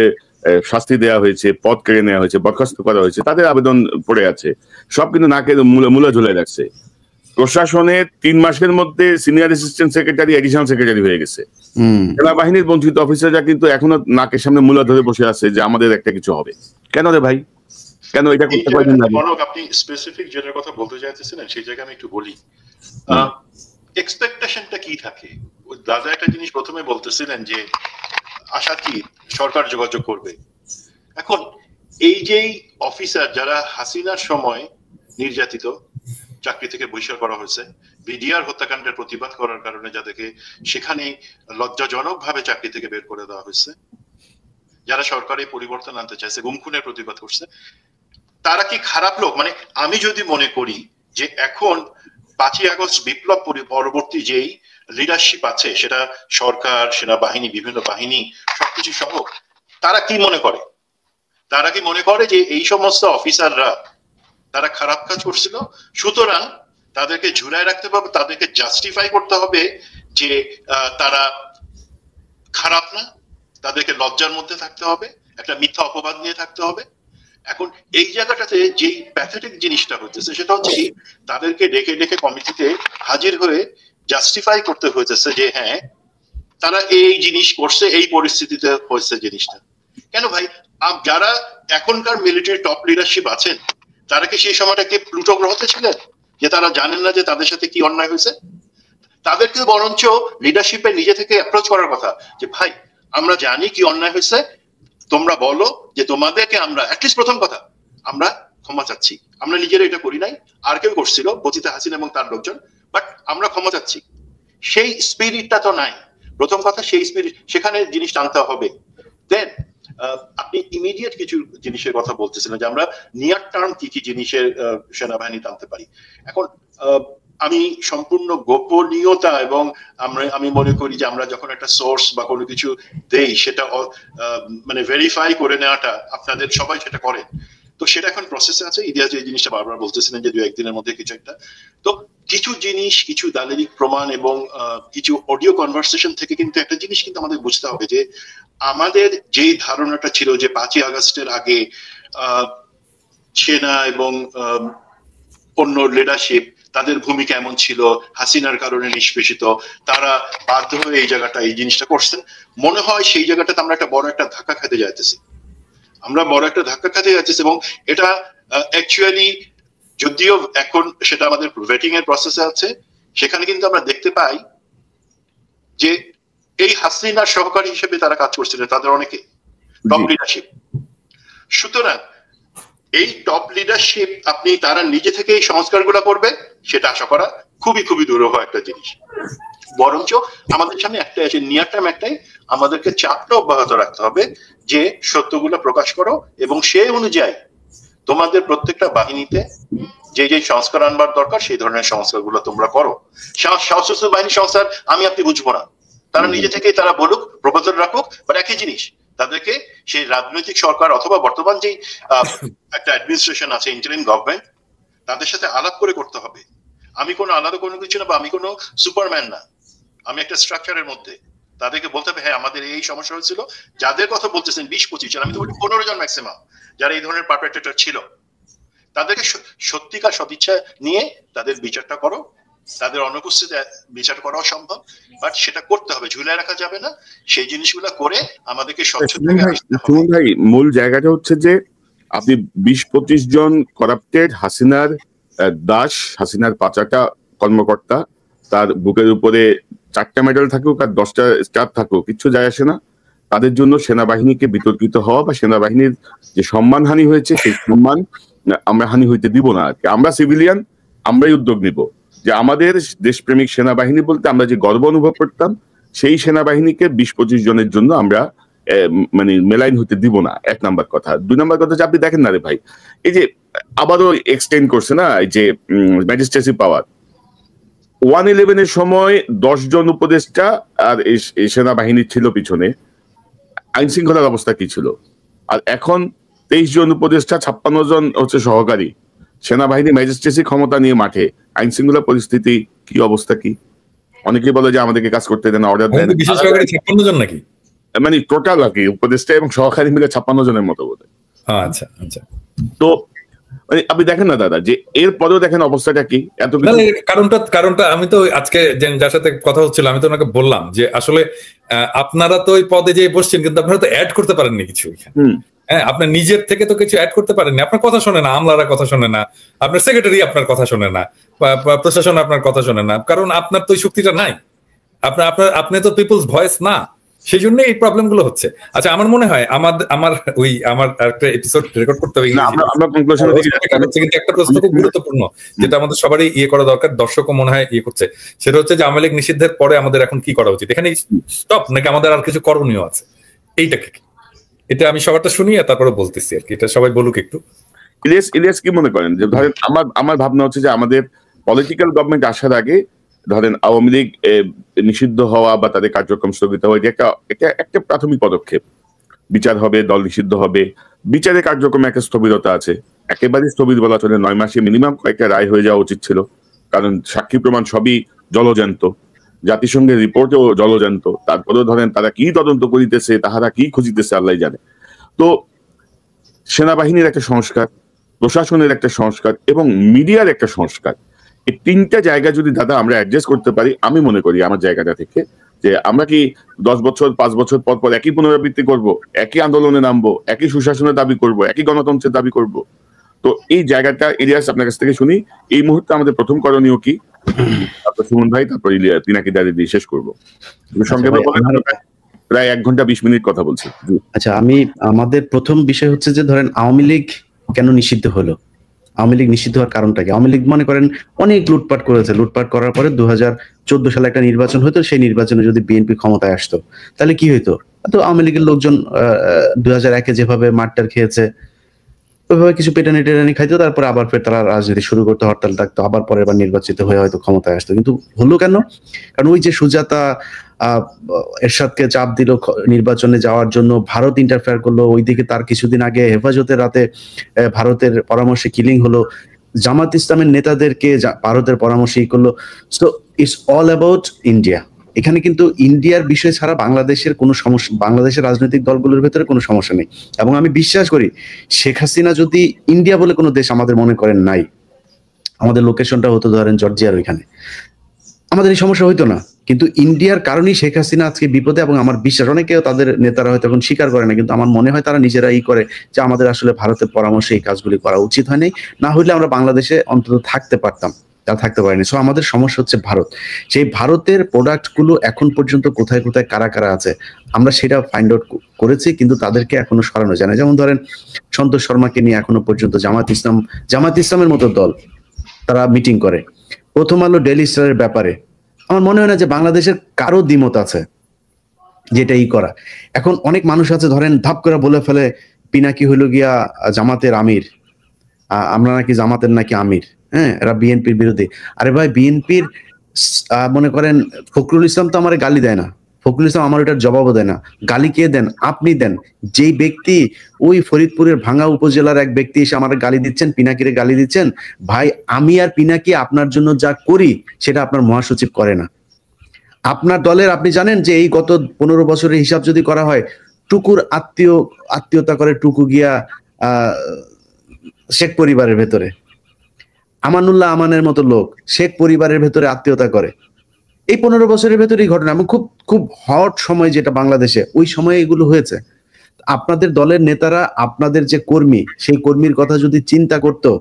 শাস্তি দেওয়া হয়েছে, পদ কেড়ে নেওয়া হয়েছে, বরখাস্ত করা হয়েছে, তাদের আবেদন পড়ে আছে, সব কিন্তু নাকে মূলা ঝুলে রাখছে। প্রশাসনে 3 মাসের মধ্যে senior assistant secretary, additional secretary হয়ে গেছে। সেনাবাহিনীর বঞ্চিত অফিসাররা কিন্তু এখনো নাকের সামনে মূলা ধরে বসে আছে যে আমাদের একটা কিছু হবে। কেন রে ভাই, কেন এটা করতে পারবেন না? আপনি স্পেসিফিক যেটার কথা বলতে চাইতেছিলেন সেই জায়গায় আমি একটু বলি। এক্সপেকটেশনটা কি থাকে? দাদা একটা জিনিস প্রথমে বলতেছিলেন যে আশা কি সরকার যোগাযোগ করবে। এখন এই যেই অফিসার যারা হাসিনার সময় নির্যাতিত, চাকরি থেকে বহিষ্কার করা হয়েছে, বিডিআর হত্যাকাণ্ডের প্রতিবাদ করার কারণে যাদেরকে সেখানে লজ্জাজনক ভাবে চাকরি থেকে বের করে দেওয়া হয়েছে, যারা সরকারি পরিবর্তন আনতে চাইছে, গুম খুনের প্রতিবাদ করছে, তারা কি খারাপ লোক? মানে আমি যদি মনে করি যে এখন 5ই আগস্ট বিপ্লব পরবর্তী যেই লিডারশিপ আছে, সেটা সরকার, সেনাবাহিনী, বিভিন্ন বাহিনী সবকিছু সহ, তারা কি মনে করে? তারা কি মনে করে যে এই সমস্ত অফিসাররা তারা খারাপ কাজ করছিল, সুতরাং তাদেরকে ঝুলায় রাখতে হবে, তাদেরকে জাস্টিফাই করতে হবে যে তারা খারাপ না, তাদেরকে লজ্জার মধ্যে থাকতে হবে, একটা মিথ্যা অপবাদ নিয়ে থাকতে হবে? এখন এই জায়গাটাতে যেই প্যাথেটিক জিনিসটা হচ্ছে সেটা হচ্ছে তাদেরকে ডেকে ডেকে কমিটিতে হাজির হয়ে জাস্টিফাই করতে হয়েছে যে হ্যাঁ তারা এই জিনিস করছে, এই পরিস্থিতিতে হয়েছে জিনিসটা। কেন ভাই, যারা এখনকার মিলিটারি টপ লিডারশিপ আছেন তারা কি সেই সময়টাকে প্লুটো গ্রহতে ছিলেন যে তারা জানেন না যে তাদের সাথে কি অন্যায় হয়েছে? তাদেরকে বরঞ্চ লিডারশিপে নিজে থেকে অ্যাপ্রোচ করার কথা যে ভাই আমরা জানি কি অন্যায় হয়েছে, তোমরা বলো যে তোমাদেরকে আমরা অ্যাটলিস্ট প্রথম কথা আমরা ক্ষমা চাচ্ছি, আমরা নিজেরা এটা করি নাই, আর কেউ করছিল, পতিতা হাসিনা এবং তার লোকজন, বাট আমরা ক্ষমা চাচ্ছি। সেই স্পিরিটটা তো নাই। প্রথম কথা সেই স্পিরিট, সেখানে জিনিস টানতে হবে। দেন আপনি ইমিডিয়েট কিছু জিনিসের কথা বলতেছিলেন যে আমরা নিয়ার টার্ম কি কি জিনিসের সেনাবাহিনী টানতে পারি। এখন আমি সম্পূর্ণ গোপনীয়তা এবং আমি মনে করি যে আমরা যখন একটা সোর্স বা কোনো কিছু দেই সেটা মানে ভেরিফাই করে নেওয়াটা, আপনাদের সবাই সেটা করেন, তো সেটা এখন প্রসেসে আছে। ইলিয়াস এই জিনিসটা বারবার বলতেছিলেন যে 2-1 দিনের মধ্যে কিছু একটা, তো কিছু জিনিস, কিছু দালিলিক প্রমাণ এবং কিছু অডিও কনভারসেশন থেকে কিন্তু একটা জিনিস কিন্তু আমাদের বুঝতে হবে যে আমাদের যেই ধারণাটা ছিল যে 5ই আগস্টের আগে সেনা এবং অন্য লিডারশিপ তাদের ভূমিকা এমন ছিল, হাসিনার কারণে নিষ্পেষিত, তারা বাধ্য হয়ে এই জায়গাটা এই জিনিসটা করছেন, মনে হয় সেই জায়গাটাতে আমরা একটা বড় একটা ধাক্কা খেতে যাইতেছি। এবং এটা অ্যাকচুয়ালি যদিও এখন সেটা আমাদের ভেটিং এর প্রসেসে আছে, সেখানে কিন্তু আমরা দেখতে পাই যে এই হাসিনার সহকারী হিসেবে তারা কাজ করছিলেন তাদের অনেকে টপ লিডারশিপ। সুতরাং এই টপ লিডারশিপ তারা নিজে থেকে এই সংস্কারগুলো করবে সেটা আশা করা খুবই খুবই দুরূহ একটা জিনিস। বরঞ্চ আমাদের সামনে একটাই আছে, নিয়ার টার্ম একটাই, আমাদেরকে চাপটা অব্যাহত রাখতে হবে যে সত্যগুলো প্রকাশ করো এবং সেই অনুযায়ী তোমাদের প্রত্যেকটা বাহিনীতে যে যে সংস্কার আনবার দরকার সেই ধরনের সংস্কারগুলো তোমরা করো। সশস্ত্র বাহিনী সংস্কার আপনি বুঝবো না, তারা নিজে থেকেই তারা বলুক, প্রপোজাল রাখুক, বাট একই জিনিস তাদেরকে সেই রাজনৈতিক সরকার অথবা বর্তমান যেই একটা অ্যাডমিনিস্ট্রেশন আছে, ইন্টারিম গভর্নমেন্ট, তাদের সাথে আলাপ করে করতে হবে। আমি কোনো আলাদা কোনো কিছু না, বা আমি কোনো সুপারম্যান না, আমি একটা স্ট্রাকচারের মধ্যে। তাদেরকে বলতে হবে হ্যাঁ আমাদের এই সমস্যা হয়েছিল, যাদের কথা বলতেছেন 20-25 জন, আমি তো বলি 15 জন ম্যাক্সিমাম যারা এই ধরনের পারপেট্রেটর ছিল, তাদেরকে সত্যিকার সদিচ্ছা নিয়ে তাদের বিচারটা করো। তাদের অনুপস্থিতি বিচার করা সম্ভব, বাট সেটা করতে হবে, ঝুলে রাখা যাবে না। সেই জিনিসগুলো করে আমাদেরকে সুমন ভাই, মূল জায়গাটা হচ্ছে যে আপনি 20-25 জন করাপ্টেড হাসিনার দাস, হাসিনার 5টা কর্মকর্তা, তার বুকের উপরে 4টা মেডেল থাকুক আর 10টা স্টার থাকুক, কিচ্ছু যায় আসে না। তাদের জন্য সেনাবাহিনীকে বিতর্কিত হওয়া বা সেনাবাহিনীর যে সম্মানহানি হয়েছে সেই সম্মান আমরা হানি হইতে দিব না। আর কি আমরা সিভিলিয়ান, আমরাই উদ্যোগ নিব যে আমাদের দেশপ্রেমিক সেনাবাহিনী বলতে আমরা যে গর্ব অনুভব করতাম, সেই সেনাবাহিনীকে 20-25 জনের জন্য আমরা মানে মেলাইন হতে দিব না, 1 নাম্বার কথা। 2 নাম্বার কথা যে আপনি দেখেন না রে ভাই, এই যে আবারও এক্সটেন্ড করছে না এই যে ম্যাজিস্ট্রেসি পাওয়ার। 1/11 এর সময় 10 জন উপদেষ্টা আর এই সেনাবাহিনীর ছিল পিছনে, আইন শৃঙ্খলার অবস্থা কি ছিল? আর এখন 23 জন উপদেষ্টা, 56 জন হচ্ছে সহকারী, সেনাবাহিনী ম্যাজিস্ট্রেসি ক্ষমতা নিয়ে মাঠে, আইন শৃঙ্খলা পরিস্থিতি কি অবস্থা কি? অনেকেই বলে যে আমাদেরকে কাজ করতে দেন, অর্ডার দেন, মানে টোটাল আর কি উপদেষ্টা এবং সহকারী মিলে 56 জনের মতো বোধ হয়। আচ্ছা আচ্ছা, তো মানে আপনি দেখেন না দাদা যে এরপরেও দেখেন অবস্থাটা কি। এত কারণটা আমি তো আজকে যার সাথে কথা হচ্ছিল আমি তো ওনাকে বললাম যে আসলে আপনারা তো ওই পদে যে বসছেন কিন্তু আপনারা তো অ্যাড করতে পারেননি কিছু। হ্যাঁ, আপনার নিজের থেকে তো কিছু অ্যাড করতে পারেননি। আপনার কথা শোনে না, আমলারা কথা শোনে না, আপনার সেক্রেটারি আপনার কথা শোনে না, প্রশাসন আপনার কথা শোনে না, কারণ আপনার তো ওই শক্তিটা নাই। আপনি তো পিপলস ভয়েস না, সেই জন্য এই প্রবলেম গুলো হচ্ছে। আচ্ছা, আমার মনে হয় আমার একটা এপিসোড রেকর্ড করতে হবে, কিন্তু একটা প্রশ্ন খুব গুরুত্বপূর্ণ যেটা আমাদের সবারই করা দরকার, দর্শকও মনে হয় করছে, সেটা হচ্ছে যে আওয়ামী লীগ নিষিদ্ধের পরে আমাদের এখন কি করা উচিত? এখানে স্টপ নাকি আমাদের আর কিছু করণীয় আছে? এইটাকে এটা আমি সবারটা শুনি আর তারপরে বলতেছি আর কি, এটা সবাই বলুক একটু। ইলিয়াস কি মনে করেন যে ধরেন আমার ভাবনা হচ্ছে যে আমাদের পলিটিক্যাল গভর্নমেন্ট আসার আগে ধরেন আওয়ামী লীগ নিষিদ্ধ হওয়া বা তাদের কার্যক্রম স্থগিত হওয়া, এটা একটা প্রাথমিক পদক্ষেপ। বিচার হবে, দল নিষিদ্ধ হবে, বিচারের কার্যক্রমে একটা স্থবিরতা আছে, একেবারে স্থবির বলা চলে। 9 মাসে মিনিমাম কয়েকটা রায় হয়ে যাওয়া উচিত ছিল, কারণ সাক্ষী প্রমাণ সবই জলজ্যান্ত, জাতিসংঘের রিপোর্টেও জলজ্যান্ত। তারপরেও ধরেন তারা কি তদন্ত করিতেছে, তাহারা কি খুঁজিতেছে আল্লাহ জানে। তো সেনাবাহিনীর একটা সংস্কার, প্রশাসনের একটা সংস্কার এবং মিডিয়ার একটা সংস্কার, এই 3টা জায়গা যদি দাদা আমরা অ্যাডজাস্ট করতে পারি, আমি মনে করি আমার জায়গাটা থেকে যে আমরা কি 10 বছর 5 বছর পর পর একই পুনরাবৃত্তি করব, একই আন্দোলনে নামবো, একই সুশাসনের দাবি করব, একই গণতন্ত্রের দাবি করব? তো এই জায়গাটা ইলিয়াস আপনার কাছ থেকে শুনি, এই মুহূর্তে আমাদের প্রথম করণীয় কি? তারপর সুমন ভাই, তারপর ইলিয়াস পিনাকি দাঁড়িয়ে দিয়ে শেষ করবো। প্রায় 1 ঘন্টা 20 মিনিট কথা বলছি। আচ্ছা, আমাদের প্রথম বিষয় হচ্ছে যে ধরেন আওয়ামী লীগ কেন নিষিদ্ধ হলো? আওয়ামী লীগ নিষিদ্ধ হওয়ার কারণটা কি? আওয়ামী লীগ মনে করেন অনেক লুটপাট করেছে, লুটপাট করার পরে 2014 সালে একটা নির্বাচন হতো, সেই নির্বাচনে যদি বিএনপি ক্ষমতায় আসতো তাহলে কি হইতো? তো আওয়ামী লীগের লোকজন 2001-এ যেভাবে মারটার খেয়েছে ওইভাবে কিছু পেটানি খাইতো, তারপরে আবার ফের তারা রাজনীতি শুরু করতে, হরতাল ডাকতো, আবার পরের বার নির্বাচিত হয়ে হয়তো ক্ষমতায় আসতো। কিন্তু হলো কেন? কারণ ওই যে সুজাতা এরশাদকে চাপ দিল নির্বাচনে যাওয়ার জন্য, ভারত ইন্টারফেয়ার করলো, ওইদিকে তার কিছুদিন আগে হেফাজতের রাতে ভারতের পরামর্শে কিলিং হলো, জামাত ইসলামের নেতাদেরকে ভারতের পরামর্শেই করলো। So it's all about India. এখানে কিন্তু ইন্ডিয়ার বিষয় ছাড়া বাংলাদেশের কোনো সমস্যা, বাংলাদেশের রাজনৈতিক দলগুলোর ভেতরে কোনো সমস্যা নেই। এবং আমি বিশ্বাস করি শেখ হাসিনা যদি ইন্ডিয়া বলে কোনো দেশ আমাদের মনে করেন নাই, আমাদের লোকেশনটা হতো ধরেন জর্জিয়ার ওইখানে, আমাদের এই সমস্যা হইতো না। কিন্তু ইন্ডিয়ার কারণেই শেখ হাসিনা আজকে বিপদে। এবং আমার বিশ্বাস অনেকেও তাদের নেতারা হয়তো এখন স্বীকার করে না, কিন্তু আমার মনে হয় তারা নিজেরা করে যে আমাদের আসলে ভারতের পরামর্শে এই কাজগুলি করা উচিত হয়নি, না হইলে আমরা বাংলাদেশে অন্তত থাকতে পারতাম, তা থাকতে পারিনি। সো আমাদের সমস্যা হচ্ছে ভারত। সেই ভারতের প্রোডাক্ট গুলো এখন পর্যন্ত কোথায় কোথায় কারা কারা আছে আমরা সেটা ফাইন্ড আউট করেছি, কিন্তু তাদেরকে এখনো সরানো যায় না। যেমন ধরেন সন্তোষ শর্মাকে নিয়ে এখনো পর্যন্ত জামাত ইসলামের মতো দল তারা মিটিং করে। প্রথম আলো ডেইলি স্টারের ব্যাপারে আমার মনে হয় না যে বাংলাদেশের কারো দ্বিমত আছে যেটা করা। এখন অনেক মানুষ আছে ধরেন ধাপ করে বলে ফেলে পিনাকি হইল গিয়া জামাতের আমির, আমরা নাকি জামাতের নাকি আমির, হ্যাঁ এরা বিএনপির বিরোধী। আরে ভাই বিএনপির মনে করেন ফখরুল ইসলাম তো আমার গালি দেয় না, ফখরুল ইসলাম আমার এটার জবাবও দেয় না। গালি কে দেন? আপনি দেন। যেই ব্যক্তি ওই ফরিদপুরের ভাঙ্গা উপজেলার এক ব্যক্তি এসে আমার গালি দিচ্ছেন, পিনাকিরে গালি দিচ্ছেন, ভাই আমি আর পিনাকি আপনার জন্য যা করি সেটা আপনার মহাসচিব করে না। আপনার দলের আপনি জানেন যে এই গত 15 বছরের হিসাব যদি করা হয়, টুকুর আত্মীয়তা করে টুকু গিয়া শেখ পরিবারের ভেতরে, আমানুল্লাহ আমানের মতো লোক শেখ পরিবারের ভেতরে আত্মীয়তা করে। এই 15 বছরের ভেতরে এই ঘটনা, এবং খুব খুব হট সময় যেটা বাংলাদেশে, ওই সময়ে এগুলো হয়েছে। আপনাদের দলের নেতারা আপনাদের যে কর্মী, সেই কর্মীর কথা যদি চিন্তা করতো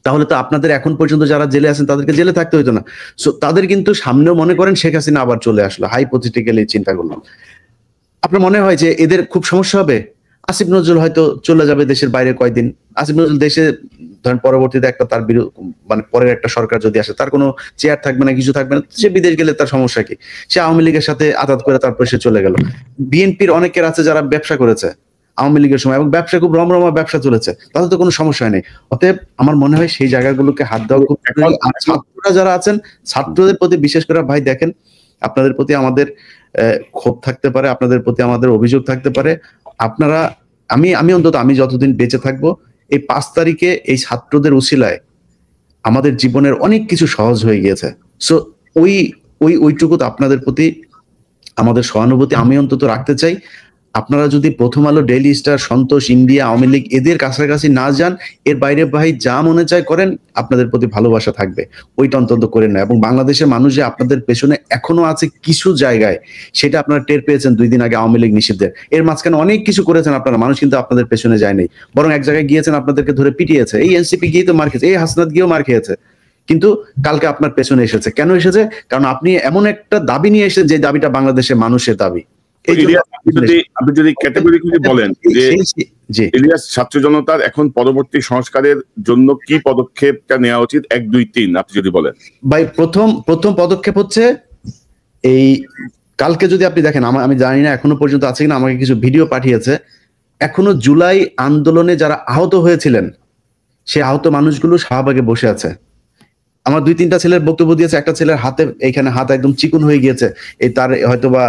তাহলে তো আপনাদের এখন পর্যন্ত যারা জেলে আছেন তাদেরকে জেলে থাকতে হইতো না। সো তাদের কিন্তু সামনেও মনে করেন শেখ হাসিনা আবার চলে আসলো, হাইপোথেটিক্যালি চিন্তা করলাম, আপনার মনে হয় যে এদের খুব সমস্যা হবে? আসিফ নজরুল হয়তো চলে যাবে দেশের বাইরে কয়দিন, আসিফ নজরুল দেশে ধরেন পরবর্তীতে একটা তার মানে পরের একটা সরকার যদি আসে তার কোনো চেয়ার থাকবে না, কিছু থাকবে না, সে বিদেশ গেলে তার সমস্যা কি? সে আওয়ামী লীগের সাথে আঘাত করে তারপরে সে চলে গেল। বিএনপির অনেকের আছে যারা ব্যবসা করেছে আওয়ামী লীগের সময়, এবং ব্যবসা খুব রমরমা ব্যবসা চলেছে, তাদের তো কোনো সমস্যা নেই। অতএব আমার মনে হয় সেই জায়গাগুলোকে হাত দেওয়া খুব, ছাত্ররা যারা আছেন ছাত্রদের প্রতি বিশেষ করে ভাই দেখেন, আপনাদের প্রতি আমাদের ক্ষোভ থাকতে পারে, আপনাদের প্রতি আমাদের অভিযোগ থাকতে পারে। আপনারা আমি অন্তত আমি যতদিন বেঁচে থাকবো এই 5 তারিখে এই ছাত্রদের উছিলায় আমাদের জীবনের অনেক কিছু সহজ হয়ে গিয়েছে। সো ওইটুকু আপনাদের প্রতি আমাদের সহানুভূতি আমি অন্তত রাখতে চাই। আপনারা যদি প্রথম আলো, ডেইলি স্টার, সন্তোষ, ইন্ডিয়া, আওয়ামী লীগ এদের কাছাকাছি না যান, এর বাইরে ভাই যা মনে চায় করেন, আপনাদের প্রতি ভালোবাসা থাকবে, ওইটা অন্তত করেন না। এবং বাংলাদেশের মানুষ যে আপনাদের পেছনে এখনো আছে কিছু জায়গায়, সেটা আপনারা টের পেয়েছেন 2 দিন আগে আওয়ামী লীগ নিষিদ্ধের। এর মাঝখানে অনেক কিছু করেছেন আপনারা, মানুষ কিন্তু আপনাদের পেছনে যায় নাই, বরং এক জায়গায় গিয়েছেন আপনাদেরকে ধরে পিটিয়েছে। এই এনসিপি গিয়ে তো মার খেয়েছে, এই হাসনাত গিয়েও মার খেয়েছে, কিন্তু কালকে আপনার পেছনে এসেছে। কেন এসেছে? কারণ আপনি এমন একটা দাবি নিয়ে এসেছেন যে দাবিটা বাংলাদেশের মানুষের দাবি। আপনি যদি ক্যাটাগরিক্যালি বলেন যে ইলিয়াস, ছাত্র জনতার এখন পরবর্তী সংস্কারের জন্য কি পদক্ষেপটা নেওয়া উচিত, 1, 2, 3 আপনি যদি বলেন। ভাই প্রথম পদক্ষেপ হচ্ছে এই, কালকে যদি আপনি দেখেন, আমি জানি না এখনো পর্যন্ত আছে কিনা, আমাকে কিছু ভিডিও পাঠিয়েছে, এখনো জুলাই আন্দোলনে যারা আহত হয়েছিলেন সেই আহত মানুষগুলো শাহবাগে বসে আছে। আমার 2-3টা ছেলের বক্তব্য দিয়েছে, একটা ছেলের হাতে এইখানে হাত একদম চিকুন হয়ে গিয়েছে, এই তার হয়তো বা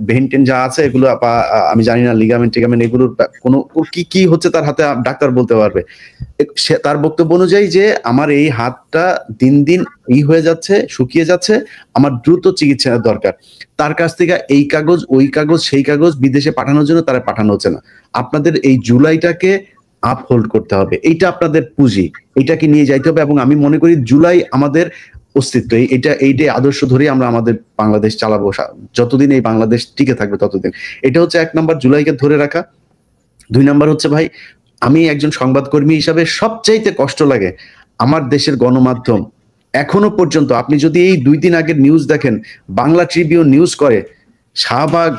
ভেন্টেন যা আছে এগুলো আমি জানি না, লিগামেন্ট টিগামেন্ট এগুলোর কোনো কি হচ্ছে তার হাতে ডাক্তার বলতে পারবে। তার বক্তব্য অনুযায়ী যে আমার এই হাতটা দিন দিন হয়ে যাচ্ছে, শুকিয়ে যাচ্ছে, আমার দ্রুত চিকিৎসার দরকার। তার কাছ থেকে এই কাগজ ওই কাগজ সেই কাগজ বিদেশে পাঠানোর জন্য তারা পাঠানো হচ্ছে না। আপনাদের এই জুলাইটাকে আপহোল্ড করতে হবে, এইটা আপনাদের পুঁজি, এইটাকে নিয়ে যাইতে হবে। এবং আমি মনে করি জুলাই আমাদের অস্তিত্ব, এইটাই আদর্শ ধরে আমরা আমাদের বাংলাদেশ চালাবো, যতদিন এই বাংলাদেশ টিকে থাকবে ততদিন। এটা হচ্ছে 1 নাম্বার, জুলাইকে ধরে রাখা। 2 নাম্বার হচ্ছে ভাই, আমি একজন সংবাদকর্মী হিসাবে সবচাইতে কষ্ট লাগে আমার দেশের গণমাধ্যম এখনো পর্যন্ত, আপনি যদি এই 2 দিন আগের নিউজ দেখেন, বাংলা ট্রিবিউন নিউজ করে শাহবাগ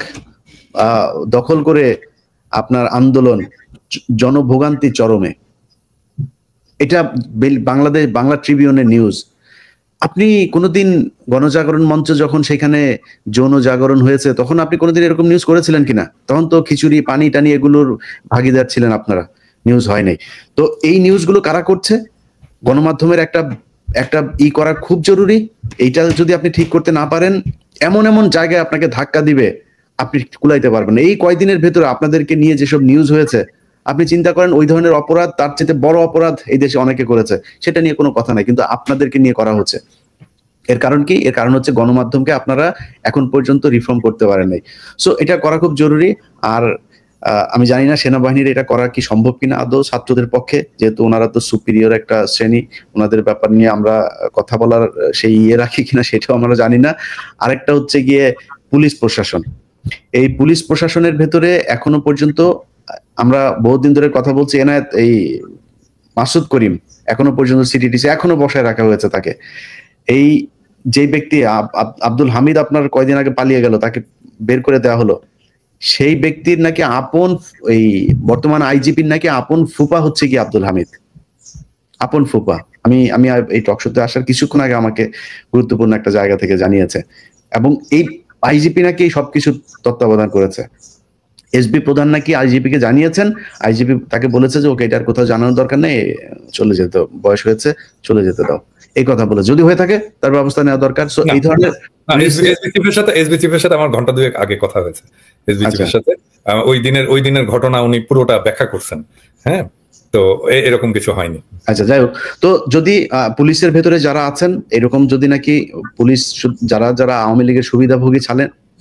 দখল করে আপনার আন্দোলন, জনভোগান্তি চরমে, এটা বাংলা ট্রিবিউনের নিউজ। আপনি কোনোদিন গণজাগরণ মঞ্চ যখন সেখানে যৌন জাগরণ হয়েছে তখন আপনি কোনোদিন এরকম নিউজ করেছিলেন কিনা? তখন তো খিচুড়ি পানি টানি এগুলোর ভাগিদার ছিলেন আপনারা, নিউজ হয় নাই। তো এই নিউজগুলো কারা করছে? গণমাধ্যমের একটা করা খুব জরুরি। এইটা যদি আপনি ঠিক করতে না পারেন, এমন এমন জায়গায় আপনাকে ধাক্কা দিবে, আপনি কুলাইতে পারবেন না। এই কয়দিনের ভেতরে আপনাদেরকে নিয়ে যেসব নিউজ হয়েছে, আপনি চিন্তা করেন ওই ধরনের অপরাধ, তার চেয়ে বড় অপরাধ এই দেশে অনেকে করেছে, সেটা নিয়ে কোনো কথা নাই, কিন্তু আপনাদেরকে নিয়ে করা হচ্ছে। এর কারণ কি? এর কারণ হচ্ছে গণমাধ্যমকে আপনারা এখন পর্যন্ত রিফর্ম করতে পারেন নাই। সো এটা করা খুব জরুরি। আর আমি জানি না সেনাবাহিনীর এটা করা কি সম্ভব কিনা আদৌ ছাত্রদের পক্ষে, যেহেতু ওনারা তো সুপিরিয়র একটা শ্রেণী, ওনাদের ব্যাপার নিয়ে আমরা কথা বলার সেই রাখি কিনা সেটাও আমরা জানি না। আরেকটা হচ্ছে গিয়ে পুলিশ প্রশাসন। এই পুলিশ প্রশাসনের ভেতরে এখনো পর্যন্ত আমরা বহুদিন ধরে কথা বলছি, এনায়েত এই মাসুদ করিম এখনো পর্যন্ত সিটিটিসি এখনো বসায় রাখা হয়েছে তাকে। এই যে ব্যক্তি আব্দুল হামিদ আপনার কয়দিন আগে পালিয়ে গেল, তাকে বের করে দেওয়া হলো। সেই ব্যক্তির নাকি আপন, এই বর্তমান আইজিপির নাকি আপন ফুপা হচ্ছে কি আব্দুল হামিদ, আপন ফুপা। আমি এই টক শোতে আসার কিছুক্ষণ আগে আমাকে গুরুত্বপূর্ণ একটা জায়গা থেকে জানিয়েছে। এবং এই আইজিপি নাকি সবকিছু তত্ত্বাবধান করেছে। এসবি প্রধান নাকি আইজিপি কে জানিয়েছেন, আইজিপি তাকে বলেছে যে ওকে এটার কোথাও জানানোর দরকার নেই, চলে যেতে, বয়স হয়েছে, চলে যেতে দাও, এই কথা বলে। যদি হয়ে থাকে তার ব্যবস্থা নেওয়া দরকার। সো এই ধরনের এসবি চিফের সাথে আমার ঘন্টা দুয়েক আগে কথা হয়েছে এসবি চিফের সাথে। ওই দিনের ঘটনা উনি পুরোটা ব্যাখ্যা করছেন। হ্যাঁ, তো এরকম কিছু হয়নি। আচ্ছা, যাই হোক। তো যদি পুলিশের ভেতরে যারা আছেন এরকম, যদি নাকি পুলিশ যারা আওয়ামী লীগের সুবিধাভোগী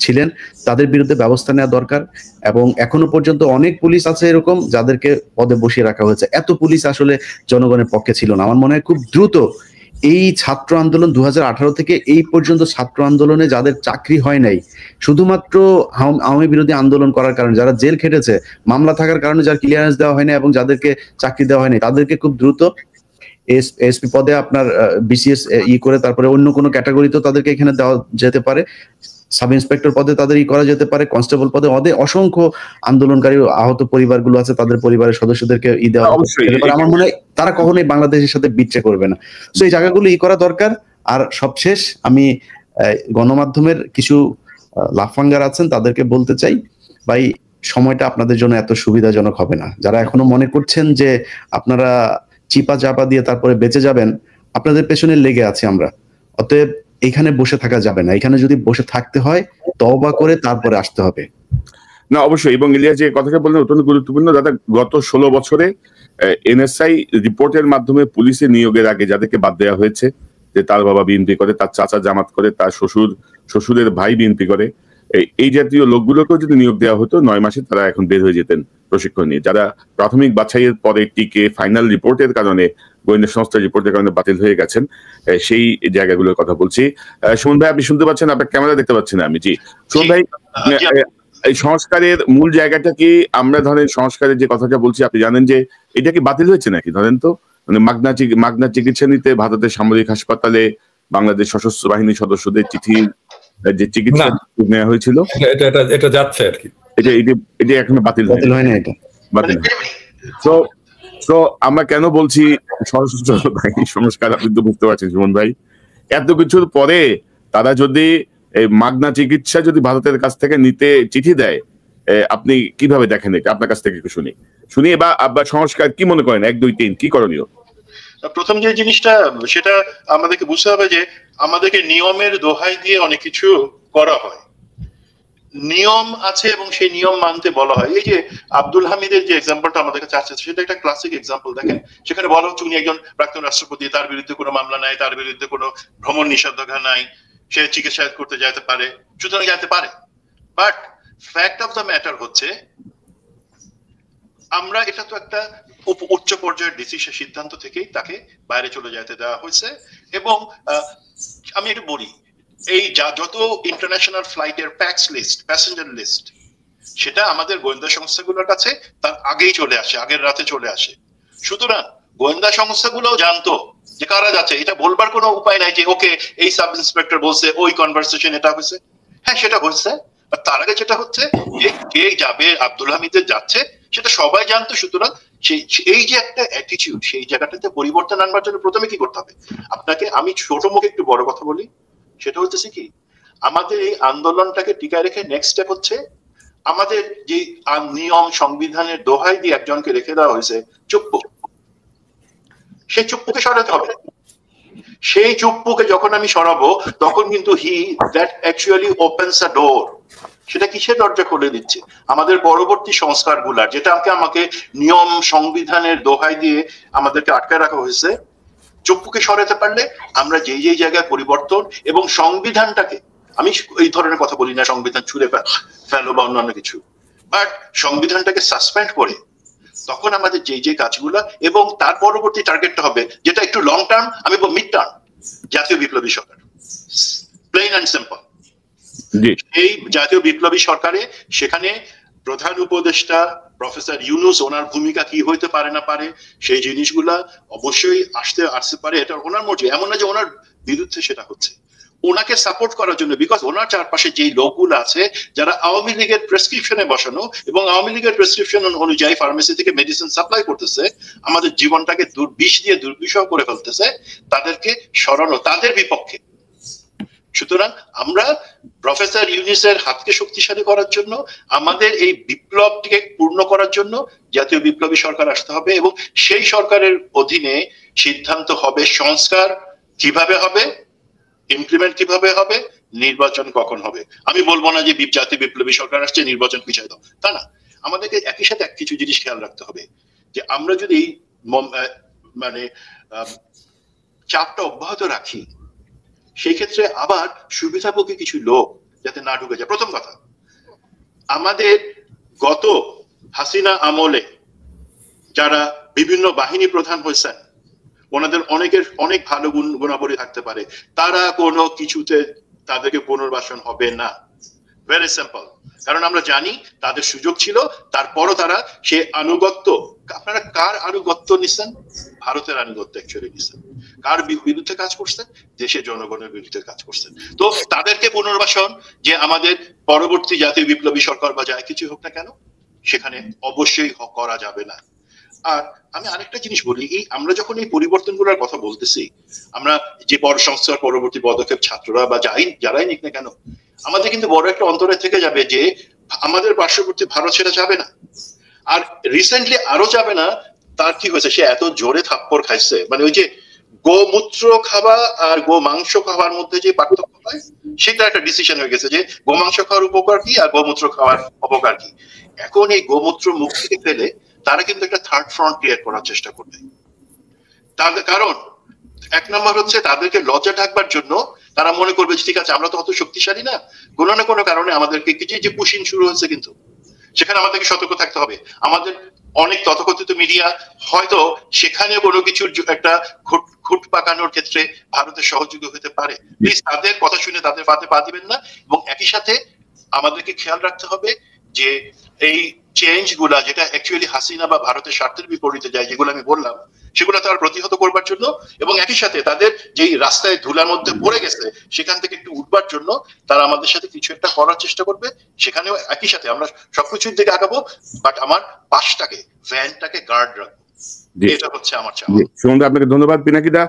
ছিলেন তাদের বিরুদ্ধে ব্যবস্থা নেওয়া দরকার। এবং এখনো পর্যন্ত অনেক পুলিশ আছে এরকম যাদেরকে পদে বসিয়ে রাখা হয়েছে। এত পুলিশ আসলে জনগণের পক্ষে ছিল না। আমার মনে হয় খুব দ্রুত এই ছাত্র আন্দোলন 2018 থেকে এই পর্যন্ত ছাত্র আন্দোলনে যাদের চাকরি হয় নাই, শুধুমাত্র আওয়ামী বিরোধী আন্দোলন করার কারণে যারা জেল খেটেছে, মামলা থাকার কারণে যার ক্লিয়ারেন্স দেওয়া হয় না এবং যাদেরকে চাকরি দেওয়া হয়নি, তাদেরকে খুব দ্রুত এসপি পদে আপনার বিসিএস করে তারপরে অন্য কোনো ক্যাটাগরিতেও তাদেরকে এখানে দেওয়া যেতে পারে। সাব ইন্সপেক্টর পদে তাদের করা যেতে পারে, কনস্টেবল পদে। অসংখ্য আন্দোলনকারী আহত পরিবারগুলো আছে, তাদের পরিবারের সদস্যদেরকে দেওয়া যেতে পারে। আমার মনে হয় তারা কখনোই বাংলাদেশের সাথে বিট্রে করবে না। তো এই জায়গাগুলো করা দরকার। আর সবশেষ আমি গণমাধ্যমের কিছু লাফাঙ্গার আছেন তাদেরকে বলতে চাই, ভাই সময়টা আপনাদের জন্য এত সুবিধাজনক হবে না। যারা এখনো মনে করছেন যে আপনারা চিপা চাপা দিয়ে তারপরে বেঁচে যাবেন, আপনাদের পেছনে লেগে আছি আমরা। অতএব এখানে বসে থাকা যাবে না। এখানে যদি বসে থাকতে হয় তওবা করে তারপরে আসতে হবে। না, অবশ্যই। এবং ইলিয়াস যে কথাটা বললেন অত্যন্ত গুরুত্বপূর্ণ। দাদা, গত 16 বছরে এনএসআই রিপোর্টের মাধ্যমে পুলিশে নিয়োগের আগে যাদেরকে বাদ দেওয়া হয়েছে, যে তার বাবা বিএনপি করে, তার চাচা জামাত করে, তার শ্বশুরের ভাই বিএনপি করে, এই জাতীয় লোকগুলোকেও যদি নিয়োগ দেওয়া হতো 9 মাসে তারা এখন বের হয়ে যেতেন প্রশিক্ষণ নিয়ে। যারা প্রাথমিক বাছাইয়ের পরে টিকে ফাইনাল রিপোর্টের কারণে, গোয়েন্দা সংস্থার রিপোর্টের কারণে বাতিল হয়ে গেছেন, সেই জায়গাগুলোর কথা বলছি। সুমন ভাই, আপনি শুনতে পাচ্ছেন? আপনার ক্যামেরা দেখতে পাচ্ছি না আমি। জি সুমন ভাই, এই সংস্কারের মূল জায়গাটা কি? আমরা ধরেন সংস্কারের যে কথাটা বলছি, আপনি জানেন যে এটা কি বাতিল হয়েছে নাকি? ধরেন তো, মানে মাগনা চিকিৎসা নিতে ভারতের সামরিক হাসপাতালে বাংলাদেশ সশস্ত্র বাহিনীর সদস্যদের চিঠি যে চিকিৎসা নেওয়া হয়েছিল, এটা যাচ্ছে আর কি, এটা এখনো বাতিল হয় না। এটা বাতিল। তো আমরা কেন বলছি সশস্ত্র বাহিনী সংস্কার, আপনি তো বুঝতে পারছেন সুমন ভাই। এত কিছুর পরে তারা যদি এই মাগনা চিকিৎসা যদি ভারতের কাছ থেকে নিতে চিঠি দেয়, আপনি কিভাবে দেখেন এটা? আপনার কাছ থেকে একটু শুনি বা সংস্কার কি মনে করেন? 1, 2, 3 কি করণীয়? প্রথম যে জিনিসটা, সেটা আমাদেরকে বুঝতে হবে যে আমাদেরকে নিয়মের দোহাই দিয়ে অনেক কিছু করা হয়। নিয়ম আছে এবং সেই নিয়ম মানতে বলা হয়। এই যে আব্দুল হামিদের যে এক্সাম্পলটা আমাদের কাছে আছে, সেটা একটা ক্লাসিক এক্সাম্পল। দেখেন, সেখানে বলা হচ্ছে উনি একজন প্রাক্তন রাষ্ট্রপতি, তার বিরুদ্ধে কোনো মামলা নাই, তার বিরুদ্ধে কোনো ভ্রমণ নিষেধাজ্ঞা নাই, সে চিকিৎসা করতে যেতে পারে, সুতরাং যেতে পারে। But fact of the matter হচ্ছে, আমরা এটা তো একটা উচ্চ পর্যায়ের ডিসিশন, সিদ্ধান্ত থেকেই তাকে বাইরে চলে যেতে দেওয়া হয়েছে। এবং আমি একটু বলি, এই যত ইন্টারন্যাশনাল ফ্লাইটের প্যাসেঞ্জার লিস্ট, সেটা আমাদের গোয়েন্দা সংস্থাগুলোর কাছে তার আগেই চলে আসে, আগের রাতে চলে আসে। সুতরাং গোয়েন্দা সংস্থাগুলোও জানতো যে কারা যাচ্ছে। এটা বলবার কোনো উপায় নাই যে ওকে এই সাব ইন্সপেক্টর বলছে, ওই কনভারসেশন এটা হয়েছে। হ্যাঁ, সেটা হয়েছে। তার আগে যেটা হচ্ছে যে কে যাবে, আব্দুল হামিদের যাচ্ছে, সেটা সবাই জানতো। সুতরাং এই যে একটা অ্যাটিটিউড, সেই জায়গাটাতে পরিবর্তন আনবার জন্য প্রথমে কি করতে হবে আপনাকে? আমি ছোট মুখে একটু বড় কথা বলি, সেটা হচ্ছে কি, আমাদের এই আন্দোলনটাকে টিকায় রেখে নেক্সট স্টেপ হচ্ছে আমাদের যে নিয়ম সংবিধানের দোহাই দিয়ে একজনকে রেখে দেওয়া হয়েছে চুপ্পু, সেই চুপ্পুকে সরাতে হবে। সেই চুপ্পুকে যখন আমি সরাবো তখন কিন্তু দ্যাট অ্যাকচুয়ালি ওপেনস আ ডোর। সেটা কিসের দরজা খুলে দিচ্ছে? আমাদের পরবর্তী সংস্কারগুলার, যেটা আমাকে নিয়ম সংবিধানের দোহাই দিয়ে আমাদেরকে আটকায় রাখা হয়েছে। চুপ্পুকে সরাতে পারলে আমরা যেই জায়গায় পরিবর্তন এবং সংবিধানটাকে, আমি এই ধরনের কথা বলি না সংবিধান ছুঁড়ে ফেলো বা অন্যান্য কিছু, বাট সংবিধানটাকে সাসপেন্ড করে তখন আমাদের যে কাজগুলা, এবং তার পরবর্তী টার্গেটটা হবে যেটা একটু লং টার্ম, আমি বলবো মিড টার্ম, জাতীয় বিপ্লবী সরকার। Plain and simple. এই জাতীয় বিপ্লবী সরকারে সেখানে প্রধান উপদেষ্টা প্রফেসর ইউনূস, ওনার ভূমিকা কি হইতে পারে না পারে, সেই জিনিসগুলা অবশ্যই আসতে পারে, এটা ওনার মর্জি। এমন না যে ওনার বিরুদ্ধে সেটা হচ্ছে, ওনাকে সাপোর্ট করার জন্য, বিকজ ওনার চারপাশে যেই লোকগুলো আছে যারা আওয়ামী লীগের প্রেসক্রিপশনে বসানো এবং আওয়ামী লীগের প্রেসক্রিপশন অনুযায়ী ফার্মেসি থেকে মেডিসিন সাপ্লাই করতেছে, আমাদের জীবনটাকে বিষ দিয়ে দুর্বিষহ করে ফেলতেছে, তাদেরকে সরানো, তাদের বিপক্ষে। সুতরাং আমরা প্রফেসর ইউনূসের হাতকে শক্তিশালী করার জন্য, আমাদের এই বিপ্লবটিকে পূর্ণ করার জন্য জাতীয় বিপ্লবী সরকার আসতে হবে, এবং সেই সরকারের অধীনে সিদ্ধান্ত হবে সংস্কার কিভাবে হবে, ইমপ্লিমেন্ট কিভাবে হবে, নির্বাচন কখন হবে। আমি বলবো না যে জাতীয় বিপ্লবী সরকার আসছে নির্বাচন পিছিয়ে দাও, তা না। আমাদেরকে একই সাথে কিছু জিনিস খেয়াল রাখতে হবে, যে আমরা যদি মানে চাপটা অব্যাহত রাখি, সেই ক্ষেত্রে আবার সুবিধাভোগী কিছু লোক যাতে না ঢুকে যায়। প্রথম কথা, আমাদের গত হাসিনা আমলে যারা বিভিন্ন বাহিনী প্রধান হয়েছেন, ওনাদের অনেকের অনেক ভালো গুণাবলী থাকতে পারে, তারা কোনো কিছুতে তাদেরকে পুনর্বাসন হবে না। Very simple. কারণ আমরা জানি তাদের সুযোগ ছিল, তারপরও তারা সে আনুগত্য, আপনারা কার আনুগত্য নিচ্ছেন? ভারতের আনুগত্য অ্যাকচুয়ালি নিচ্ছেন। কার বিরুদ্ধে কাজ করছেন? দেশের জনগণের বিরুদ্ধে কাজ করছেন। তো তাদেরকে পুনর্বাসন যে আমাদের পরবর্তী জাতীয় বিপ্লবী সরকার বা যাই কিছু হোক না কেন, সেখানে অবশ্যই করা যাবে না। আর আমি আরেকটা জিনিস বলি, এই আমরা যখন এই পরিবর্তনগুলোর কথা বলতেছি, আমরা যে বড় সংস্কার পরবর্তী পদক্ষেপ ছাত্ররা বা যারাই নিক না কেন, আমাদের কিন্তু বড় একটা অন্তরে থেকে যাবে যে আমাদের পার্শ্ববর্তী ভারত সেটা যাবে না। আর রিসেন্টলি আরো যাবে না। তার কি হয়েছে? সে এত জোরে থাপ্পড় খাইছে, মানে ওই যে গোমূত্র খাওয়া আর গো মাংস খাওয়ার মধ্যে যে পার্থক্য হয়, সেটা একটা ডিসিশন হয়ে গেছে যে গোমাংস খাওয়ার উপকার কি আর গোমূত্র খাওয়ার অপকার কি। এখন এই গোমূত্র মুখ থেকে ফেলে তারা কিন্তু একটা থার্ড ফ্রন্ট ক্রিয়েট করার চেষ্টা করবে। তাদের কারণ এক নম্বর হচ্ছে তাদেরকে লজ্জা ঢাকবার জন্য তারা মনে করবে যে ঠিক আছে আমরা তো অত শক্তিশালী না, কোনো না কোনো কারণে আমাদেরকে যে পুশিং শুরু হয়েছে, কিন্তু সেখানে আমাদেরকে সতর্ক থাকতে হবে। আমাদের অনেক তথাকথিত মিডিয়া হয়তো সেখানে কোনো কিছুর একটা খুঁট পাকানোর ক্ষেত্রে ভারতের সহযোগী হতে পারে। প্লিজ তাদের কথা শুনে তাদের পাতে পা দিবেন না। এবং একই সাথে আমাদেরকে খেয়াল রাখতে হবে যে এই চেঞ্জ গুলা যেটা অ্যাকচুয়ালি হাসিনা বা ভারতের স্বার্থের বিপরীতে যায়, যেগুলো আমি বললাম, সেগুলো তারা প্রতিহত করবার জন্য এবং একই সাথে তাদের যেই রাস্তায় ধুলার মধ্যে পড়ে গেছে সেখান থেকে একটু উঠবার জন্য তারা আমাদের সাথে কিছু একটা করার চেষ্টা করবে। সেখানেও একই সাথে আমরা সবকিছুর দিকে আগাবো, বাট আমার পাশটাকে, ভ্যানটাকে গার্ড রাখবো। এটা হচ্ছে আমার চাওয়া। সুমন, আপনাকে ধন্যবাদ। পিনাকিদা,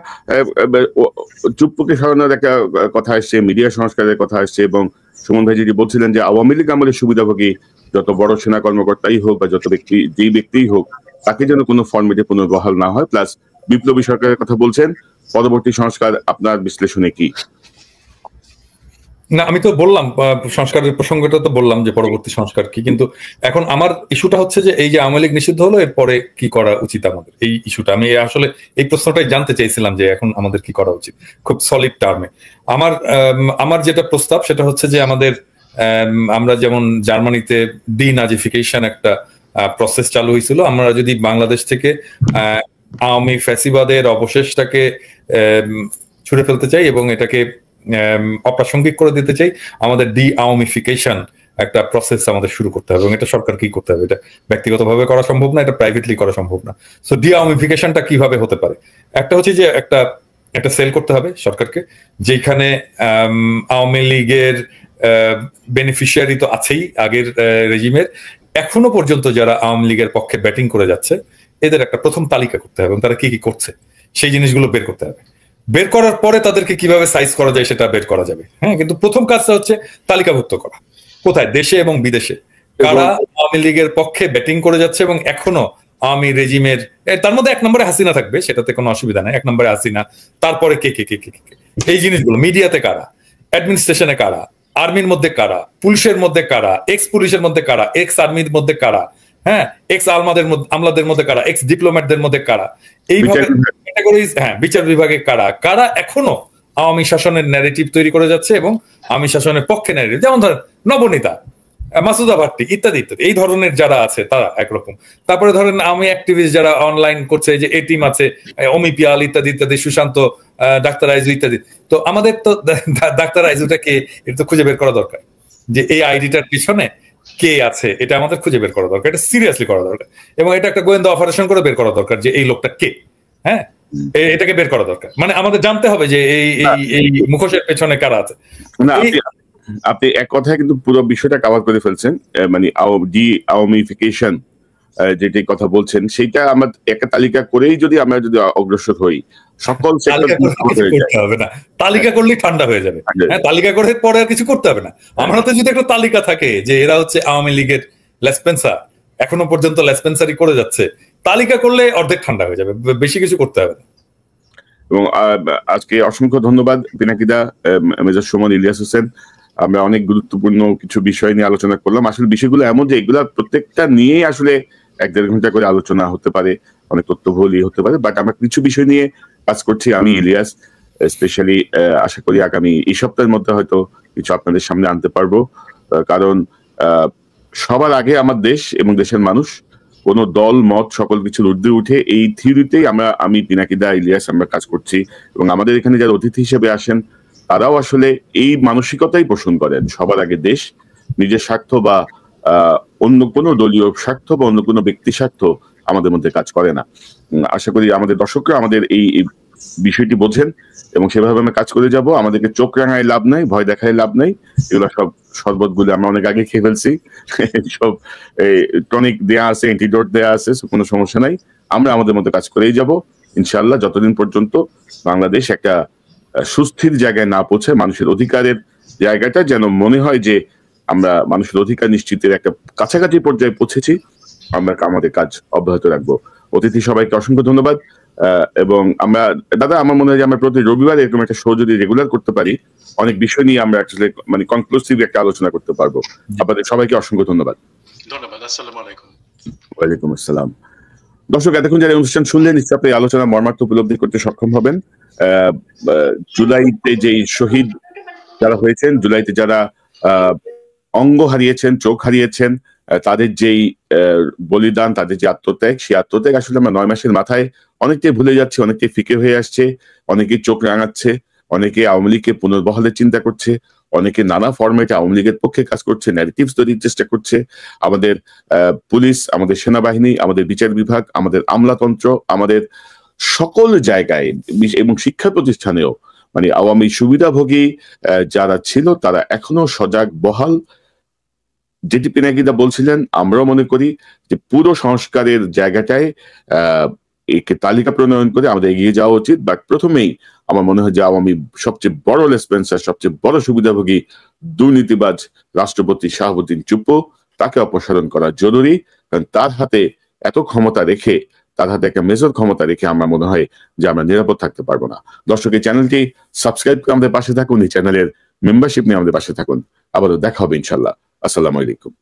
চুপ্পুকে সরানোর একটা কথা আসছে, মিডিয়া সংস্কারের কথা আসছে, এবং সুমন ভাই যদি বলছিলেন যে আওয়ামী লীগ আমলের সুবিধাভোগী যত বড় সেনা কর্মকর্তাই হোক বা যত ব্যক্তি, যেই ব্যক্তিই হোক, তাকে যেন কোনো ফর্মেটে পুনর্বহাল না হয়। প্লাস বিপ্লবী সরকারের কথা বলছেন, পরবর্তী সংস্কার আপনার বিশ্লেষণে কি? না, আমি তো বললাম সংস্কারের প্রসঙ্গটা তো বললাম যে পরবর্তী সংস্কার কি, কিন্তু এখন আমার ইস্যুটা হচ্ছে যে এই যে আওয়ামী লীগ নিষিদ্ধ হলো, এরপরে কি করা উচিত আমাদের, এই ইস্যুটা আমি আসলে এই প্রশ্নটাই জানতে চাইছিলাম যে এখন আমাদের কি করা উচিত খুব সলিড টার্মে। আমার যেটা প্রস্তাব সেটা হচ্ছে যে আমাদের আমরা যেমন জার্মানিতে ডিনাজিফিকেশন একটা প্রসেস চালু হয়েছিল, আমরা যদি বাংলাদেশ থেকে আওয়ামী ফ্যাসিবাদের অবশেষটাকে ছুড়ে ফেলতে চাই এবং এটাকে অপ্রাসঙ্গিক করে দিতে চাই, আমাদের আওয়ামিফিকেশন একটা প্রসেস আমাদের শুরু করতে হবে, এবং এটা সরকারকেই করতে হবে। এটা ব্যক্তিগতভাবে করা সম্ভব না, এটা প্রাইভেটলি করা সম্ভব না। সো আওয়ামিফিকেশনটা কিভাবে হতে পারে? একটা হচ্ছে যে একটা সেল করতে হবে সরকারকে, যেখানে আওয়ামী লীগের বেনিফিশিয়ারি তো আছেই আগের রেজিমের, এখনো পর্যন্ত যারা আওয়ামী লীগের পক্ষে ব্যাটিং করে যাচ্ছে এদের একটা প্রথম তালিকা করতে হবে এবং তারা কি কি করছে সেই জিনিসগুলো বের করতে হবে। বের করার পরে তাদেরকে কিভাবে সাইজ করা যায় সেটা বের করা যাবে। হ্যাঁ, কিন্তু প্রথম কাজটা হচ্ছে তালিকাভুক্ত করা, কোথায়, দেশে এবং বিদেশে কারা আওয়ামী লীগের পক্ষে ব্যাটিং করে যাচ্ছে এবং এখনো আওয়ামী রেজিমের, তার মধ্যে 1 নম্বরে হাসিনা থাকবে, সেটাতে কোনো অসুবিধা নাই, 1 নম্বরে হাসিনা, তারপরে কে কে কে কে কে এই জিনিসগুলো, মিডিয়াতে কারা, অ্যাডমিনিস্ট্রেশনে কারা, আর্মির মধ্যে কারা, পুলিশের মধ্যে কারা, এক্স পুলিশের মধ্যে কারা, এক্স আর্মির মধ্যে কারা, হ্যাঁ, এক্স আমলাদের মধ্যে কারা, এক্স ডিপ্লোম্যাটদের মধ্যে কারা, এইভাবে ক্যাটাগরিজ, হ্যাঁ, বিচার বিভাগে কারা কারা এখনো আওয়ামী শাসনের ন্যারেটিভ তৈরি করে যাচ্ছে এবং আওয়ামী শাসনের পক্ষে ন্যারেটিভ, যেমন ধরেন নবনীতা, মাসুদা ভাট্টি ইত্যাদি ইত্যাদি, এই ধরনের যারা আছে তারা একরকম। তারপরে ধরেন আমি অ্যাক্টিভিস্ট যারা অনলাইন করছে, যে এ টিম আছে, অমি পিয়াল ইত্যাদি ইত্যাদি, সুশান্ত, ডাক্তার আইজু ইত্যাদি। তো আমাদের তো ডাক্তার আইজুটা কে, এটা তো খুঁজে বের করা দরকার, যে এই আইডিটার পিছনে কে আছে, এটা আমাদের খুঁজে বের করা দরকার, এটা সিরিয়াসলি করা দরকার, এবং এটা একটা গোয়েন্দা অপারেশন করে বের করা দরকার যে এই লোকটা কে। হ্যাঁ, এটাকে বের করা দরকার, মানে আমাদের জানতে হবে যে এই মুখোশের পেছনে কারা আছে। আপনি এক কথায় কিন্তু পুরো বিষয়টা কভার করে ফেলছেন, মানে আওয়ামিফিকেশন যেটি কথা বলছেন, সেইটা আমরা একটা তালিকা করেই যদি আমরা অগ্রসর হই, সকল হবে না, তালিকা করলেই ঠান্ডা হয়ে যাবে। হ্যাঁ, তালিকা করে পরে আর কিছু করতে হবে না। আমরা তো যদি একটা তালিকা থাকে যে এরা হচ্ছে আওয়ামী লীগের লেসপেন্সার, এখনো পর্যন্ত লেসপেন্সারি করে যাচ্ছে, তালিকা করলে অর্ধেক ঠান্ডা হয়ে যাবে, বেশি কিছু করতে হবে না। এবং আজকে অসংখ্য ধন্যবাদ পিনাকিদা, মেজর সুমন, ইলিয়াস হোসেন। আমরা অনেক গুরুত্বপূর্ণ কিছু বিষয় নিয়ে আলোচনা করলাম। আসলে বিষয়গুলো এমন যে এগুলা প্রত্যেকটা নিয়েই আসলে 1-1.5 ঘন্টা করে আলোচনা হতে পারে, অনেক তথ্যবহুল হতে পারে, বাট আমরা কিছু বিষয় নিয়ে কাজ করছি। আমি ইলিয়াস স্পেশালি আশা করি আগামী এই সপ্তাহের মধ্যে হয়তো কিছু আপনাদের সামনে আনতে পারবো, কারণ সবার আগে আমার দেশ এবং দেশের মানুষ, কোন দল মত সকল কিছুর ঊর্ধ্বে উঠে, এই থিওরিতেই আমি পিনাকিদা, ইলিয়াস আমরা কাজ করছি। এবং আমাদের এখানে যারা অতিথি হিসেবে আসেন তারাও আসলে এই মানসিকতাই পোষণ করেন, সবার আগে দেশ, নিজের স্বার্থ বা অন্য কোনো দলীয় স্বার্থ বা অন্য কোনো ব্যক্তি স্বার্থ আমাদের মধ্যে কাজ করে না। আশা করি আমাদের দর্শকরা আমাদের এই বিষয়টি বোঝেন এবং সেভাবে আমরা কাজ করে যাব। আমাদেরকে চোখ রাঙায় লাভ নাই, ভয় দেখায় লাভ নাই, এগুলো সব শরবতগুলো আমরা অনেক আগে খেয়ে ফেলছি, সব টনিক দেয়া আছে, অ্যান্টিডোট দেয়া আছে, কোনো সমস্যা নাই। আমরা আমাদের মধ্যে কাজ করেই যাব ইনশাআল্লাহ, যতদিন পর্যন্ত বাংলাদেশ একটা সুস্থির জায়গায় না পৌঁছে, মানুষের অধিকারের জায়গাটা যেন মনে হয় যে আমরা মানুষের অধিকার নিশ্চিতের একটা কাছাকাছি পর্যায়ে পৌঁছেছি, আমরা আমাদের কাজ অব্যাহত রাখবো। অতিথি সবাইকে অসংখ্য ধন্যবাদ। এবং আমরা দাদা, আমার মনে হয় যে আমরা প্রতি রবিবার এরকম একটা শো যদি রেগুলার করতে পারি, অনেক বিষয় নিয়ে আমরা আসলে মানে কনক্লুসিভ একটা আলোচনা করতে পারবো। আপনাদের সবাইকে অসংখ্য ধন্যবাদ। ধন্যবাদ। আসসালামু আলাইকুম। ওয়ালাইকুম আসসালাম। দর্শক, এতক্ষণ যারা অনুষ্ঠান শুনলেন, নিশ্চয়ই আপনি আলোচনা মর্মার্থ উপলব্ধি করতে সক্ষম হবেন। জুলাইতে যে শহীদ যারা হয়েছেন, জুলাইতে যারা অঙ্গ হারিয়েছেন, চোখ হারিয়েছেন, তাদের যেই বলিদান, তাদের যে আত্মত্যাগ, সেই আত্মত্যাগ আসলে আমরা 9 মাসের মাথায় অনেকটাই ভুলে যাচ্ছি, অনেকটাই ফিকে হয়ে আসছে, অনেকেই চোখ রাঙাচ্ছে, অনেকে আওয়ামী লীগকে পুনর্বহালের চিন্তা করছে, অনেকে নানা ফরম্যাটে আওয়ামী লীগের পক্ষে কাজ করছে, ন্যারেটিভস তৈরির চেষ্টা করছে। আমাদের পুলিশ, আমাদের সেনাবাহিনী, আমাদের বিচার বিভাগ, আমাদের আমলাতন্ত্র, আমাদের সকল জায়গায় এবং শিক্ষা প্রতিষ্ঠানেও মানে আওয়ামী সুবিধাভোগী যারা ছিল তারা এখনো সজাগ বহাল। যেটি পিনাকিদা বলছিলেন, আমরাও মনে করি যে পুরো সংস্কারের জায়গাটায় একে তালিকা প্রণয়ন করে আমাদের এগিয়ে যাওয়া উচিত। বাট প্রথমেই আমার মনে হয় যে আওয়ামী সবচেয়ে বড় লেসপেন্সার, সবচেয়ে বড় সুবিধাভোগী দুর্নীতিবাজ রাষ্ট্রপতি শাহাবুদ্দিন চুপ্পু, তাকে অপসারণ করা জরুরি। কারণ তার হাতে এত ক্ষমতা রেখে, তার হাতে একটা মেজর ক্ষমতা রেখে আমার মনে হয় যে আমরা নিরাপদ থাকতে পারবো না। দর্শক, এই চ্যানেলটি সাবস্ক্রাইব করে আমাদের পাশে থাকুন, এই চ্যানেলের মেম্বারশিপ নিয়ে আমাদের পাশে থাকুন। আবারও দেখা হবে ইনশাল্লাহ। আসসালামু আলাইকুম।